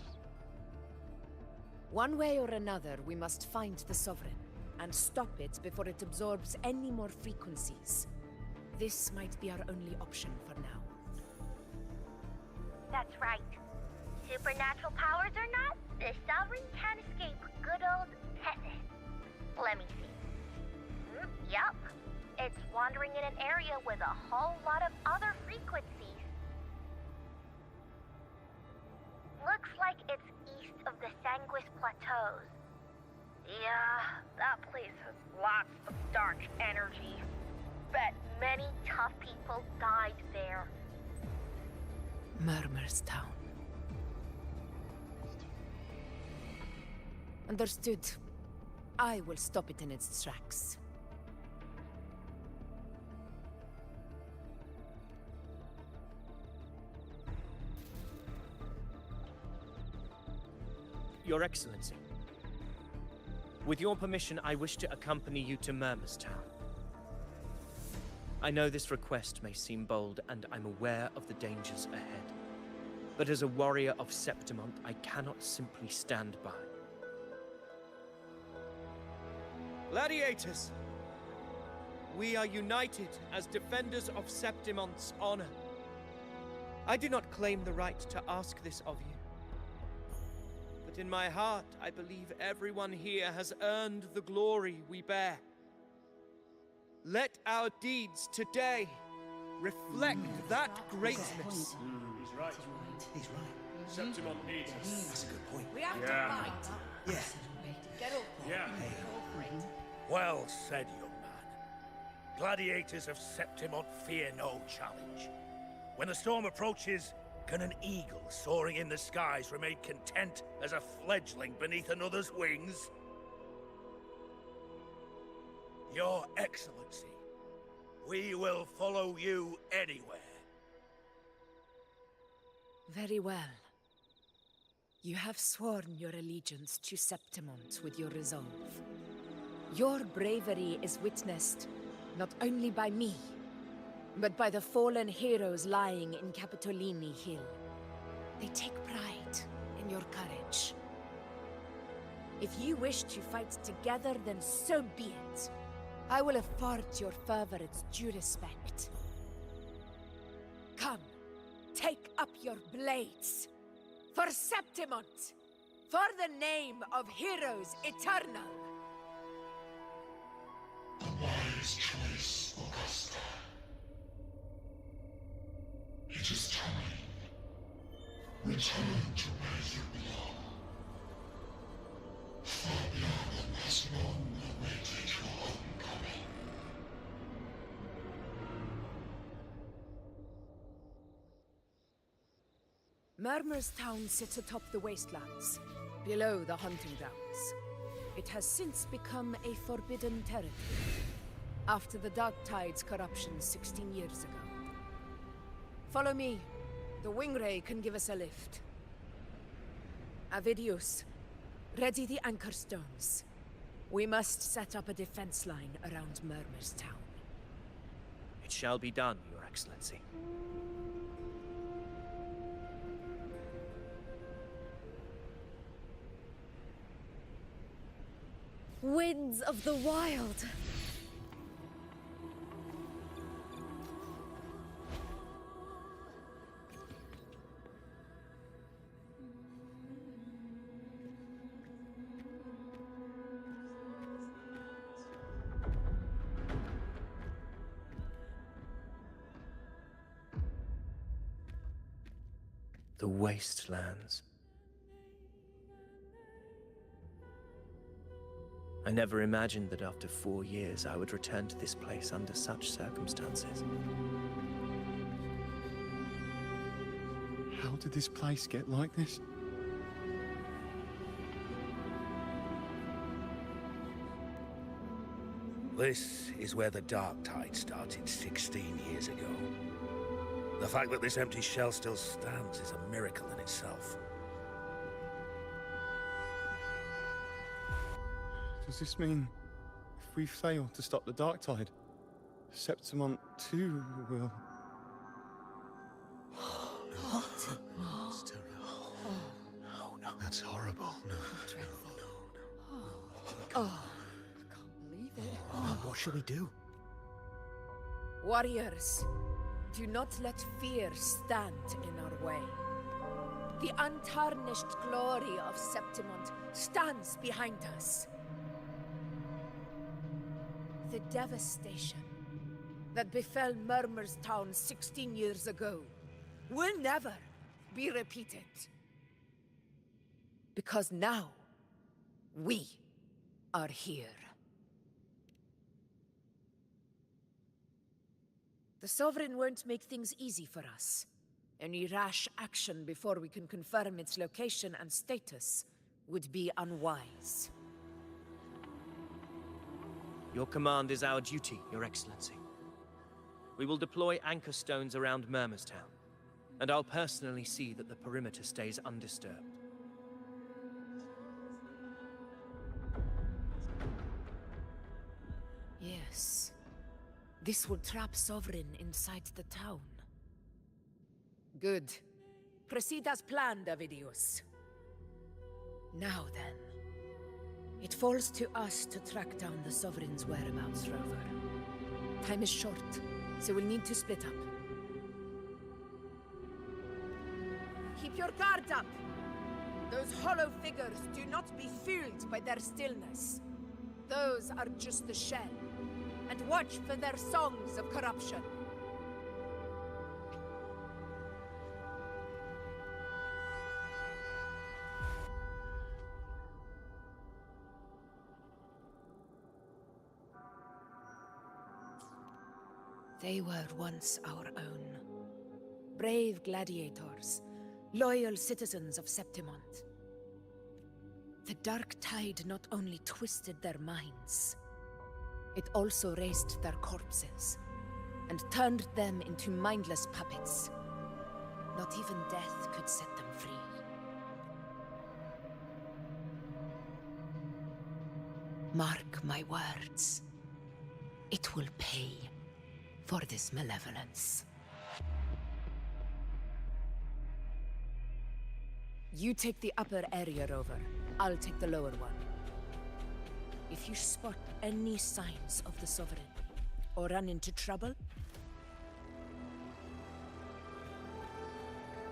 S18: One way or another, we must find the Sovereign and stop it before it absorbs any more frequencies. This might be our only option for now.
S5: That's right. Supernatural powers or not, the Sovereign can't escape good old Tethys. Let me see. Yup. It's wandering in an area with a whole lot of other frequencies. Looks like it's east of the Sanguis Plateaus. Yeah, that place has lots of dark energy. Bet many tough people died there.
S18: Murmur's Town. Understood. I will stop it in its tracks.
S8: Your Excellency, with your permission, I wish to accompany you to Murmur's Town. I know this request may seem bold, and I'm aware of the dangers ahead. But as a warrior of Septimont, I cannot simply stand by. Gladiators! We are united as defenders of Septimont's honor. I do not claim the right to ask this of you. But in my heart, I believe everyone here has earned the glory we bear.
S19: Let our deeds today reflect that greatness.
S10: He's right. He's right. Septimon needs us.
S8: That's a good point.
S16: We have to fight.
S10: Yeah.
S16: Get up.
S10: Yeah.
S2: Well said, young man. Gladiators of Septimon fear no challenge. When the storm approaches, can an eagle soaring in the skies remain content as a fledgling beneath another's wings? Your Excellency, we will follow you anywhere.
S18: Very well. You have sworn your allegiance to Septimont with your resolve. Your bravery is witnessed not only by me, but by the fallen heroes lying in Capitolini Hill. They take pride in your courage. If you wish to fight together, then so be it. I will afford your fervor its due respect. Come, take up your blades. For Septimont! For the name of heroes eternal!
S1: A wise choice, Augusta. It is time. Return to where you belong. Fabian has long awaited your homecoming.
S18: Murmur's town sits atop the wastelands, below the hunting grounds. It has since become a forbidden territory, after the Dark Tide's corruption 16 years ago. Follow me. The Wingray can give us a lift. Avidius, ready the anchor stones. We must set up a defense line around Murmur's town.
S8: It shall be done, Your Excellency.
S12: Winds of the Wild!
S8: The wastelands. I never imagined that after 4 years I would return to this place under such circumstances.
S20: How did this place get like this?
S2: This is where the Dark Tide started 16 years ago. The fact that this empty shell still stands is a miracle in itself.
S20: Does this mean if we fail to stop the Dark Tide, Septimont too will...
S1: What? It's terrible. No, no. That's horrible. No.
S18: Oh,
S12: Believe it.
S8: What shall we do?
S18: warriors, do not let fear stand in our way. The untarnished glory of Septimont stands behind us. The devastation that befell Murmur's town 16 years ago will never be repeated. Because now, we are here. The Sovereign won't make things easy for us. Any rash action before we can confirm its location and status would be unwise.
S8: Your command is our duty, Your Excellency. We will deploy anchor stones around Murmurstown, and I'll personally see that the perimeter stays undisturbed.
S18: Yes. This will trap Sovereign inside the town. Good. Proceed as planned, Avidius. Now then. It falls to us to track down the Sovereign's whereabouts, Rover. Time is short, so we'll need to split up. Keep your guard up! Those hollow figures do not be fooled by their stillness. Those are just the shell, and watch for their songs of corruption. They were once our own. Brave gladiators, loyal citizens of Septimont. The dark tide not only twisted their minds, it also raised their corpses and turned them into mindless puppets. Not even death could set them free. Mark my words. It will pay for this malevolence. You take the upper area, Rover. I'll take the lower one. If you spot any signs of the Sovereign, or run into trouble...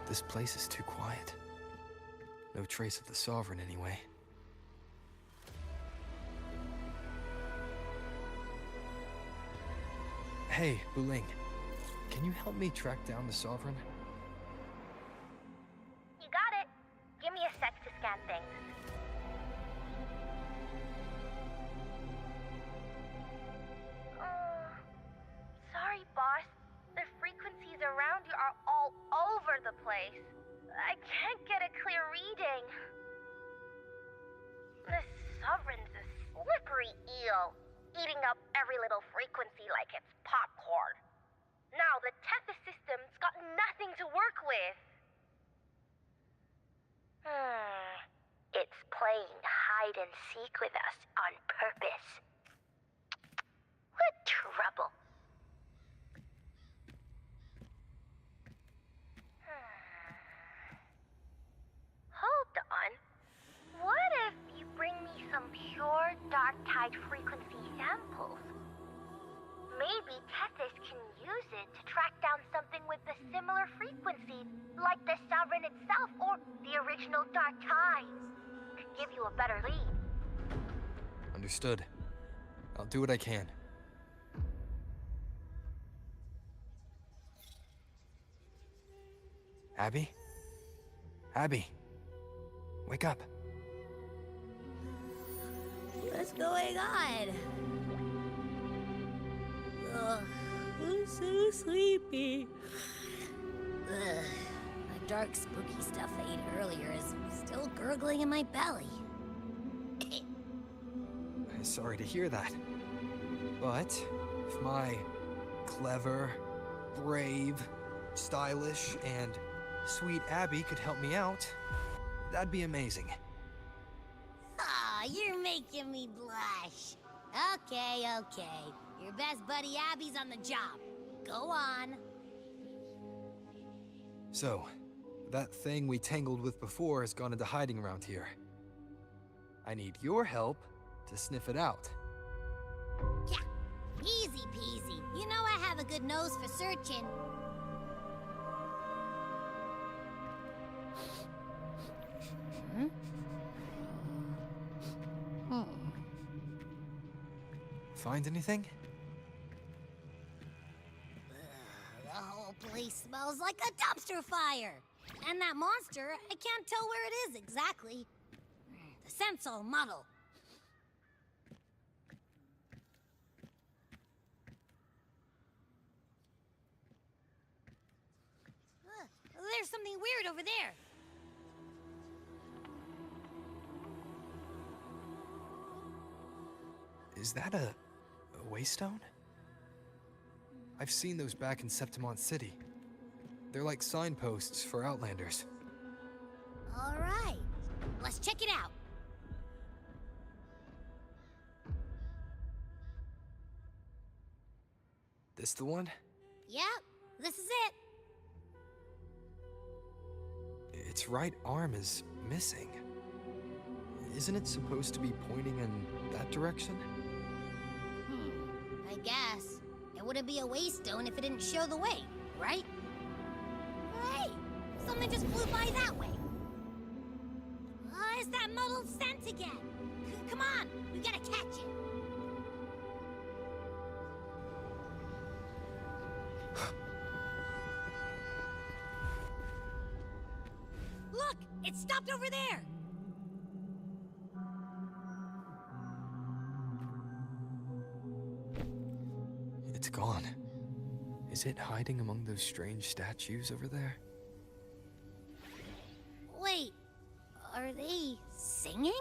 S6: This place is too quiet. No trace of the Sovereign, anyway. Hey, Buling. Can you help me track down the Sovereign?
S5: You got it. Give me a sec to scan things. Sorry, boss. The frequencies around you are all over the place. I can't get a clear reading. The Sovereign's a slippery eel, eating up every little frequency like it's popcorn. Now the Tethys system's got nothing to work with. It's playing hide and seek with us on purpose. What trouble. Hold on. What if you bring me some pure dark tide frequency samples? Maybe Tethys can use it to track down something with a similar frequency, like the Sovereign itself or the original dark tides. Could give you a better lead.
S6: Understood. I'll do what I can. Abby? Abby! Wake up!
S7: What's going on? Ugh, I'm so sleepy. Ugh, the dark, spooky stuff I ate earlier is still gurgling in my belly.
S6: I'm sorry to hear that. But if my clever, brave, stylish, and sweet Abby could help me out, that'd be amazing.
S7: Aw, you're making me blush. Okay. Your best buddy Abby's on the job. Go on.
S6: So, that thing we tangled with before has gone into hiding around here. I need your help to sniff it out.
S7: Yeah, easy peasy. You know I have a good nose for searching.
S6: Find anything?
S7: The whole place smells like a dumpster fire. And that monster, I can't tell where it is exactly. The scent's all muddled. There's something weird over there.
S6: Is that a waystone? I've seen those back in Septimont City. They're like signposts for Outlanders.
S7: All right, let's check it out.
S6: This the one?
S7: Yep, this is it.
S6: Its right arm is missing. Isn't it supposed to be pointing in that direction?
S7: I guess. It wouldn't be a waystone if it didn't show the way, right? Hey, something just flew by that way. It's that muddled scent again. Come on, we gotta catch it. It stopped over there!
S6: It's gone. Is it hiding among those strange statues over there?
S7: Wait, are they singing?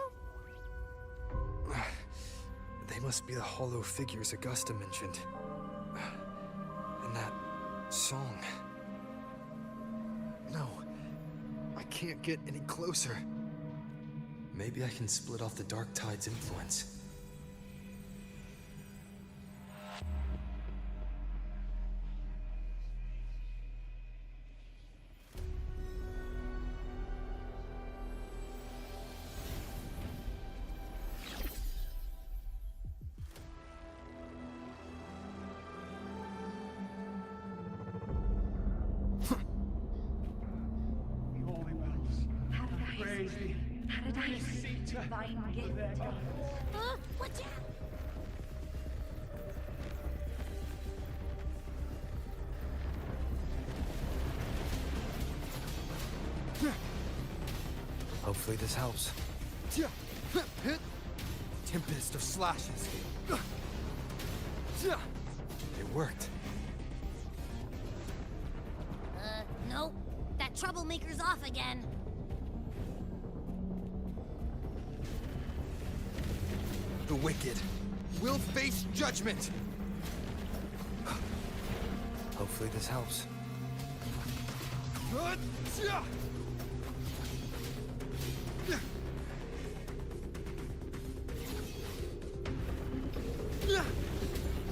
S6: They must be the hollow figures Augusta mentioned. And that song. No, I can't get any closer. Maybe I can split off the Dark Tide's influence.
S7: Watch out!
S6: Hopefully this helps. Tempest of slashes. It worked.
S7: Nope. That troublemaker's off again.
S6: The wicked will face judgment. Hopefully this helps.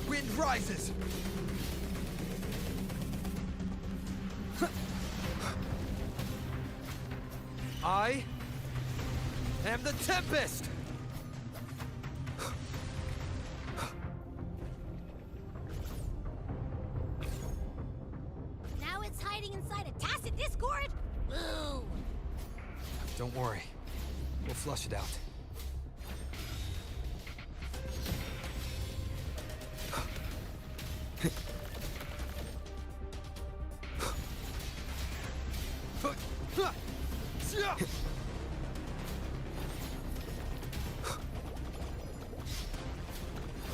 S6: Wind rises. I am the Tempest.
S7: Now it's hiding inside a tacit discord? Boo!
S6: Don't worry. We'll flush it out.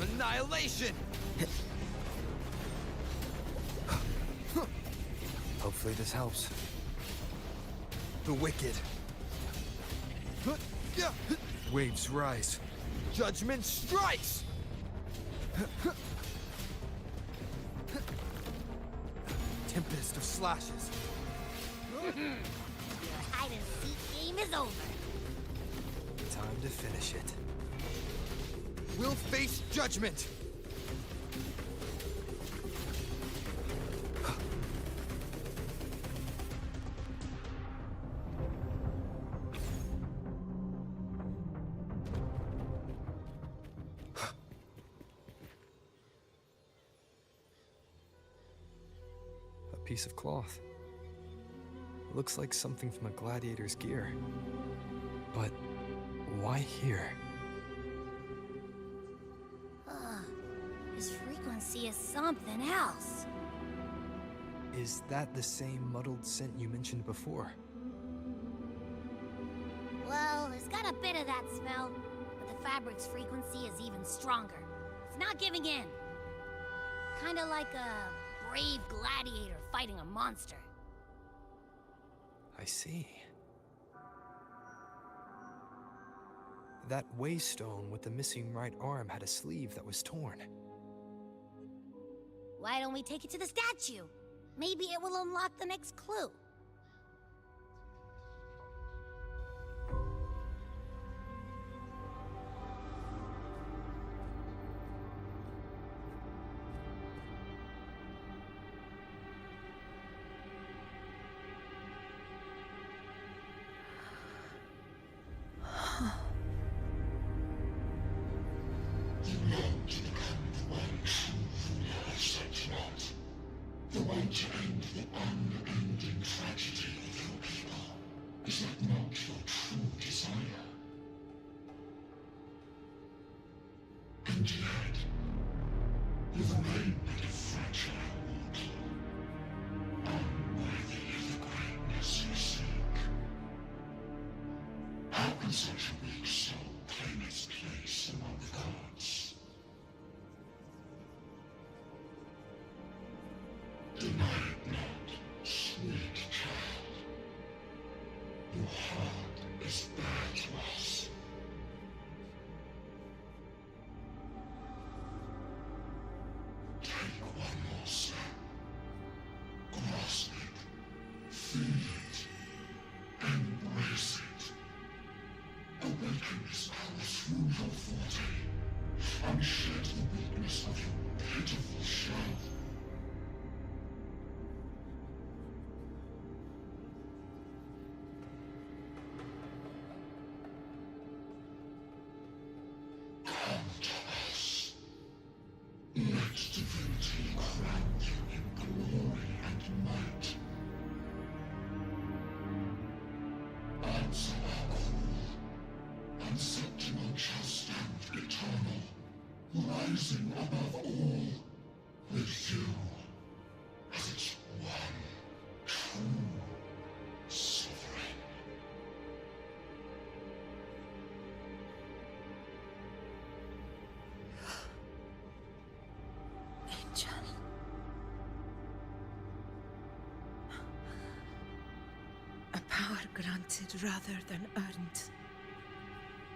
S6: Annihilation! Hopefully this helps. The wicked. Waves rise. Judgment strikes! Tempest of slashes.
S7: Your hide-and-seek game is over.
S6: Time to finish it. We'll face judgment! A piece of cloth. It looks like something from a gladiator's gear. But why here?
S7: His frequency is something else.
S6: Is that the same muddled scent you mentioned before?
S7: Well, it's got a bit of that smell, but the fabric's frequency is even stronger. It's not giving in. Kinda like a brave gladiator fighting a monster.
S6: I see. That waystone with the missing right arm had a sleeve that was torn.
S7: Why don't we take it to the statue? Maybe it will unlock the next clue.
S1: You long to become the one true ruler of such not. The one to end the unending tragedy of your people. Is that not your true desire? And yet, you remain but a fragile mortal, unworthy of the greatness you seek. And such a weak soul claim its place among the gods. Deny it not, sweet child. Your heart is bare to us. Take one more step. Grasp it. Feel it. Embrace it. Awaken its power through your forte, and shed the weakness of your pitiful shell. Come to us. Let divinity crown you in glory and might. Answer our call, and Septimon shall stand eternal, rising above all, with you as its one true sovereign.
S15: Angel. A power granted rather than earned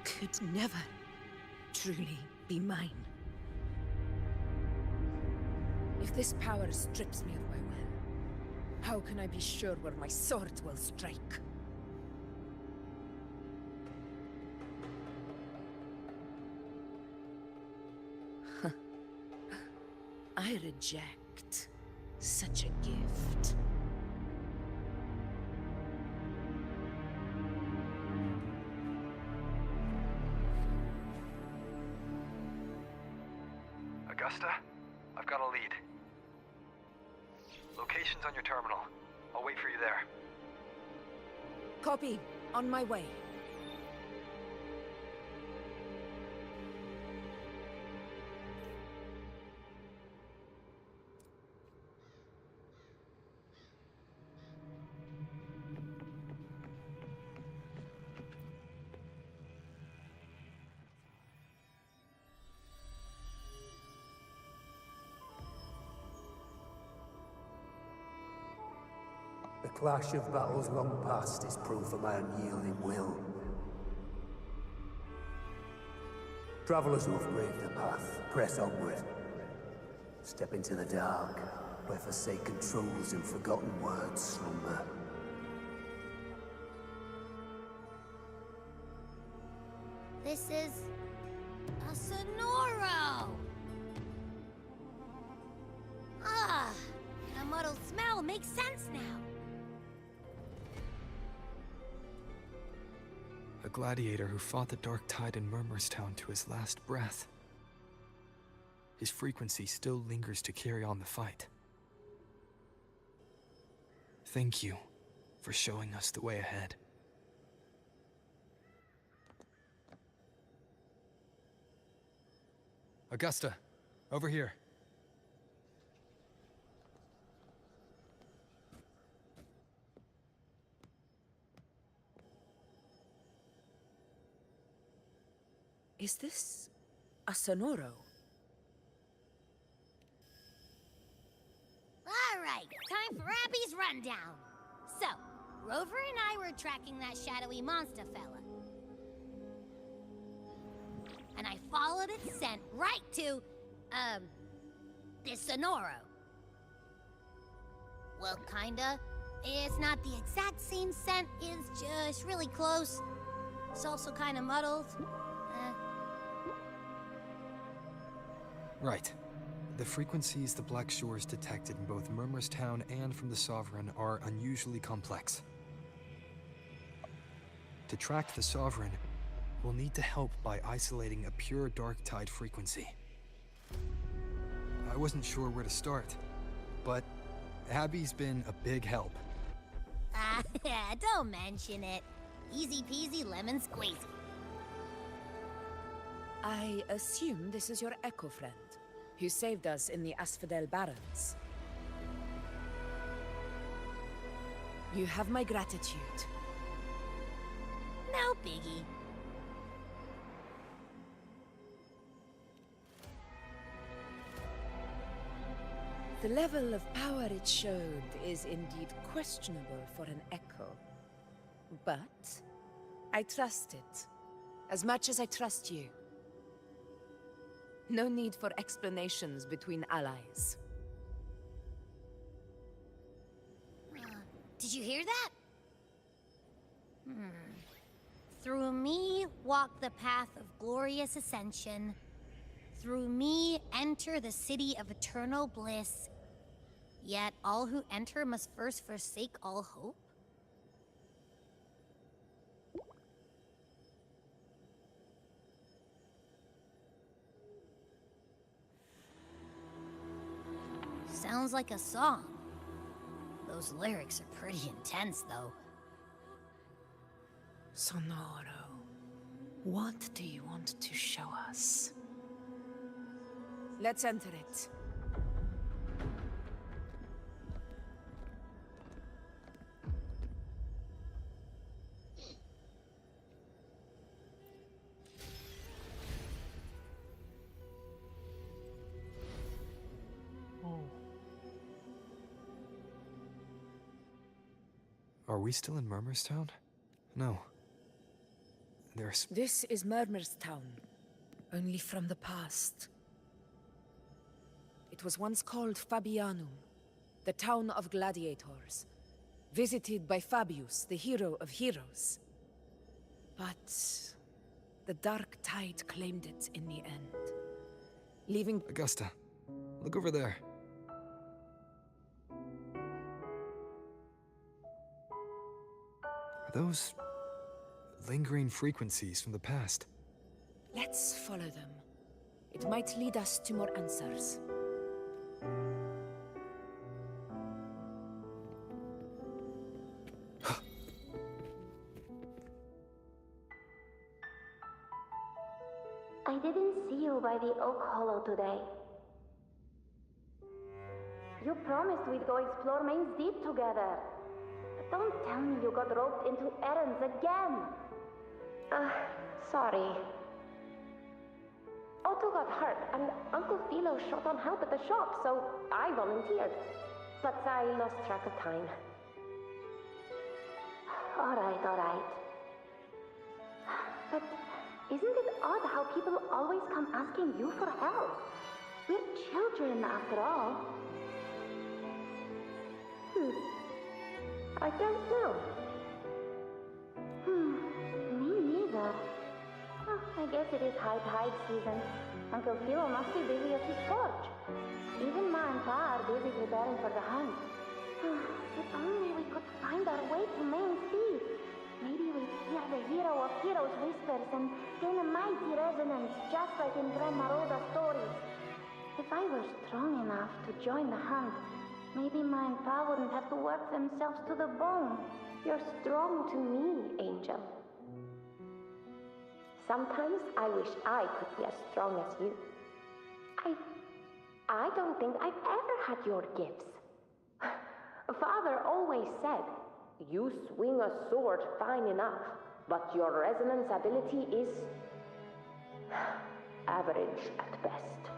S15: could never truly be mine.
S18: If this power strips me of my will, how can I be sure where my sword will strike? I reject such a gift.
S6: Augusta, I've got a lead. Location's on your terminal. I'll wait for you there.
S18: Copy. On my way.
S10: The clash of battles long past is proof of my unyielding will. Travelers who have braved the path, press onward. Step into the dark, where forsaken truths and forgotten words slumber.
S7: This is a Sonoro! Ah, the muddled smell makes sense now.
S6: A gladiator who fought the Dark Tide in Murmurstown to his last breath. His frequency still lingers to carry on the fight. Thank you for showing us the way ahead. Augusta, over here.
S18: Is this a Sonoro?
S7: All right, time for Abby's rundown. So, Rover and I were tracking that shadowy monster fella. And I followed its scent right to, this Sonoro. Well, kinda. It's not the exact same scent, it's just really close. It's also kinda muddled.
S6: Right. The frequencies the Black Shores detected in both Murmurstown and from the Sovereign are unusually complex. To track the Sovereign, we'll need to help by isolating a pure Dark Tide frequency. I wasn't sure where to start, but Abby's been a big help.
S7: Don't mention it. Easy peasy lemon squeezy.
S18: I assume this is your Echo friend, who saved us in the Asphodel Barrens. You have my gratitude.
S7: No biggie.
S18: The level of power it showed is indeed questionable for an echo. But I trust it, as much as I trust you. No need for explanations between allies.
S7: Did you hear that? Through me walk the path of glorious ascension. Through me enter the city of eternal bliss. Yet all who enter must first forsake all hope? Sounds like a song. Those lyrics are pretty intense, though.
S15: Sonoro, what do you want to show us?
S18: Let's enter it.
S6: Are we still in Murmurstown? No.
S18: This is Murmurstown, only from the past. It was once called Fabianum, the town of gladiators, visited by Fabius, the hero of heroes. But the dark tide claimed it in the end, leaving...
S6: Augusta, look over there. Are those lingering frequencies from the past?
S18: Let's follow them. It might lead us to more answers.
S5: I didn't see you by the Oak Hollow today. You promised we'd go explore Main's Deep together. But don't tell me you got roped into errands again. Sorry. Otto got hurt, and Uncle Philo short on help at the shop, so I volunteered. But I lost track of time. Alright. But isn't it odd how people always come asking you for help? We're children, after all. I don't know. Me neither. Oh, I guess it is high tide season. Uncle Philo must be busy at his forge. Even Ma and Pa are busy preparing for the hunt. If only we could find our way to Main's Deep. Maybe we'd hear the hero of heroes whispers and gain a mighty resonance, just like in Grandma Rhoda's stories. If I were strong enough to join the hunt, maybe Ma and Pa wouldn't have to work themselves to the bone. You're strong to me, Angel. Sometimes I wish I could be as strong as you. I don't think I've ever had your gifts. Father always said, you swing a sword fine enough, but your resonance ability is average at best.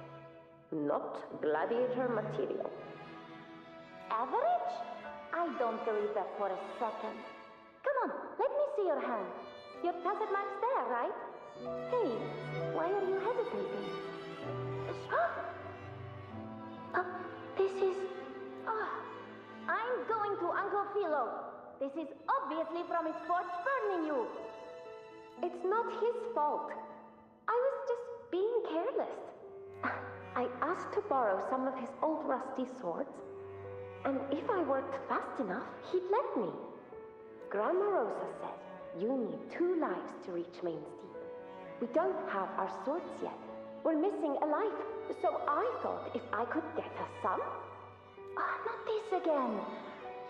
S5: Not gladiator material. Average? I don't believe that for a second. Come on, let me see your hand. Your tacit mark's there, right? Hey, why are you hesitating? This is... I'm going to Uncle Philo. This is obviously from his forge burning you. It's not his fault. I was just being careless. I asked to borrow some of his old rusty swords, and if I worked fast enough, he'd let me. Grandma Rosa said you need 2 lives to reach Main's Deep. We don't have our swords yet. We're missing a life, so I thought if I could get us some... not this again.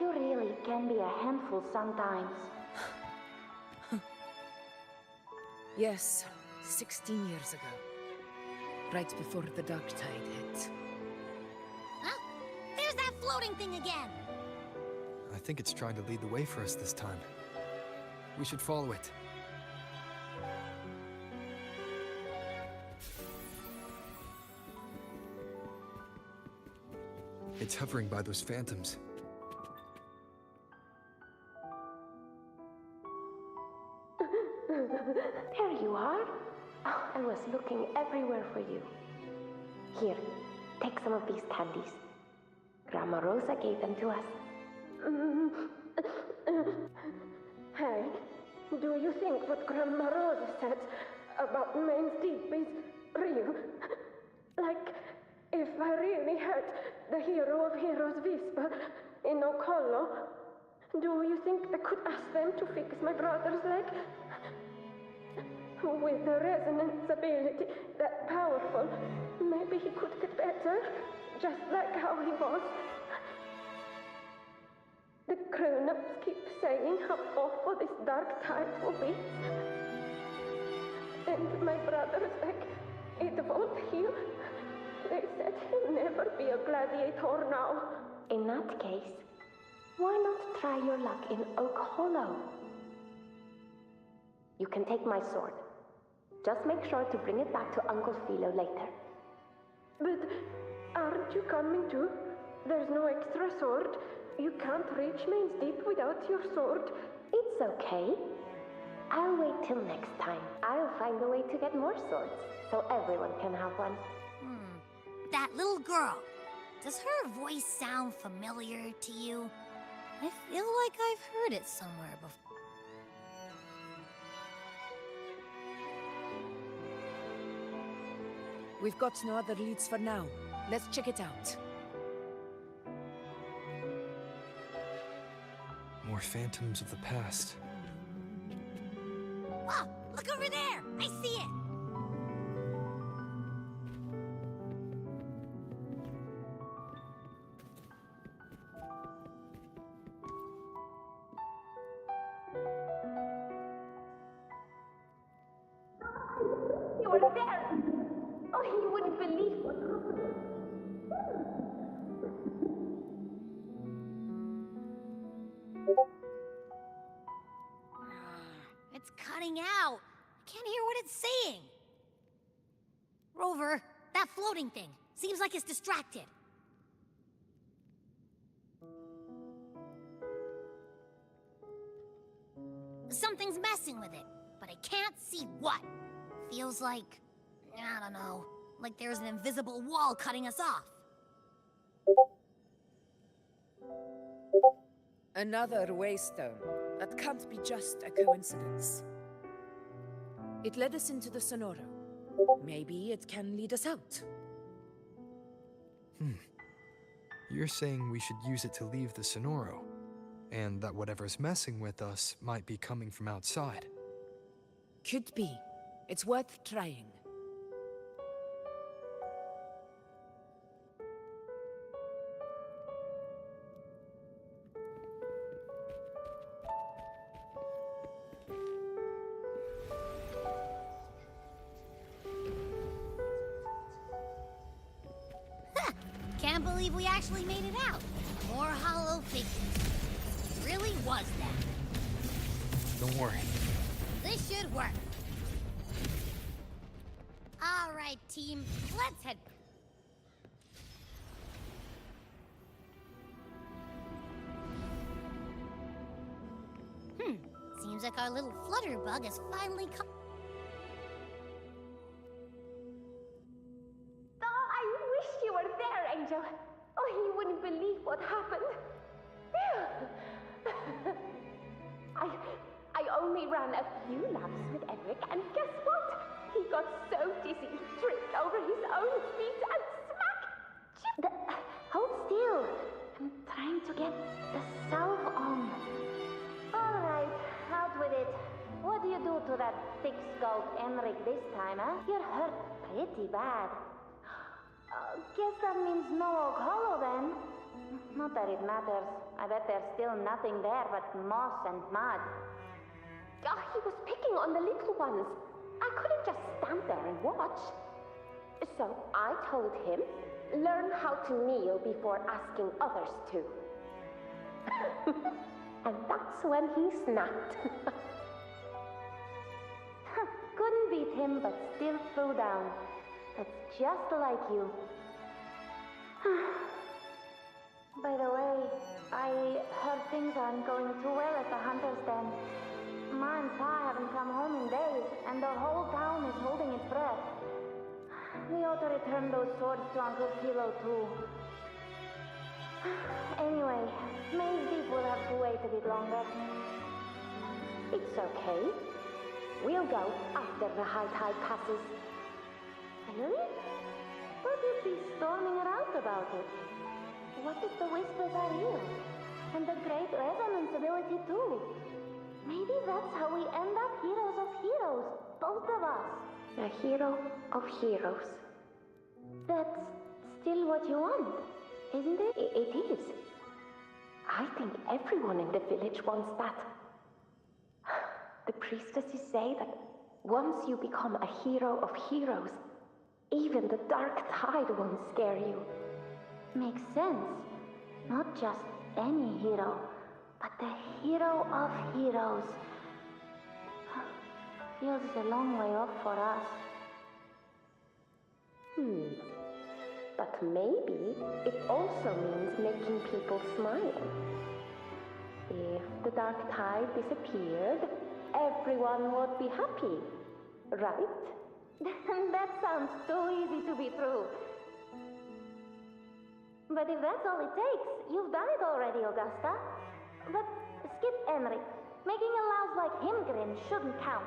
S5: You really can be a handful sometimes.
S18: Yes, 16 years ago. Right before the dark tide hit.
S7: Huh? There's that floating thing again!
S6: I think it's trying to lead the way for us this time. We should follow it. It's hovering by those phantoms.
S21: There you are. Oh, I was looking everywhere for you. Here, take some of these candies. Grandma Rosa gave them to us. Hey, do you think what Grandma Rosa said about Main's Deep is real? Like, if I really had the hero of heroes whisper in Okolo, do you think I could ask them to fix my brother's leg? With the resonance ability that powerful, maybe he could get better, just like how he was. The grown-ups keep saying how awful this dark tide will be. And my brother's leg, it won't heal. They said he'll never be a gladiator now. In that case, why not try your luck in Oak Hollow? You can take my sword. Just make sure to bring it back to Uncle Philo later. But aren't you coming too? There's no extra sword. You can't reach Main's Deep without your sword. It's okay. I'll wait till next time. I'll find a way to get more swords, so everyone can have one.
S7: That little girl. Does her voice sound familiar to you? I feel like I've heard it somewhere before.
S18: We've got no other leads for now. Let's check it out.
S6: More phantoms of the past.
S7: Wow, look over there! I see it!
S21: You were there! Oh, you wouldn't believe what happened.
S7: It's cutting out. I can't hear what it's saying. Rover, that floating thing. Seems like it's distracted. Something's messing with it, but I can't see what. Feels like, I don't know, like there's an invisible wall cutting us off.
S18: Another waystone. That can't be just a coincidence. It led us into the Sonoro. Maybe it can lead us out.
S6: You're saying we should use it to leave the Sonoro, and that whatever's messing with us might be coming from outside.
S18: Could be. It's worth trying.
S7: Can't believe we actually made it out. More hollow figures. Really was that.
S6: Don't worry.
S7: This should work. All right, team. Let's head. Seems like our little flutterbug has finally come.
S21: Oh, I wish you were there, Angel. Oh, you wouldn't believe what happened. I only ran a few laps with Eric, and guess what? He got so dizzy he tripped over his own feet and smack! Hold still. I'm trying to get the salve on. All right, out with it. What do you do to that thick-skulled Enric this time, huh? You're hurt pretty bad. Guess that means no Oak Hollow then. Not that it matters. I bet there's still nothing there but moss and mud. Oh, he was picking on the little ones. I couldn't just stand there and watch. So I told him, learn how to kneel before asking others to. And that's when he snapped. Couldn't beat him, but still threw down. That's just like you. By the way, I heard things aren't going too well at the Hunter's Den. Ma and Pa haven't come home in days, and the whole town is holding its breath. We ought to return those swords to Uncle Philo, too. Anyway, Maze Deep will have to wait a bit longer. It's okay. We'll go after the high tide passes. Really? But you'd be storming around about it. What if the whispers are real? And the great resonance ability too? Maybe that's how we end up heroes of heroes, both of us. A hero of heroes. That's still what you want, isn't it? It is. I think everyone in the village wants that. The priestesses say that once you become a hero of heroes, even the dark tide won't scare you. Makes sense. Not just any hero, but the hero of heroes. Feels a long way off for us. But maybe it also means making people smile. If the dark tide disappeared, everyone would be happy, right? That sounds too easy to be true. But if that's all it takes, you've done it already, Augusta. But skip Enric. Making a louse like him grin shouldn't count.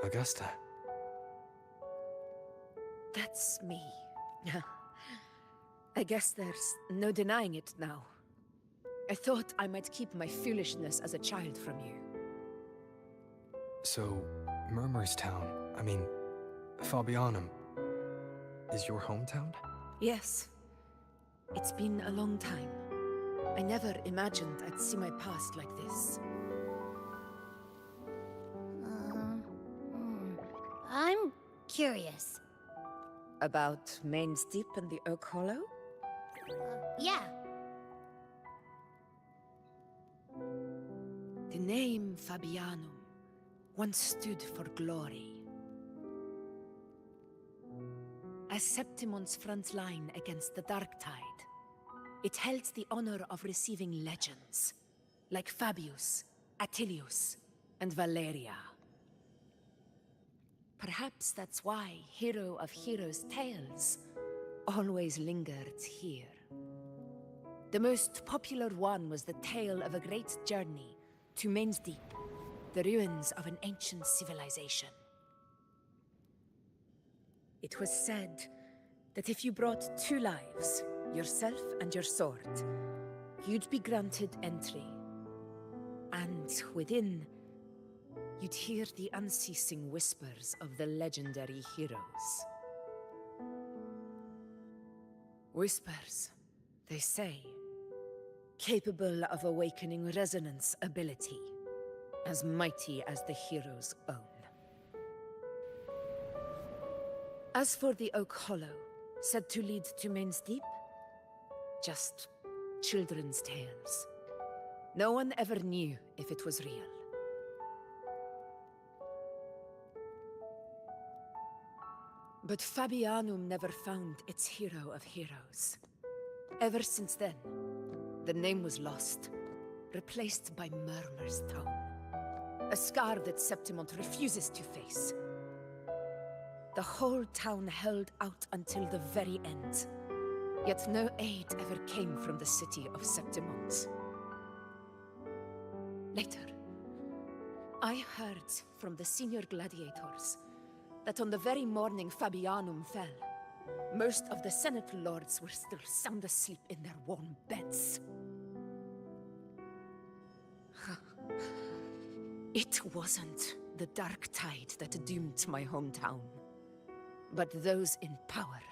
S6: Augusta.
S12: That's me. I guess there's no denying it now. I thought I might keep my foolishness as a child from you.
S6: So, Murmurstown, I mean, Fabianum, is your hometown?
S12: Yes. It's been a long time. I never imagined I'd see my past like this.
S7: I'm curious.
S12: About Main's Deep and the Oak Hollow?
S7: Yeah.
S12: The name Fabianum once stood for glory. As Septimon's front line against the Dark Tide, it held the honor of receiving legends, like Fabius, Attilius, and Valeria. Perhaps that's why Hero of Heroes' tales always lingered here. The most popular one was the tale of a great journey to Main's Deep, the ruins of an ancient civilization. It was said that if you brought 2 lives, yourself and your sword, you'd be granted entry. And within, you'd hear the unceasing whispers of the legendary heroes. Whispers, they say, capable of awakening resonance ability, as mighty as the hero's own. As for the Oak Hollow, said to lead to Main's Deep, just children's tales. No one ever knew if it was real. But Fabianum never found its hero of heroes. Ever since then, the name was lost, replaced by Murmur's Tone, a scar that Septimont refuses to face. The whole town held out until the very end, yet no aid ever came from the city of Septimont. Later, I heard from the senior gladiators that on the very morning Fabianum fell, most of the Senate lords were still sound asleep in their warm beds. It wasn't the Dark Tide that doomed my hometown, but those in power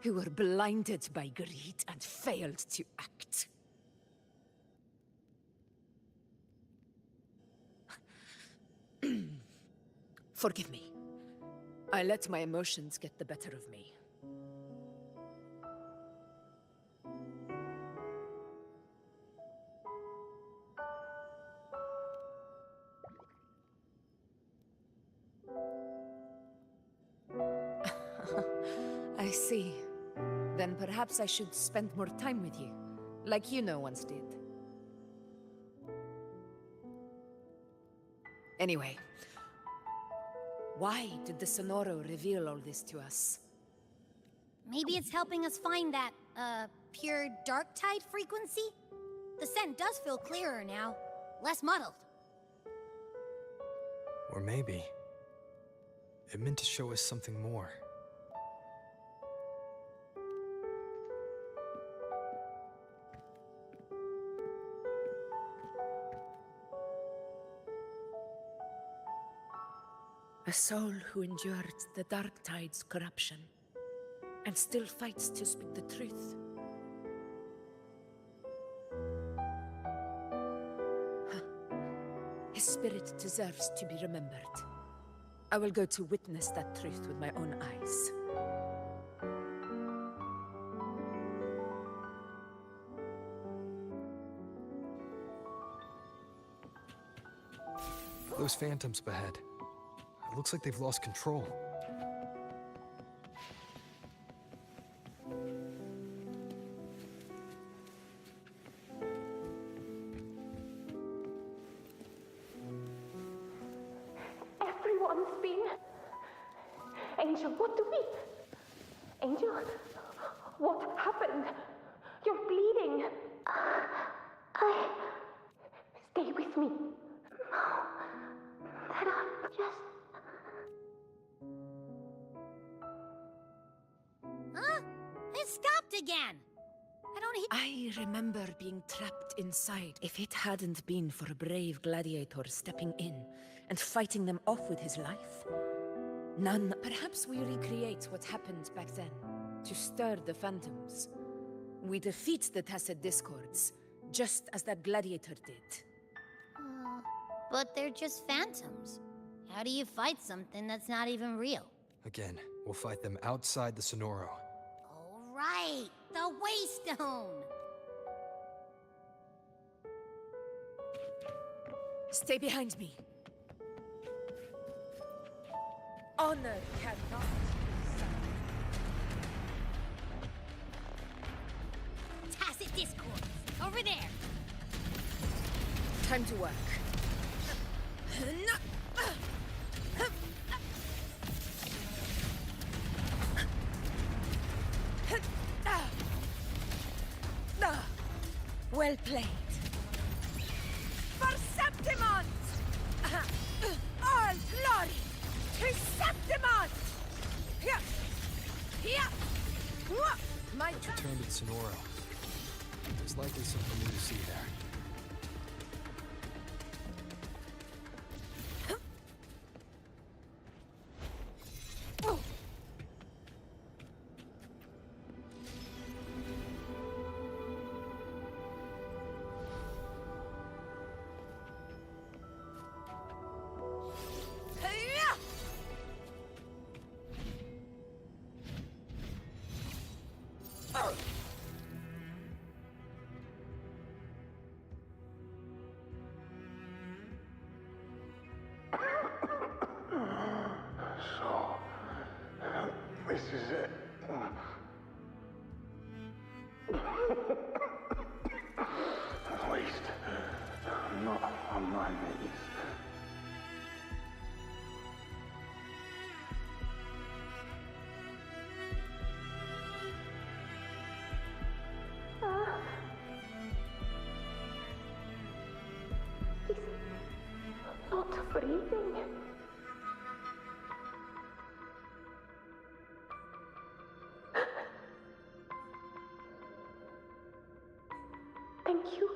S12: who were blinded by greed and failed to act. Forgive me. I let my emotions get the better of me.
S18: Then perhaps I should spend more time with you, like Yuno once did. Anyway, why did the Sonoro reveal all this to us?
S7: Maybe it's helping us find that, pure dark tide frequency? The scent does feel clearer now, less muddled.
S6: Or maybe it meant to show us something more.
S12: A soul who endured the Dark Tide's corruption and still fights to speak the truth. His spirit deserves to be remembered. I will go to witness that truth with my own eyes.
S6: Those phantoms up ahead. It looks like they've lost control.
S21: Everyone's been... Angel, what do we... Angel, what happened? You're bleeding. Stay with me. No, that I'm just...
S7: Huh? It stopped again!
S12: I remember being trapped inside. If it hadn't been for a brave gladiator stepping in and fighting them off with his life, none...
S18: Perhaps we recreate what happened back then, to stir the phantoms. We defeat the Tacet Discords, just as that gladiator did.
S7: But they're just phantoms. How do you fight something that's not even real?
S6: Again, we'll fight them outside the Sonoro.
S7: All right, the Waystone!
S12: Stay behind me. Honor cannot.
S7: Tacet Discords, over there!
S18: Time to work.
S12: Well played.
S18: For Septimont! All glory to Septimont! My
S6: Return to the Sonoro. There's likely something new to see there.
S1: So, this is it. At least, I'm not on my knees.
S21: He's not breathing. Thank you.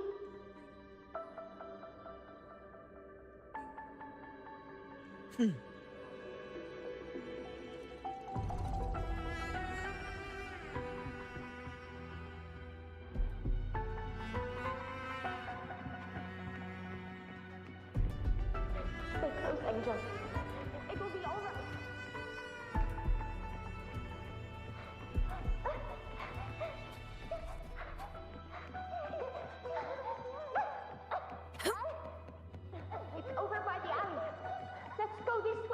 S21: Stay close, Angel. It will be all right. It's over by the alley. Let's go this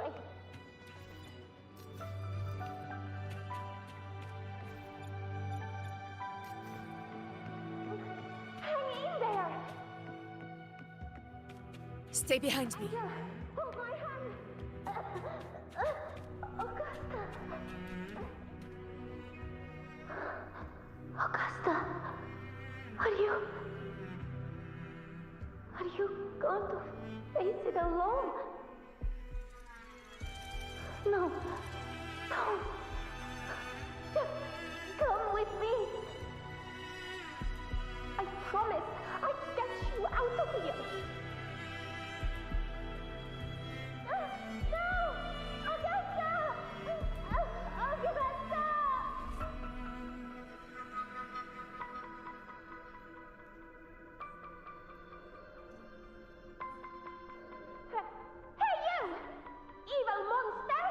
S18: Stay behind me.
S21: Hold my hand! Augusta! Augusta! Are you going to face it alone? No. Don't. Just come with me. I promised I'd get you out of here. No! Augusta! Augusta! Hey you! Evil monster!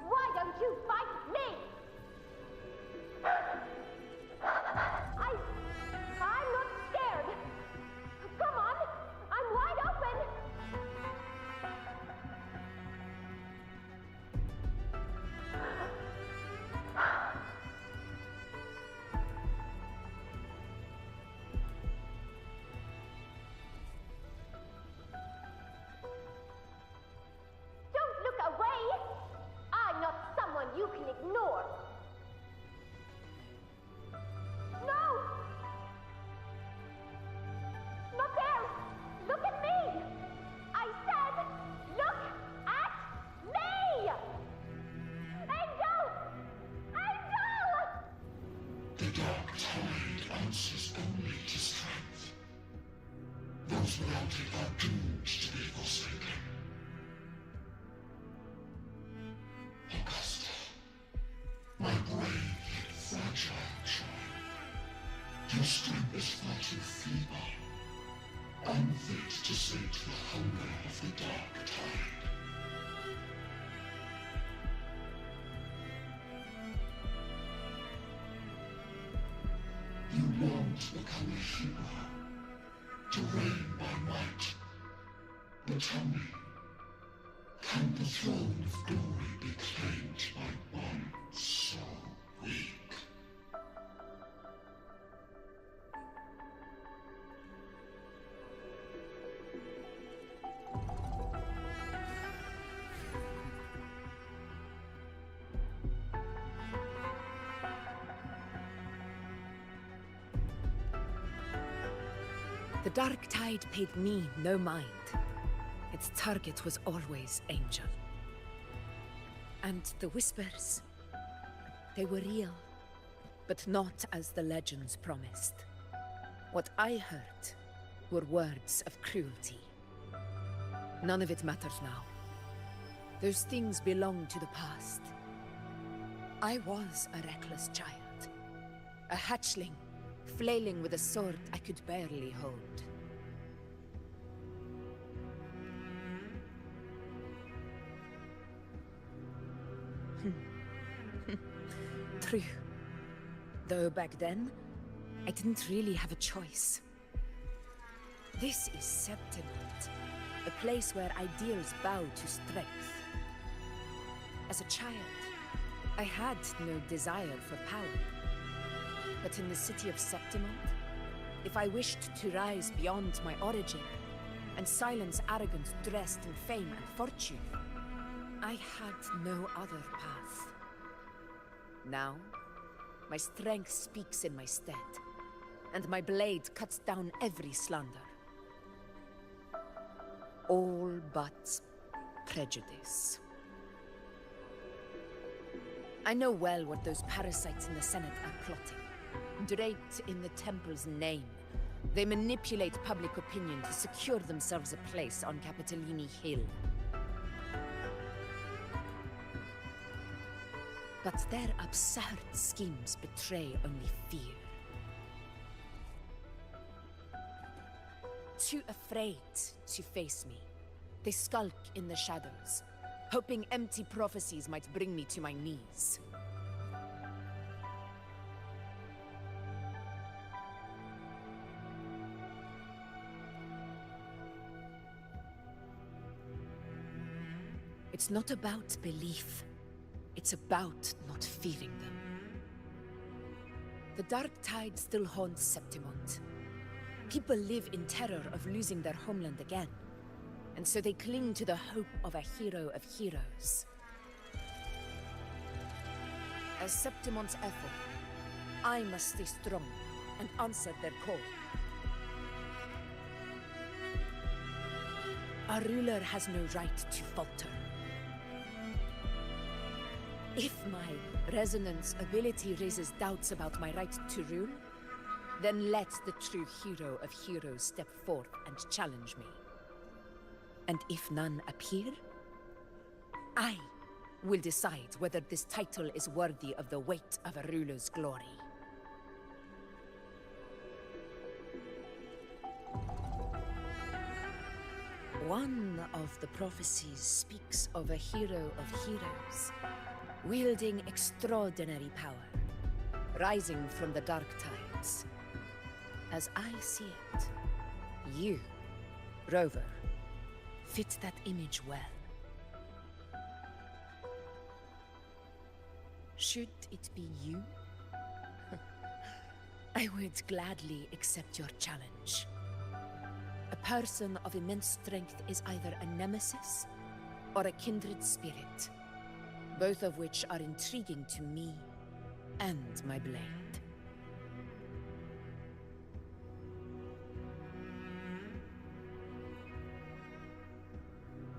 S21: Why don't you fight me? I'm not scared. Come on, I'm wide open. Don't look away. I'm not someone you can ignore. No! Not there! Look at me! I said, look at me! Angel! Angel!
S1: The dark tide answers only to strength. Those without it are doomed to be forsaken. Augusta, my brave yet fragile child. Your strength is far too feeble, unfit to sate the hunger of the dark tide. You want to become a hero, to reign by might. But tell me, can the throne of glory be claimed by one so weak?
S18: The Dark Tide paid me no mind. Its target was always Angel. And the whispers, they were real, but not as the legends promised. What I heard were words of cruelty. None of it matters now. Those things belong to the past. I was a reckless child, a hatchling, flailing with a sword I could barely hold. True. Though back then, I didn't really have a choice. This is Septimont, a place where ideals bow to strength. As a child, I had no desire for power. But in the city of Septimont, if I wished to rise beyond my origin and silence arrogance dressed in fame and fortune, I had no other path. Now, my strength speaks in my stead, and my blade cuts down every slander. All but prejudice. I know well what those parasites in the Senate are plotting. Draped in the Temple's name, they manipulate public opinion to secure themselves a place on Capitolini Hill. But their absurd schemes betray only fear. Too afraid to face me, they skulk in the shadows, hoping empty prophecies might bring me to my knees. It's not about belief. It's about not fearing them. The Dark Tide still haunts Septimont. People live in terror of losing their homeland again. And so they cling to the hope of a hero of heroes. As Septimon's effort, I must stay strong and answer their call. A ruler has no right to falter. If my resonance ability raises doubts about my right to rule, then let the true hero of heroes step forth and challenge me. And if none appear, I will decide whether this title is worthy of the weight of a ruler's glory. One of the prophecies speaks of a hero of heroes, wielding extraordinary power, rising from the dark tides. As I see it, you, Rover, fit that image well. Should it be you? I would gladly accept your challenge. A person of immense strength is either a nemesis or a kindred spirit, both of which are intriguing to me and my blade.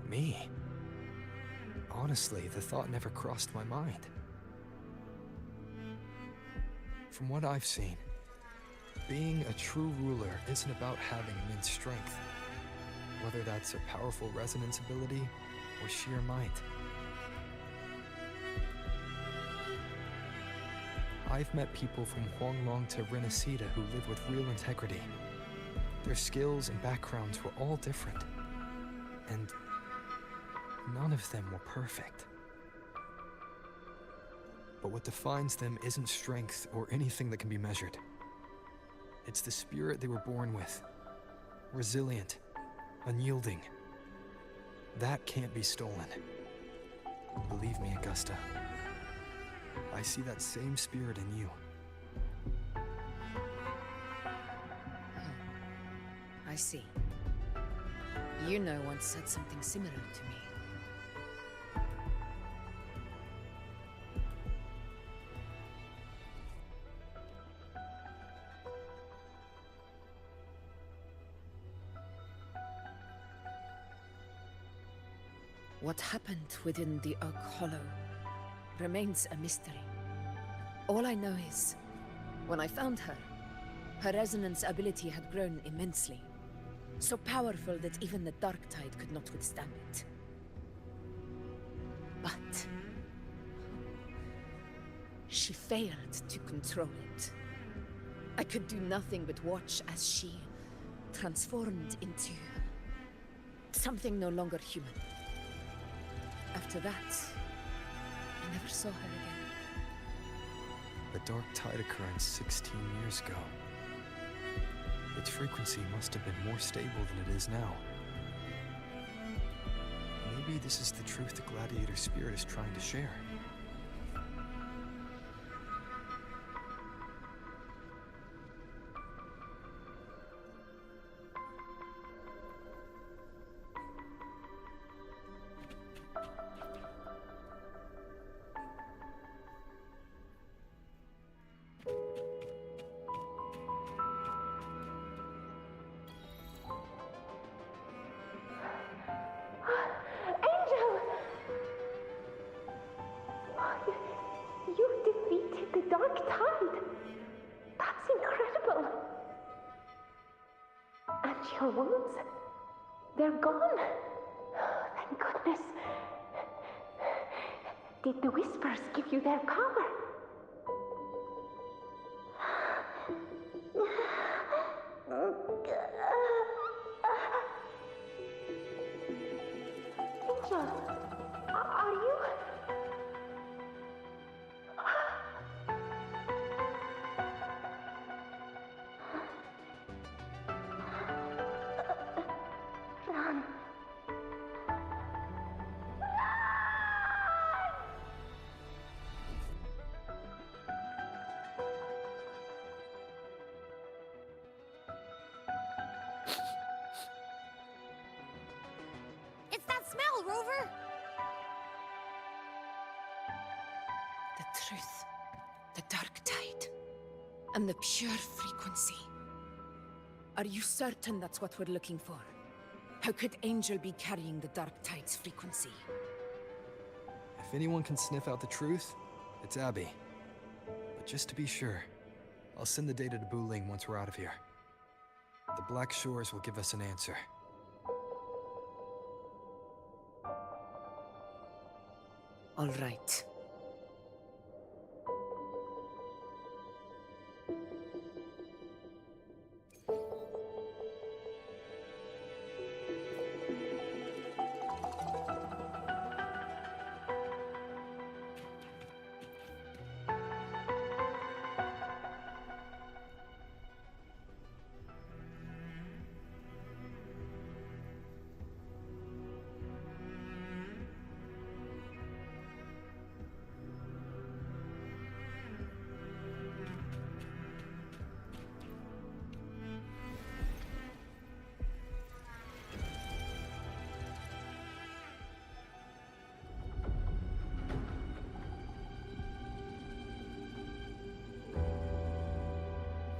S6: Me? Honestly, the thought never crossed my mind. From what I've seen, being a true ruler isn't about having immense strength, whether that's a powerful resonance ability or sheer might. I've met people from Huanglong to Renacida who live with real integrity. Their skills and backgrounds were all different, and none of them were perfect. But what defines them isn't strength or anything that can be measured. It's the spirit they were born with. Resilient, unyielding. That can't be stolen. Believe me, Augusta. I see that same spirit in you.
S18: I see. Yuno once said something similar to me. What happened within the Oak Hollow remains a mystery. All I know is, when I found her, her resonance ability had grown immensely. So powerful that even the Dark Tide could not withstand it. But she failed to control it. I could do nothing but watch as she transformed into something no longer human. After that, I never saw her again.
S6: The Dark Tide occurrence 16 years ago. Its frequency must have been more stable than it is now. Maybe this is the truth the Gladiator Spirit is trying to share.
S21: Your wounds, they're gone. Thank goodness. Did the Whispers give you their power? Angel, are you? Run.
S7: Rover?
S18: The truth. The dark tide. And the pure frequency. Are you certain that's what we're looking for? How could Angel be carrying the dark tide's frequency?
S6: If anyone can sniff out the truth, it's Abby. But just to be sure, I'll send the data to Buling once we're out of here. The Black Shores will give us an answer.
S18: All right.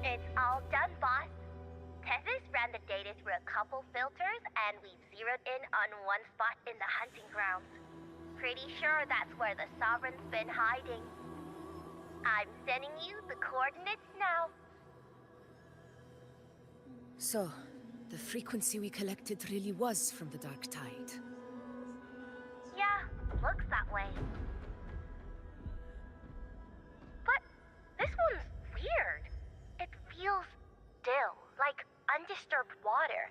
S21: It's all done, boss. Tethys ran the data through a couple filters, and we've zeroed in on one spot in the hunting grounds. Pretty sure that's where the Sovereign's been hiding. I'm sending you the coordinates now.
S18: So, the frequency we collected really was from the dark tide.
S21: Yeah, looks that way. But this one's weird. It feels still, like undisturbed water.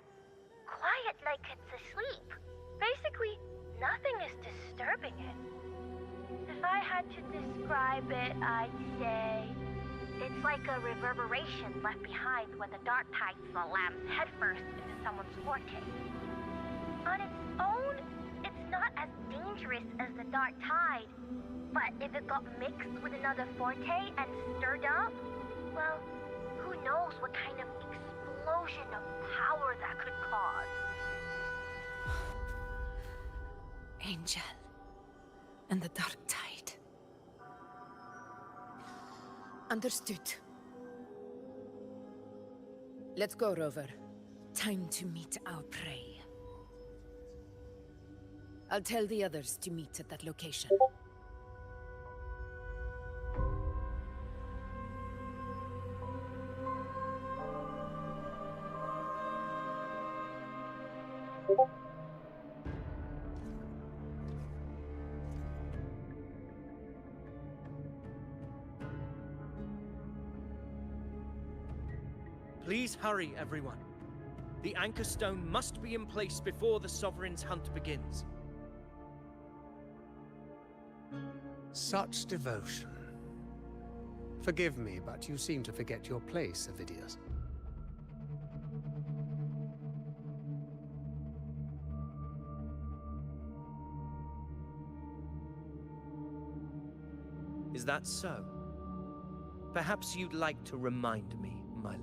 S21: Quiet like it's asleep. Basically, nothing is disturbing it. If I had to describe it, I'd say it's like a reverberation left behind when the dark tide slams headfirst into someone's forte. On its own, it's not as dangerous as the dark tide. But if it got mixed with another forte and stirred up, well, who knows what kind of explosion of power that could cause.
S18: Angel. And the dark tide. Understood. Let's go, Rover. Time to meet our prey. I'll tell the others to meet at that location.
S19: Please hurry, everyone. The Anchor Stone must be in place before the Sovereign's hunt begins.
S10: Such devotion. Forgive me, but you seem to forget your place, Avidius.
S19: Is that so? Perhaps you'd like to remind me, my lord.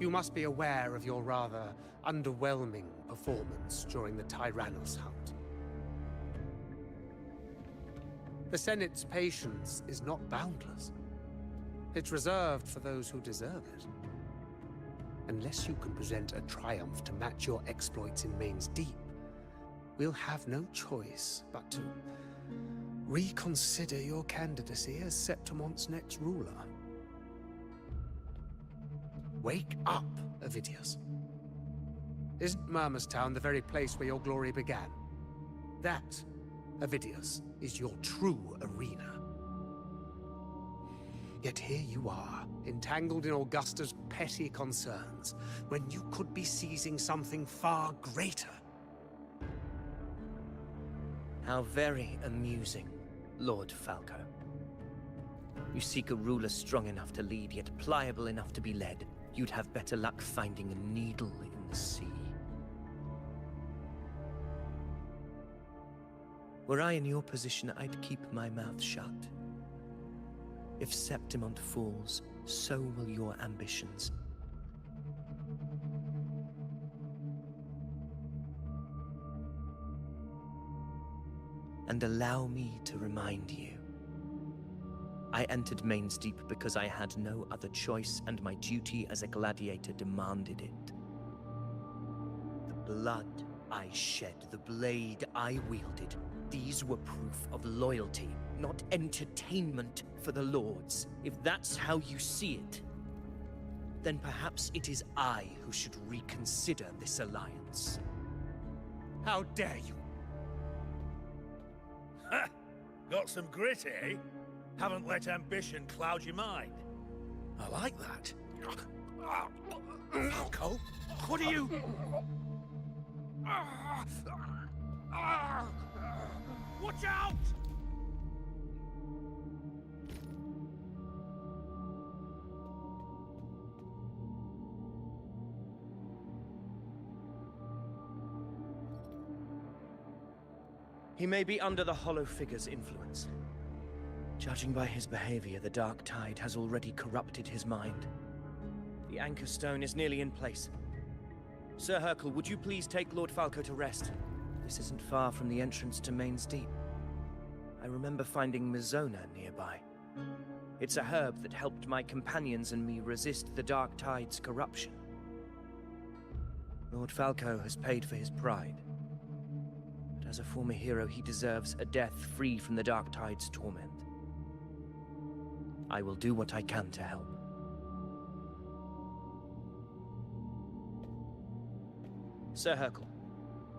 S10: You must be aware of your rather underwhelming performance during the Tyrannus hunt. The Senate's patience is not boundless. It's reserved for those who deserve it. Unless you can present a triumph to match your exploits in Main's Deep, we'll have no choice but to reconsider your candidacy as Septimon's next ruler. Wake up, Avidius. Isn't Murmustown the very place where your glory began? That, Avidius, is your true arena. Yet here you are, entangled in Augusta's petty concerns, when you could be seizing something far greater.
S19: How very amusing, Lord Falco. You seek a ruler strong enough to lead, yet pliable enough to be led. You'd have better luck finding a needle in the sea. Were I in your position, I'd keep my mouth shut. If Septimont falls, so will your ambitions. and allow me to remind you. I entered Main's Deep because I had no other choice, and my duty as a gladiator demanded it. The blood I shed, the blade I wielded, these were proof of loyalty, not entertainment for the Lords. If that's how you see it, then perhaps it is I who should reconsider this alliance. How dare you?
S2: Ha! Got some grit, eh? Haven't let ambition cloud your mind. I like that. Falco, what are you... Watch out!
S19: He may be under the Hollow Figure's influence. Judging by his behavior, the Dark Tide has already corrupted his mind. The Anchor Stone is nearly in place. Sir Hercule, would you please take Lord Falco to rest? This isn't far from the entrance to Main's Deep. I remember finding Mizona nearby. It's a herb that helped my companions and me resist the Dark Tide's corruption. Lord Falco has paid for his pride. But as a former hero, he deserves a death free from the Dark Tide's torment. I will do what I can to help. Sir Hercule,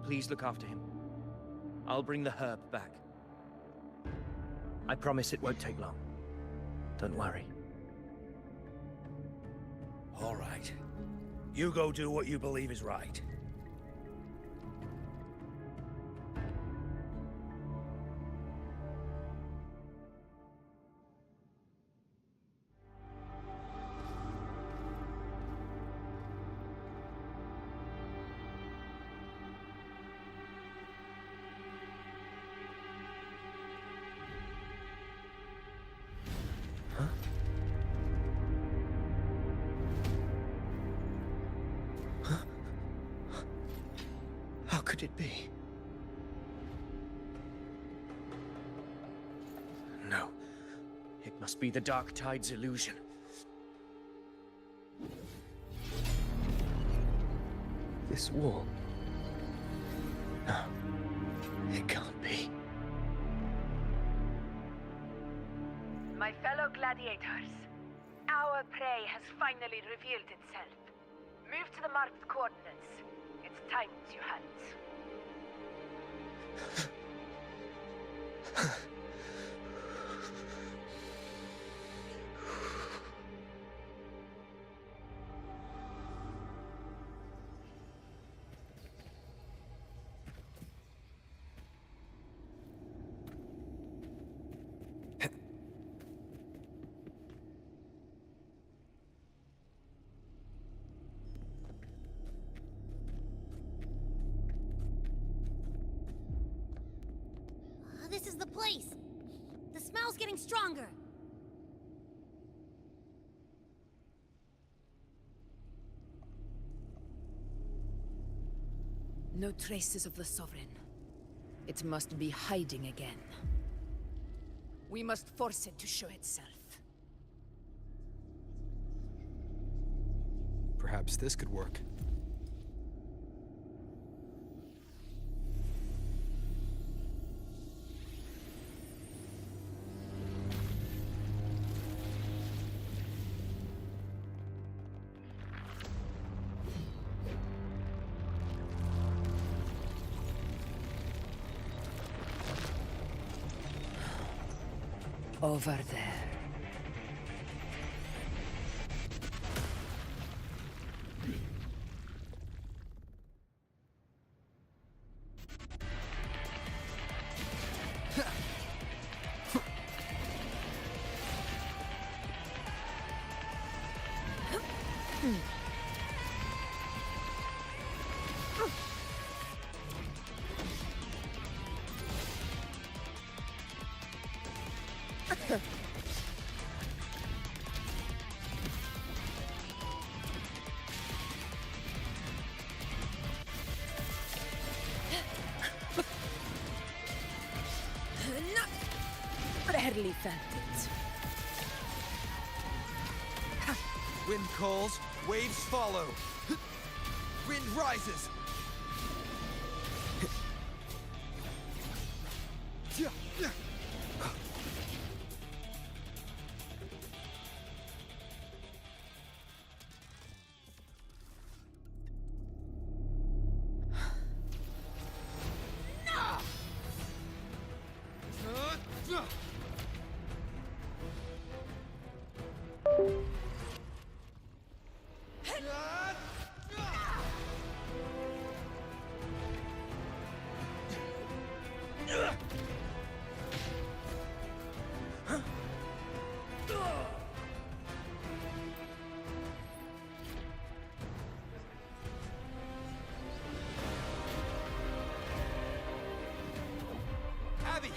S19: please look after him. I'll bring the herb back. I promise it won't take long. Don't worry.
S2: All right. You go do what you believe is right.
S19: How could it be? No. It must be the Dark Tide's illusion. This wall... No. It can't be.
S16: My fellow gladiators, our prey has finally revealed itself. Move to the marked coordinates. It's time to hunt.
S7: This is the place! The smell's getting stronger!
S18: No traces of the Sovereign. It must be hiding again. We must force it to show itself.
S6: Perhaps this could work.
S18: Over there.
S12: barely felt it.
S4: Wind calls, waves follow. Wind rises. Abby!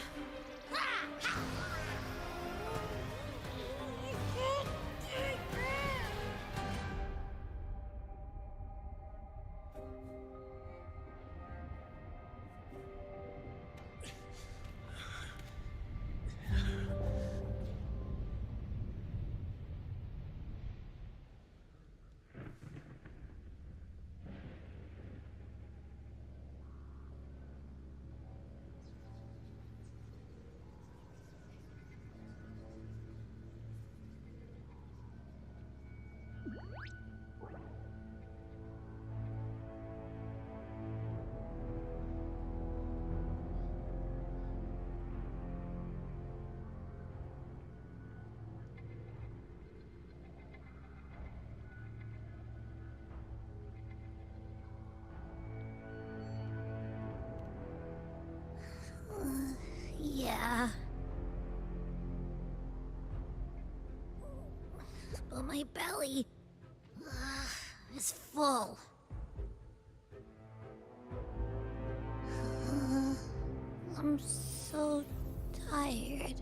S7: Yeah. But my belly is full. I'm so tired.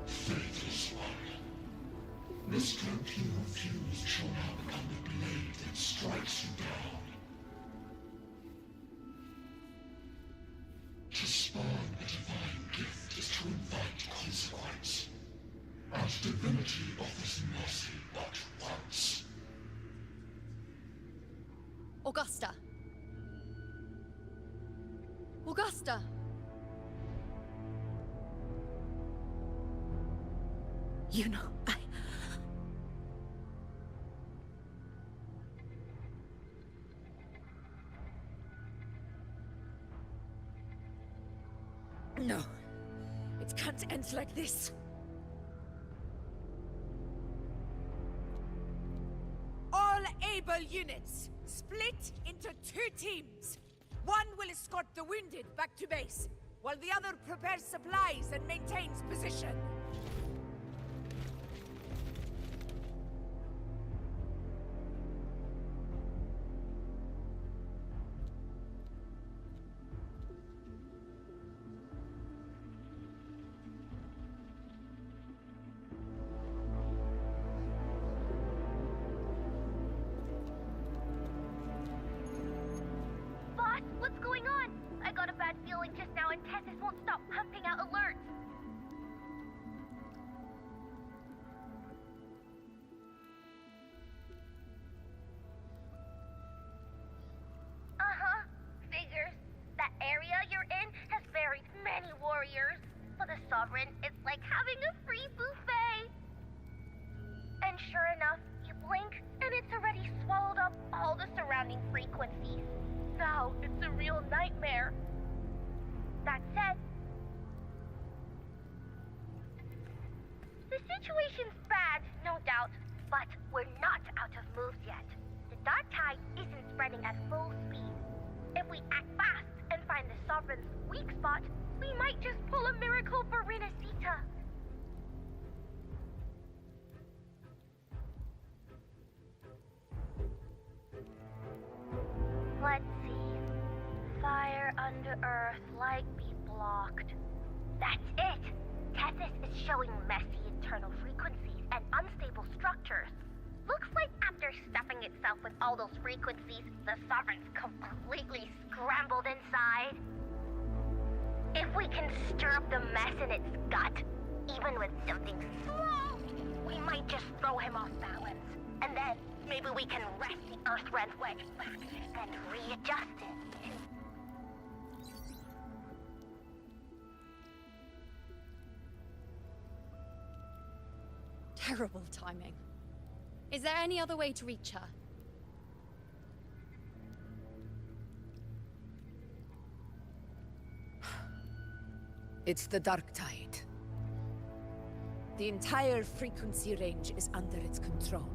S1: Faithless one. This stroke you refuse shall now become the blade that strikes you down. To spawn a divine gift is to invite consequence. And divinity offers mercy but once.
S3: Augusta! Augusta!
S15: You know, No. It can't end like this.
S12: All able units, split into 2 teams. One will escort the wounded back to base, while the other prepares supplies and maintains position.
S21: Boss, what's going on? I got a bad feeling just now and Tessus won't stop pumping out alerts. Uh-huh. Figures. That area you're in has buried many warriors. For the Sovereign, it's like having a free buffet. And sure enough, you blink, and it's already swallowed up all the surrounding frequencies. Now it's a real nightmare. That said, the situation's bad, no doubt, but we're not out of moves yet. The dark tide isn't spreading at full speed. If we act fast and find the Sovereign's weak spot, we might just pull a miracle for Renacita. Let's see. Fire Earth like be blocked. That's it! Tethys is showing messy internal frequencies and unstable structures. Looks like after stuffing itself with all those frequencies, the Sovereign's completely scrambled inside. If we can stir up the mess in its gut, even with something small, we might just throw him off balance. And then maybe we can wrest the Earth-Rend wedge back and readjust it.
S3: Terrible timing. Is there any other way to reach her?
S18: It's the Dark Tide. The entire frequency range is under its control.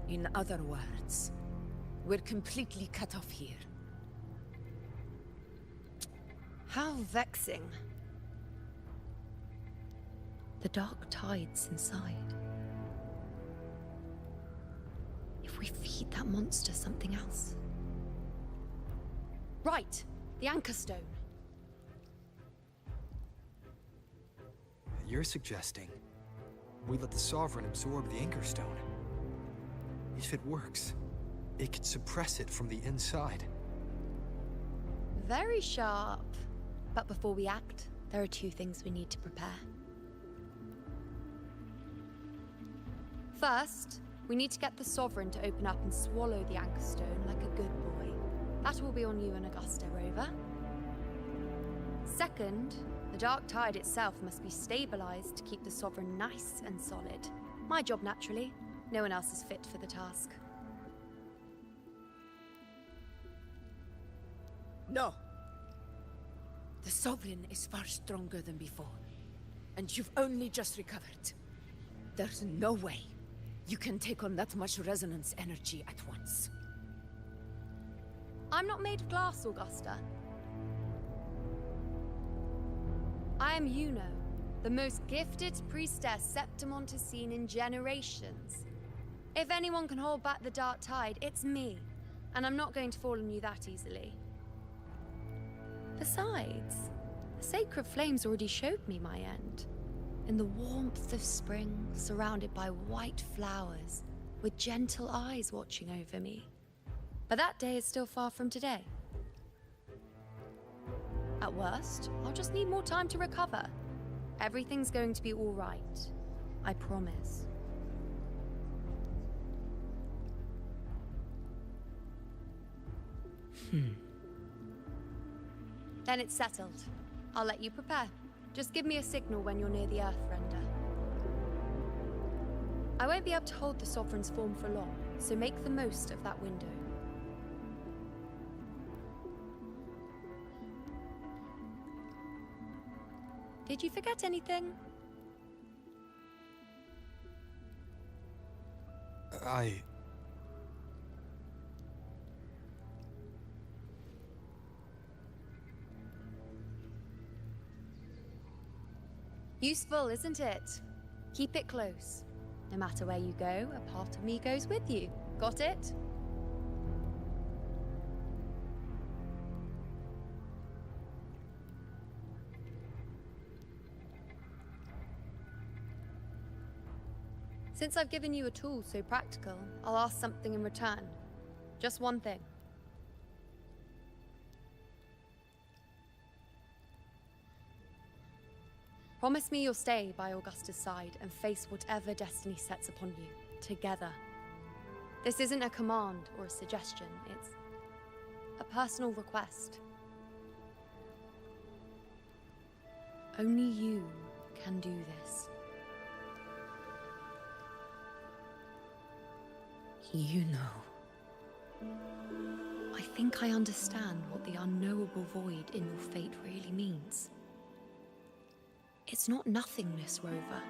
S18: In other words, we're completely cut off here.
S3: How vexing. The Dark Tide's inside. If we feed that monster something else. Right! The Anchor Stone.
S6: You're suggesting we let the Sovereign absorb the Anchor Stone. If it works, it could suppress it from the inside.
S3: Very sharp. But before we act, there are two things we need to prepare. First, we need to get the Sovereign to open up and swallow the Anchor Stone like a good boy. That will be on you and Augusta, Rover. Second, the Dark Tide itself must be stabilized to keep the Sovereign nice and solid. My job, naturally. No one else is fit for the task.
S18: No! The Sovereign is far stronger than before. And you've only just recovered. There's no way you can take on that much resonance energy at once.
S3: I'm not made of glass, Augusta. I am Yuno, the most gifted priestess Septimont has seen in generations. If anyone can hold back the Dark Tide, it's me. And I'm not going to fall on you that easily. Besides, the sacred flames already showed me my end. In the warmth of spring, surrounded by white flowers, with gentle eyes watching over me. But that day is still far from today. At worst, I'll just need more time to recover. Everything's going to be all right. I promise. Then it's settled. I'll let you prepare. Just give me a signal when you're near the Earth-Render. I won't be able to hold the Sovereign's form for long, so make the most of that window. Did you forget anything? Useful, isn't it? Keep it close. No matter where you go, a part of me goes with you. Got it? Since I've given you a tool so practical, I'll ask something in return. Just one thing. Promise me you'll stay by Augusta's side and face whatever destiny sets upon you, together. This isn't a command or a suggestion, it's a personal request. Only you can do this. You know. I think I understand what the unknowable void in your fate really means. It's not nothingness, Rover.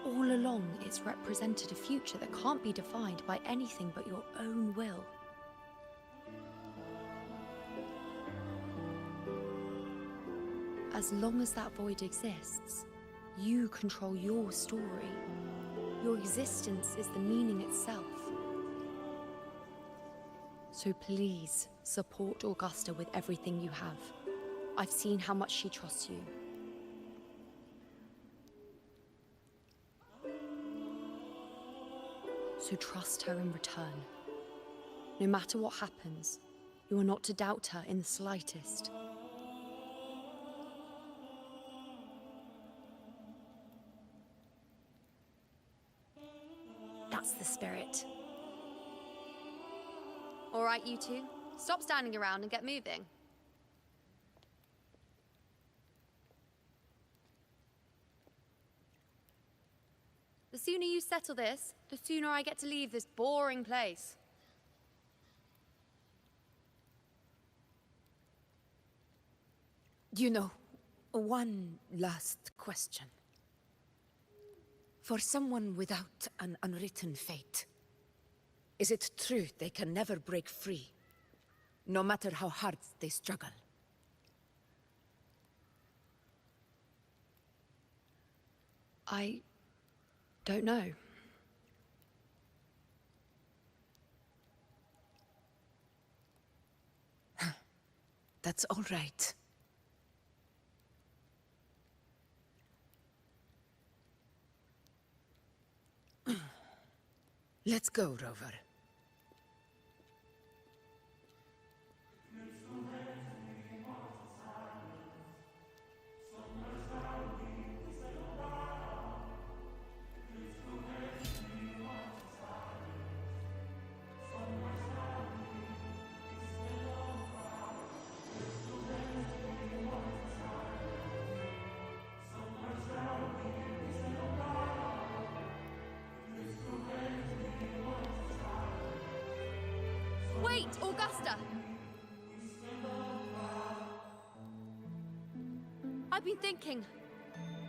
S3: All along, it's represented a future that can't be defined by anything but your own will. As long as that void exists, you control your story. Your existence is the meaning itself. So please, support Augusta with everything you have. I've seen how much she trusts you. So trust her in return. No matter what happens, you are not to doubt her in the slightest. That's the spirit. All right, you two. Stop standing around and get moving. The sooner you settle this, the sooner I get to leave this boring place.
S12: You know, one last question. For someone without an unwritten fate, is it true they can never break free, no matter how hard they struggle?
S3: I don't know.
S12: That's all right. Let's go, Rover.
S3: Wait, Augusta! I've been thinking,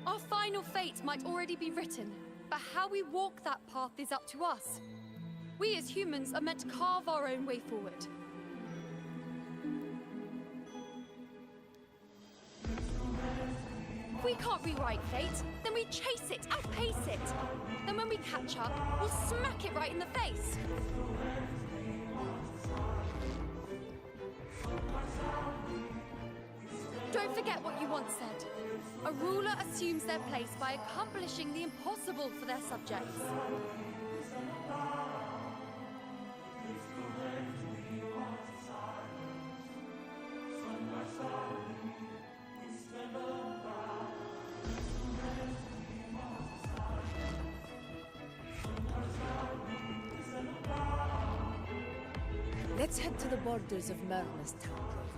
S3: our final fate might already be written, but how we walk that path is up to us. We as humans are meant to carve our own way forward. If we can't rewrite fate, then we chase it, outpace it. Then when we catch up, we'll smack it right in the face. Don't forget what you once said. A ruler assumes their place by accomplishing the impossible for their subjects.
S12: Let's head to the borders of Myrna's town, Rover.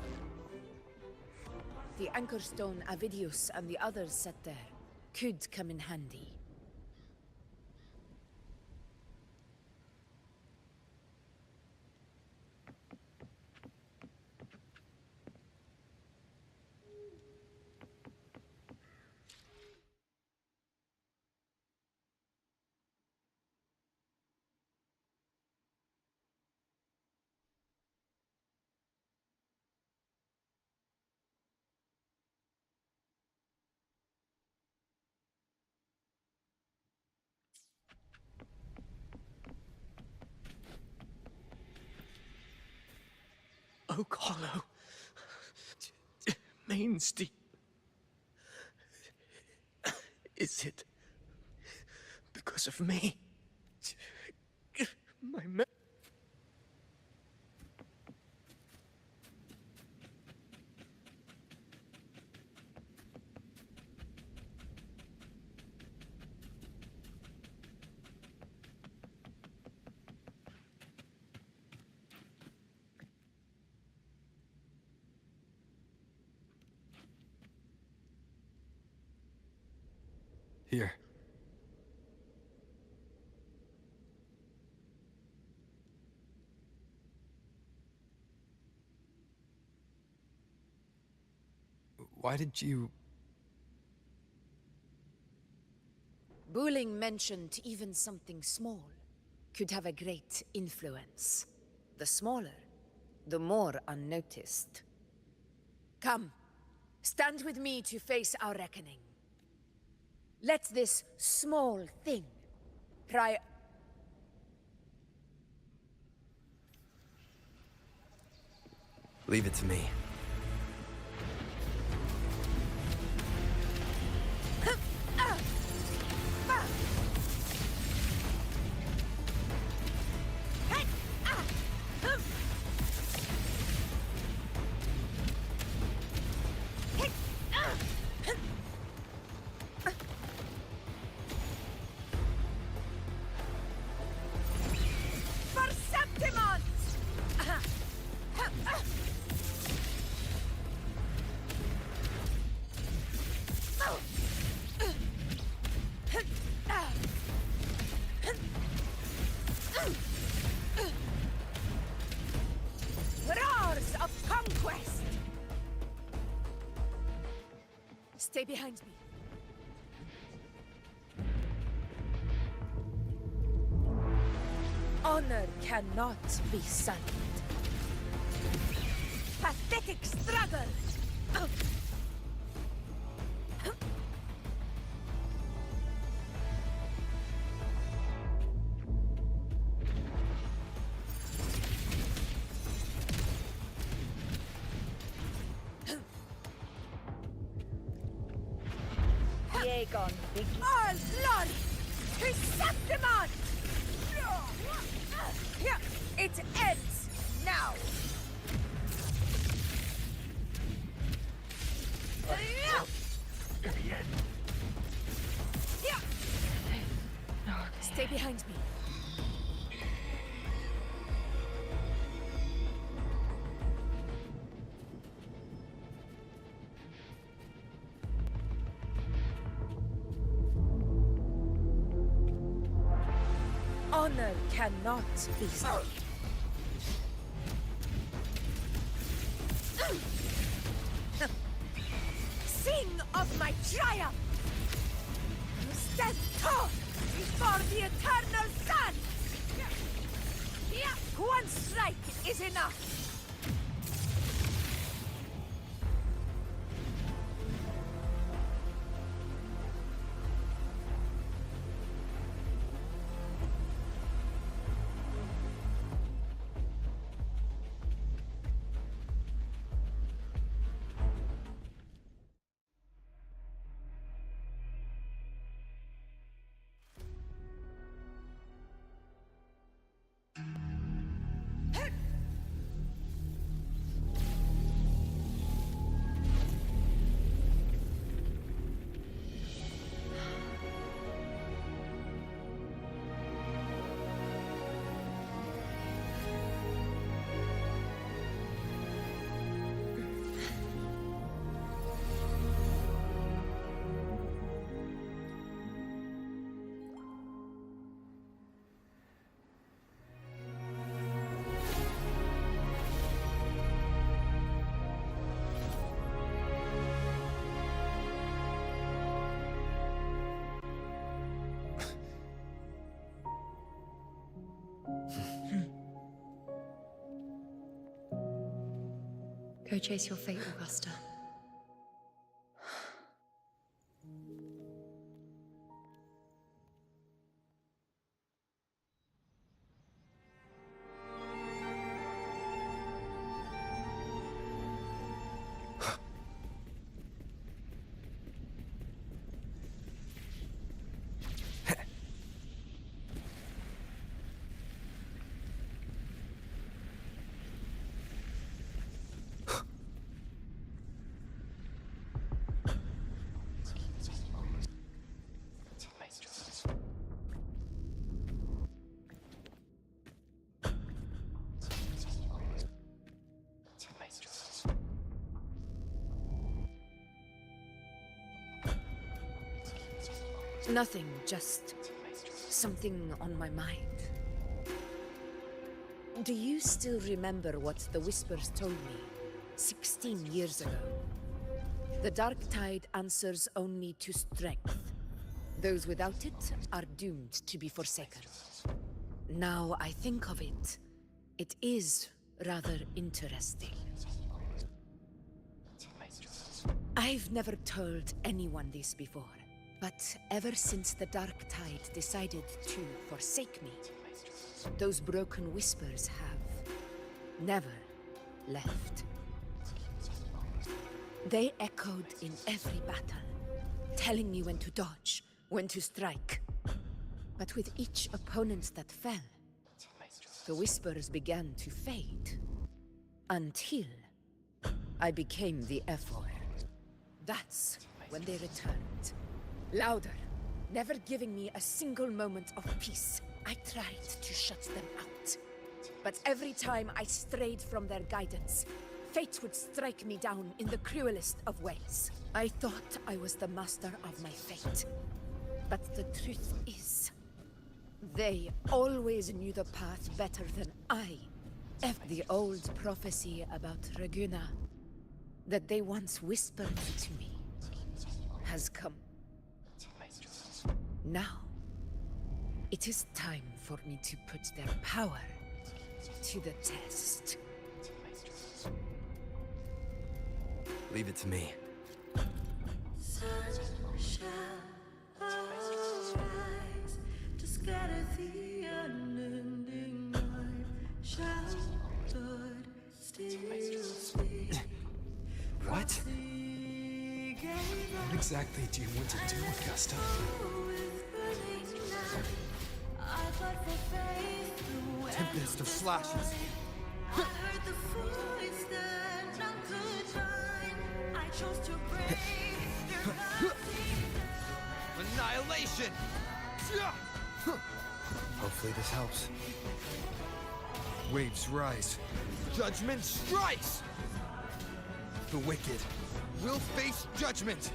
S12: The Anchor Stone Avidius and the others set there could come in handy.
S8: Oak Hollow. Main Steep. Is it because of me? My
S6: Here. Why did you...
S12: Buling mentioned even something small could have a great influence. The smaller, the more unnoticed. Come, stand with me to face our reckoning. Let this small thing
S6: Leave it to me.
S18: Stay behind me. Honor cannot be sullied. Pathetic struggle!
S12: Aegon,
S18: All glory to Septimon! It ends now! Stay behind me. Honor cannot be sullied. Sing of my triumph! Stand tall before the eternal sun! One strike is enough!
S3: Go chase your fate, Augusta.
S18: Nothing, just something on my mind. Do you still remember what the Whispers told me 16 years ago? The Dark Tide answers only to strength. Those without it are doomed to be forsaken. Now I think of it, it is rather interesting. I've never told anyone this before. But ever since the Dark Tide decided to forsake me, those broken whispers have never left. They echoed in every battle, telling me when to dodge, when to strike. But with each opponent that fell, the whispers began to fade. Until I became the Ephor. That's when they returned. Louder, never giving me a single moment of peace. I tried to shut them out. But every time I strayed from their guidance, fate would strike me down in the cruelest of ways. I thought I was the master of my fate. But the truth is, they always knew the path better than I. The old prophecy about Raguna, that they once whispered to me,
S12: has come. Now, it is time for me to put their power to the test.
S6: Leave it to me. What? What exactly do you want to do, Augusta?
S4: Tempest of slashes. Annihilation!
S6: Hopefully this helps. Waves rise.
S4: Judgment strikes! The wicked will face judgment!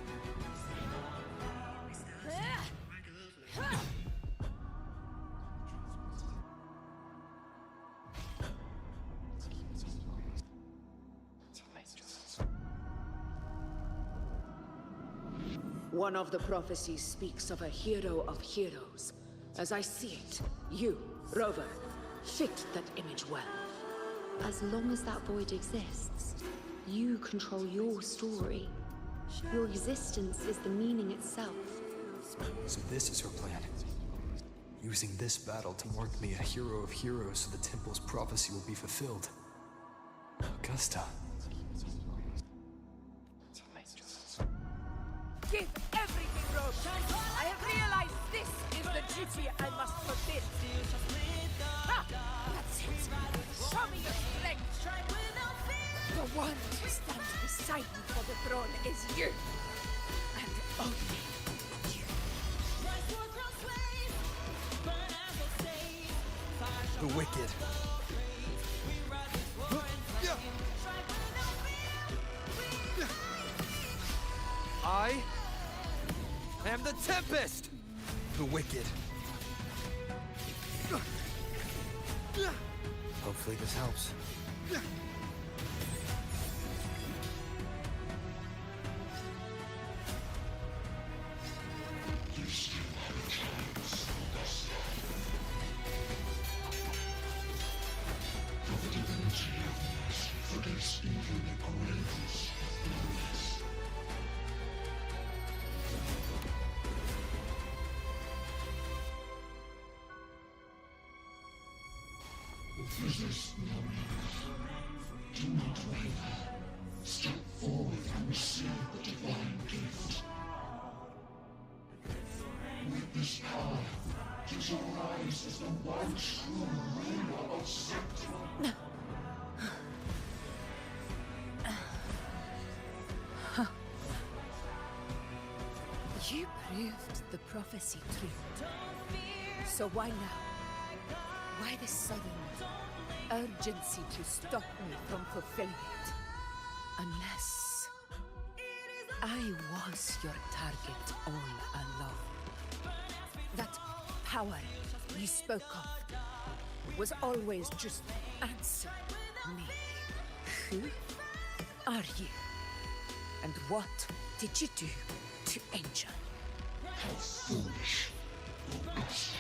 S18: One of the prophecies speaks of a hero of heroes. As I see it, you, Rover, fit that image well.
S5: As long as that void exists, you control your story. Your existence is the meaning itself.
S6: So this is her plan. Using this battle to mark me a hero of heroes so the temple's prophecy will be fulfilled. Augusta.
S12: Give everything, Rover. I have realized this is the duty I must fulfill. Ha! That's it. Show me your strength. The one who stands beside me for the throne is you. And only you.
S6: The wicked.
S4: I am the Tempest!
S6: The wicked. Hopefully this helps.
S1: You still have a chance, Augusta. For the divinity of mercy forgives even the greatest of those. Resist no need. Do not waver. Step forward and receive the divine gift. With this power, you shall rise as the one true ruler of Septima.
S12: You proved the prophecy true. So why now? Why this sudden urgency to stop me from fulfilling it? Unless I was your target all along. That power you spoke of was always just answer me. Who are you? And what did you do to Angel?
S1: How foolish, Augusta.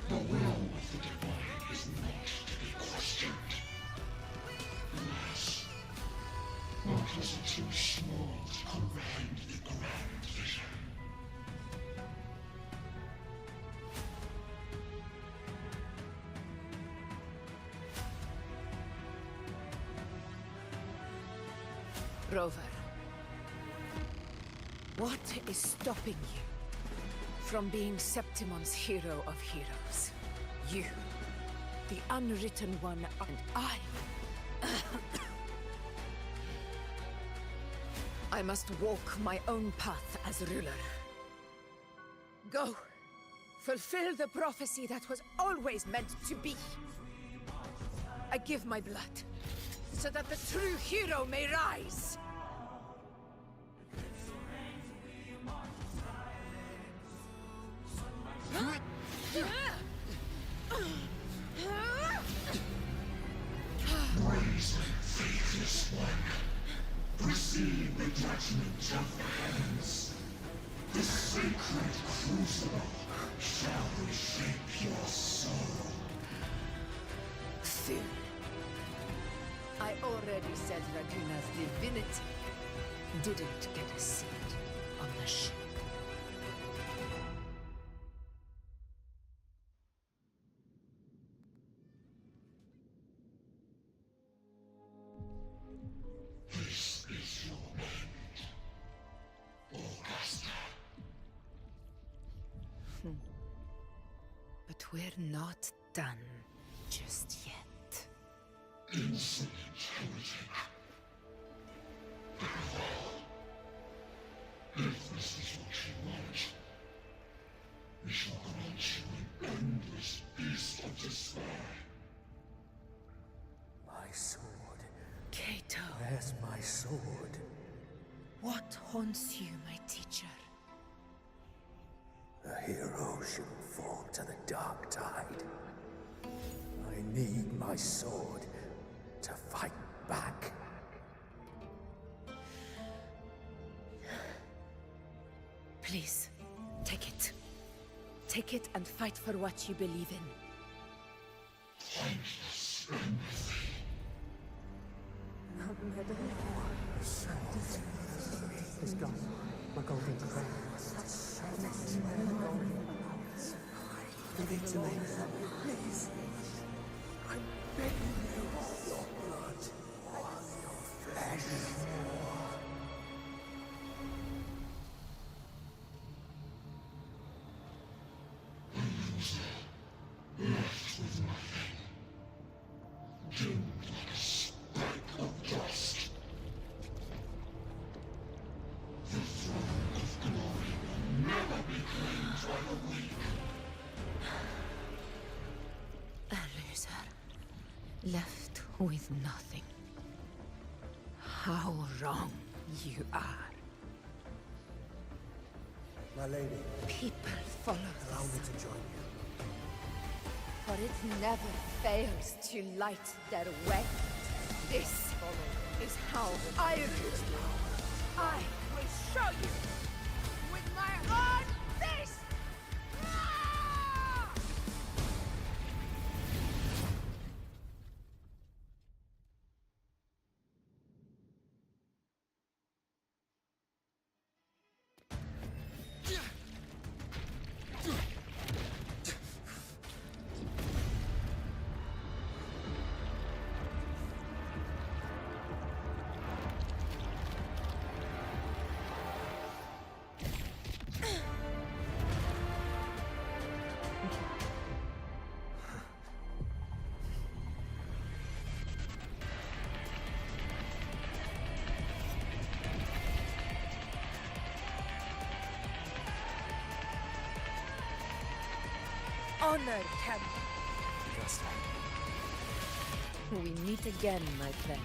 S1: The will of the divine is not to be questioned. Alas, what was it too small to comprehend the grand vision?
S12: Rover, what is stopping you from being Septimon's hero of heroes? You, the unwritten one, and I. I must walk my own path as ruler. Go, fulfill the prophecy that was always meant to be. I give my blood, so that the true hero may rise.
S1: Rise, faithless one. Receive the judgment of the heavens. The sacred crucible shall reshape your soul.
S12: Fool. I already said Raguna's divinity didn't get a seat on the ship.
S1: This is your end, Augusta.
S12: But we're not done just yet.
S1: Insolent heretic. Very well. If this is what you want, we shall grant you an endless beast of despair.
S11: My sword.
S12: Cato.
S11: Where's my sword?
S12: What haunts you, my teacher?
S11: A hero shouldn't fall to the dark tide. I need my sword to fight back.
S12: Please, take it. Take it and fight for what you believe in.
S1: Pointless empathy.
S10: It's gone. My golden crown. Give it to me. Please. I'm begging you.
S11: Your blood, your flesh.
S1: Left with nothing. Doomed like a speck of dust. The throne of glory will never be claimed by the weak.
S12: A loser. Left with nothing. How wrong you are.
S11: My lady.
S12: People follow
S11: Allow me to join you.
S12: For it never fails to light their way. This is how I rule. I will show you with my own fist! Honor, Captain. We meet again, my friend.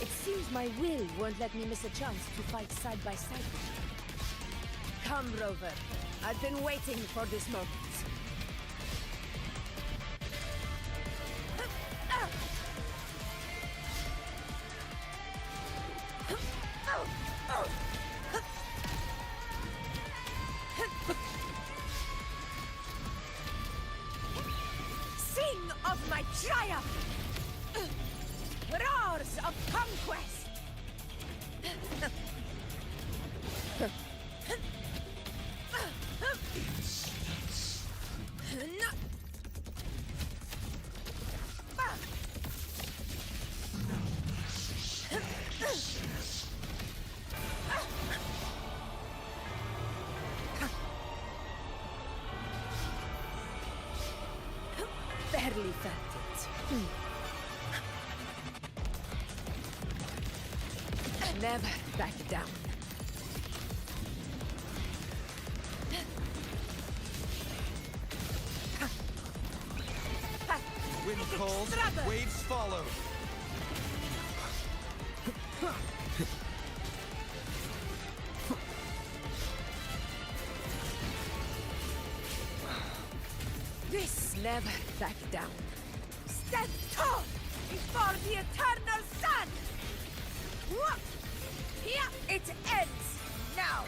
S12: It seems my will won't let me miss a chance to fight side by side with you. Come, Rover. I've been waiting for this moment. Sing of my triumph! Roars of conquest! Barely felt it. Never back down.
S4: Wind calls, waves follow.
S12: This never back down. Stand tall before the eternal sun! It ends now!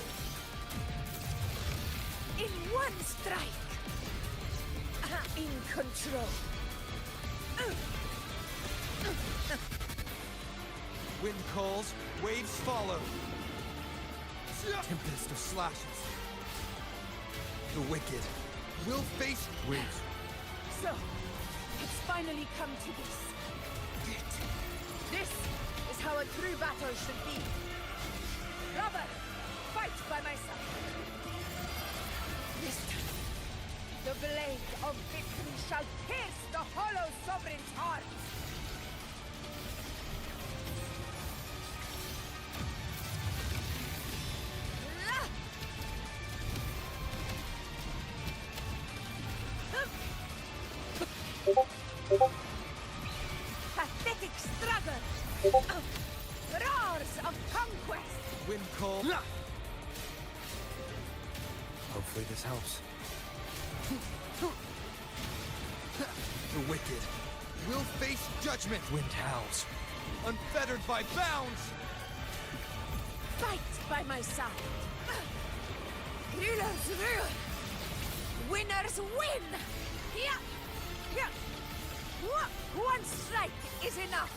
S12: In one strike! In control!
S4: Wind calls, waves follow. Tempest of slashes. The wicked will face waves.
S16: So, it's finally come to this. This is how a true battle should be. Lover, fight by my side. This time, the blade of victory shall pierce the hollow sovereign's heart.
S12: Pathetic struggle! Roars of conquest!
S4: Wind call.
S6: Hopefully this helps.
S4: The wicked will face judgment. Wind howls, unfettered by bounds.
S12: Fight by my side! Rulers rule! Winners win! One strike is enough!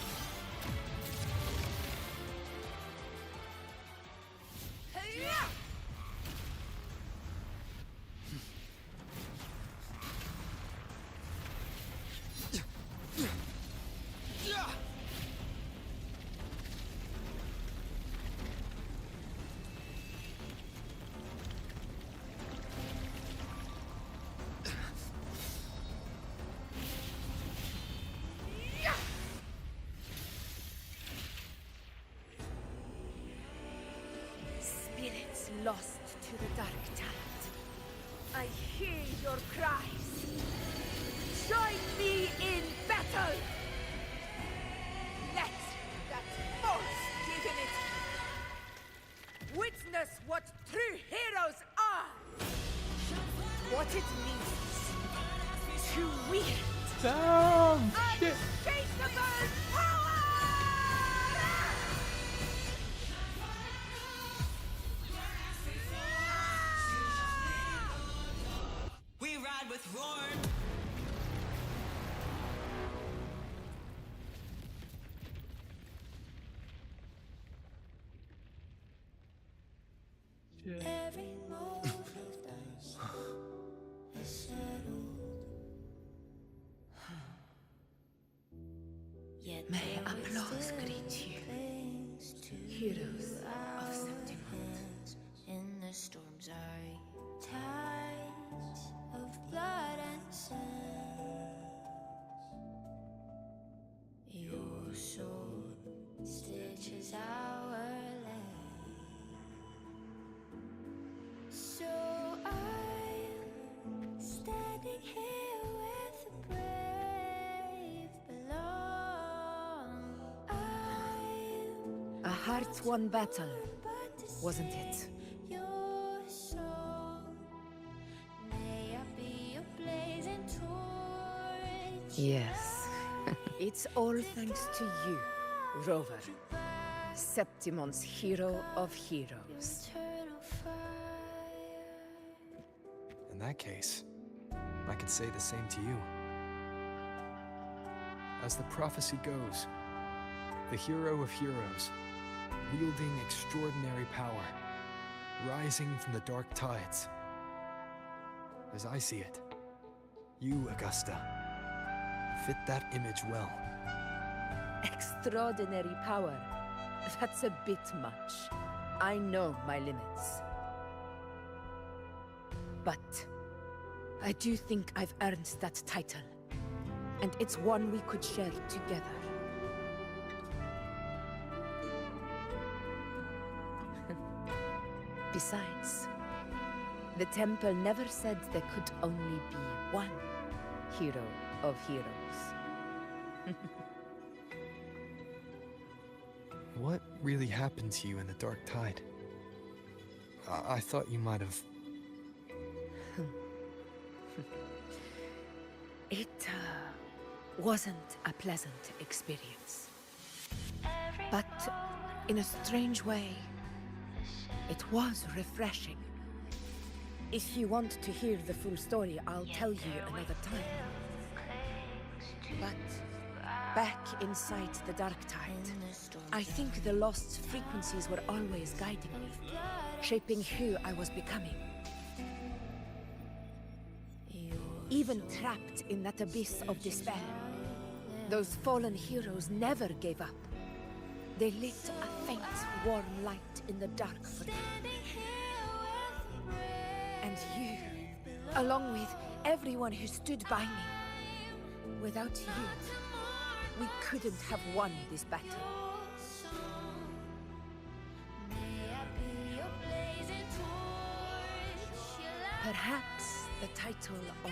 S12: Spirits lost to the dark tide. I hear your cries. Join me in battle! Let that false divinity witness what true heroes are! What it means to wield
S9: Damn! Shit!
S12: unshakable power!
S14: We ride with roar.
S9: Shit.
S12: May applause greet you, heroes of Septimont.
S22: In the storm's eye, tides of blood and sand. Your sword stitches our land. So I'm standing here with the brave below.
S12: A hard-won battle, wasn't it?
S22: Your soul, may I be a blazing torch.
S12: Yes. It's all thanks to you, Rover. Septimon's hero of heroes.
S6: In that case, I could say the same to you. As the prophecy goes, the hero of heroes, wielding extraordinary power, rising from the dark tides. As I see it, you, Augusta, fit that image well.
S12: Extraordinary power. That's a bit much. I know my limits. But I do think I've earned that title. And it's one we could share together. Besides, the temple never said there could only be one hero of heroes.
S6: What really happened to you in the dark tide? I thought you might have...
S12: It wasn't a pleasant experience. But In a strange way, it was refreshing. If you want to hear the full story, I'll tell you another time. But back inside the Dark Tide, I think the lost frequencies were always guiding me, shaping who I was becoming. Even trapped in that abyss of despair, those fallen heroes never gave up. They lit a faint, warm light in the dark for me. And you, along with everyone who stood by me. Without you, we couldn't have won this battle. Perhaps the title of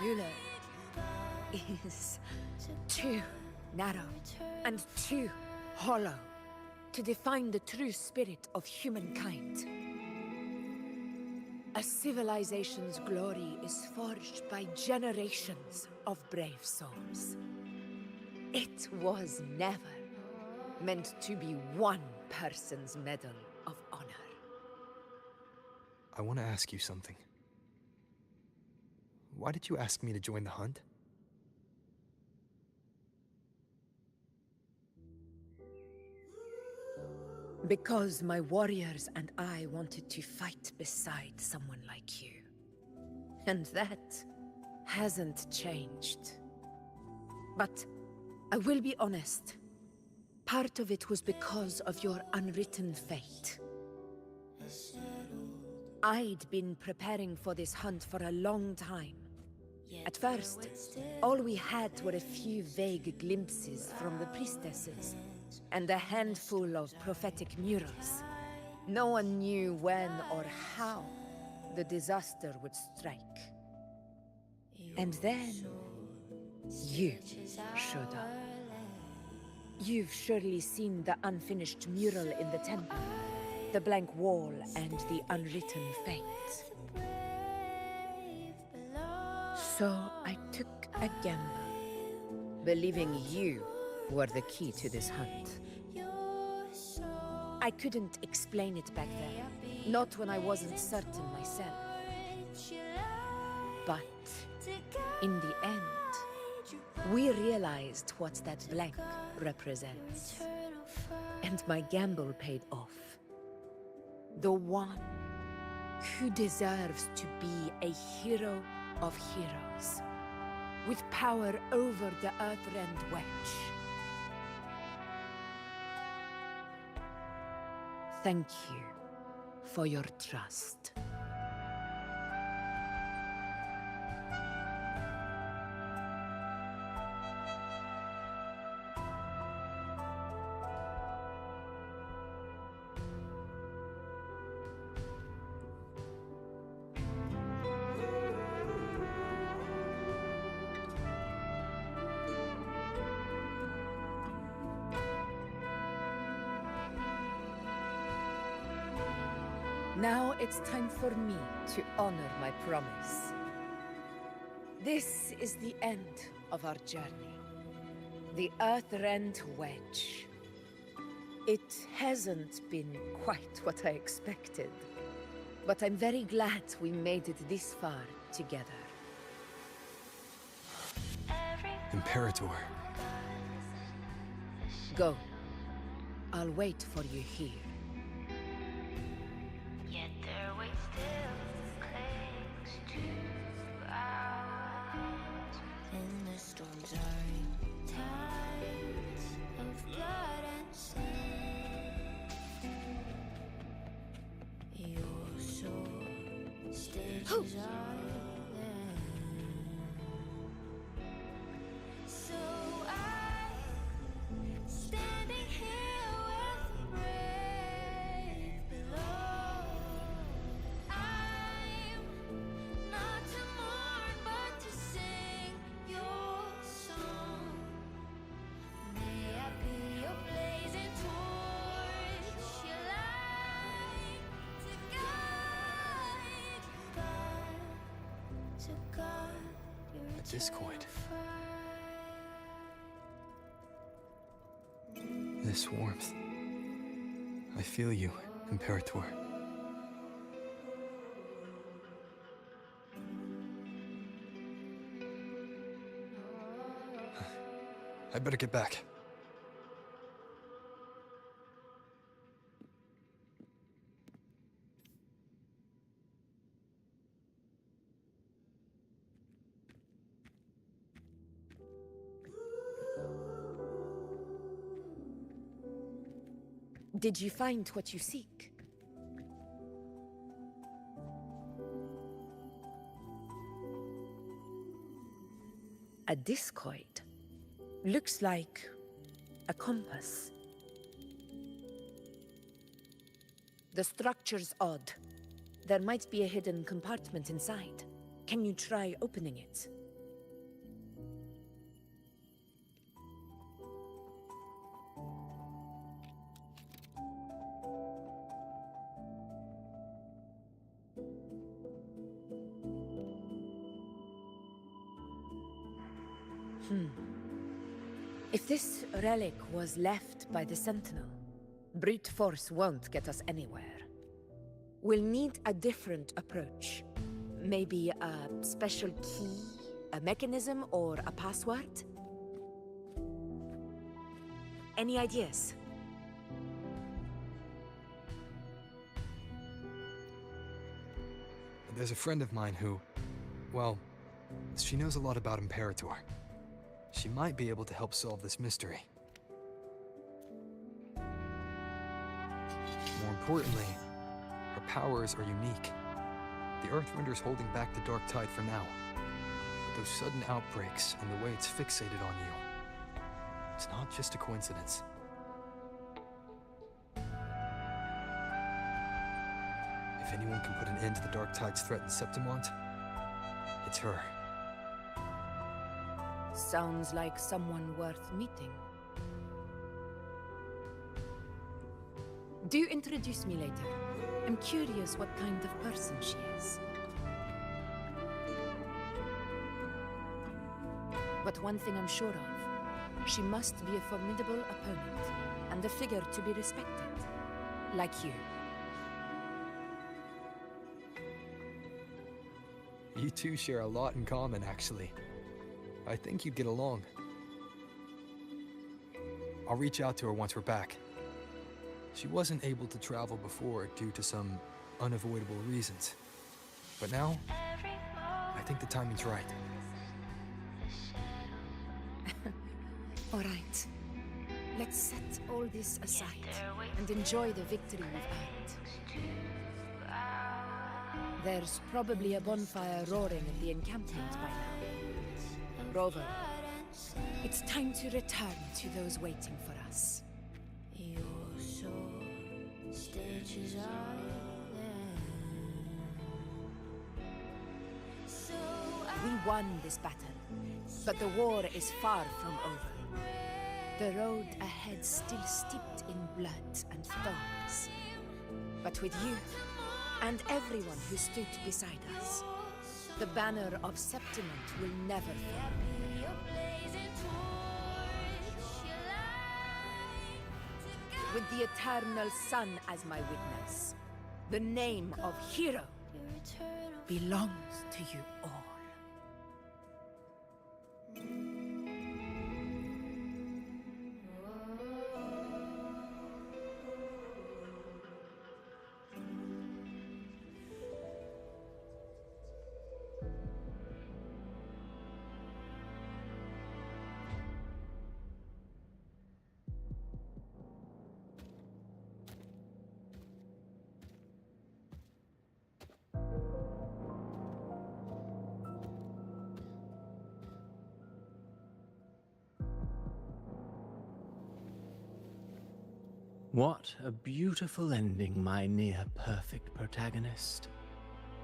S12: ruler is too narrow and too hollow to define the true spirit of humankind. A civilization's glory is forged by generations of brave souls. It was never meant to be one person's medal of honor.
S6: I want to ask you something. Why did you ask me to join the hunt?
S12: Because my warriors and I wanted to fight beside someone like you. And that hasn't changed. But I will be honest. Part of it was because of your unwritten fate. I'd been preparing for this hunt for a long time. At first, all we had were a few vague glimpses from the priestesses, and a handful of prophetic murals. No one knew when or how the disaster would strike. And then, you showed up. You've surely seen the unfinished mural in the temple, the blank wall and the unwritten fate. So I took a gamble, believing you were the key to this hunt. I couldn't explain it back then, not when I wasn't certain myself. But in the end, we realized what that blank represents. And my gamble paid off. The one who deserves to be a hero of heroes, with power over the Earthrend Wedge. Thank you for your trust. Now it's time for me to honor my promise. This is the end of our journey. The Earthrend Wedge. It hasn't been quite what I expected, but I'm very glad we made it this far together.
S6: Imperator.
S12: Go. I'll wait for you here.
S6: A discord. This warmth. I feel you, Imperator. I better get back.
S12: Did you find what you seek? A discoid. Looks like a compass. The structure's odd. There might be a hidden compartment inside. Can you try opening it? If this relic was left by the Sentinel, brute force won't get us anywhere. We'll need a different approach. Maybe a special key, a mechanism, or a password? Any ideas?
S6: There's a friend of mine who, well, she knows a lot about Imperator. She might be able to help solve this mystery. More importantly, her powers are unique. The Earthrender's holding back the Dark Tide for now. But those sudden outbreaks and the way it's fixated on you, it's not just a coincidence. If anyone can put an end to the Dark Tide's threat in Septimont, it's her.
S12: Sounds like someone worth meeting. Do introduce me later. I'm curious what kind of person she is. But one thing I'm sure of, she must be a formidable opponent, and a figure to be respected. Like you.
S6: You two share a lot in common, actually. I think you'd get along. I'll reach out to her once we're back. She wasn't able to travel before due to some unavoidable reasons. But now, I think the timing's right.
S12: All right. Let's set all this aside and enjoy the victory we've earned. There's probably a bonfire roaring at the encampment by now. Rover, it's time to return to those waiting for us.
S22: Your soul stitches are
S12: We won this battle, but the war is far from over. The road ahead still steeped in blood and thorns. But with you, and everyone who stood beside us, the banner of Septimont will never fall. With the eternal sun as my witness, the name of hero belongs to you all.
S8: What a beautiful ending, my near-perfect protagonist.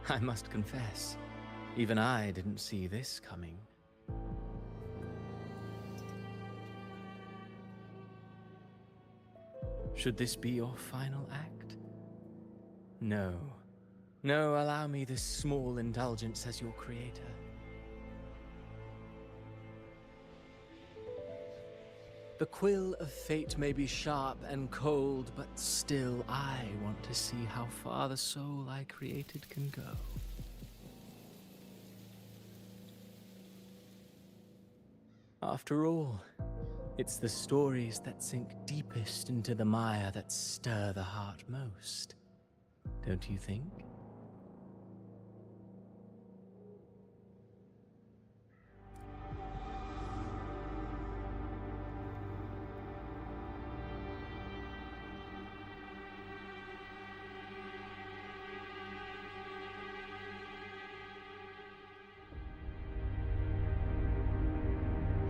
S8: I must confess, even I didn't see this coming. Should this be your final act? No. No, allow me this small indulgence as your creator.
S13: The quill of fate may be sharp and cold, but still I want to see how far the soul I created can go. After all, it's the stories that sink deepest into the mire that stir the heart most. Don't you think?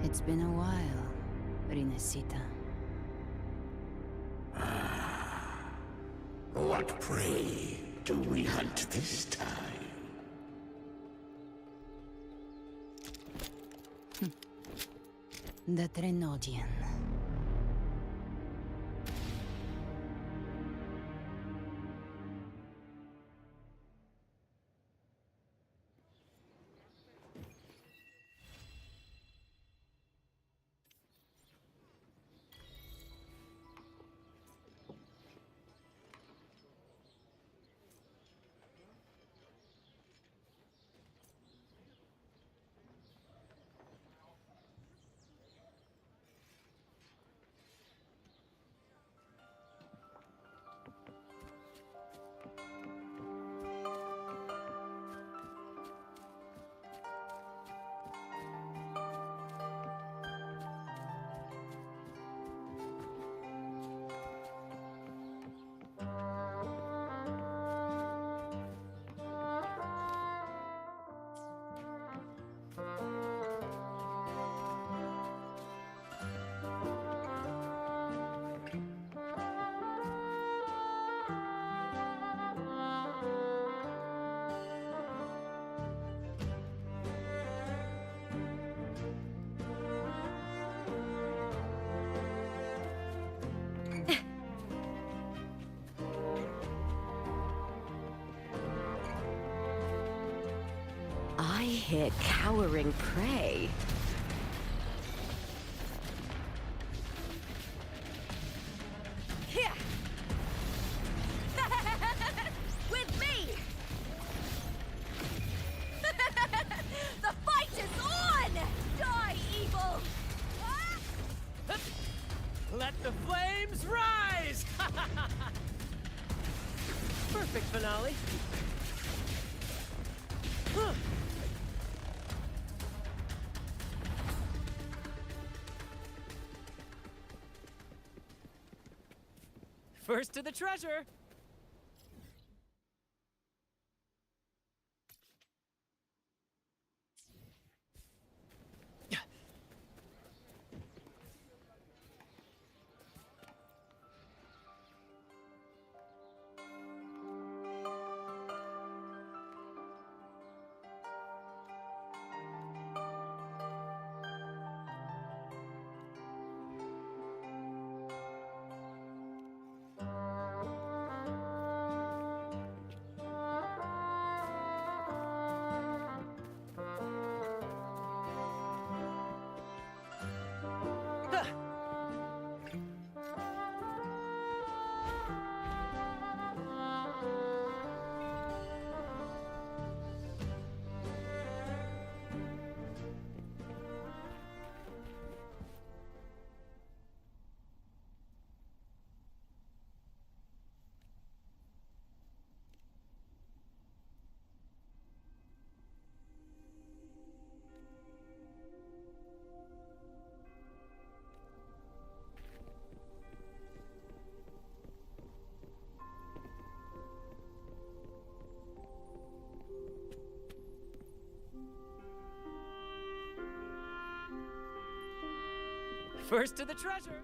S17: It's been a while, Rinesita.
S1: What prey do we hunt this time?
S17: The Trenodian. I hear cowering prey.
S7: Here! With me! The fight is on! Die, evil!
S13: Let the flames rise! Perfect finale. First to the treasure! First to the treasure!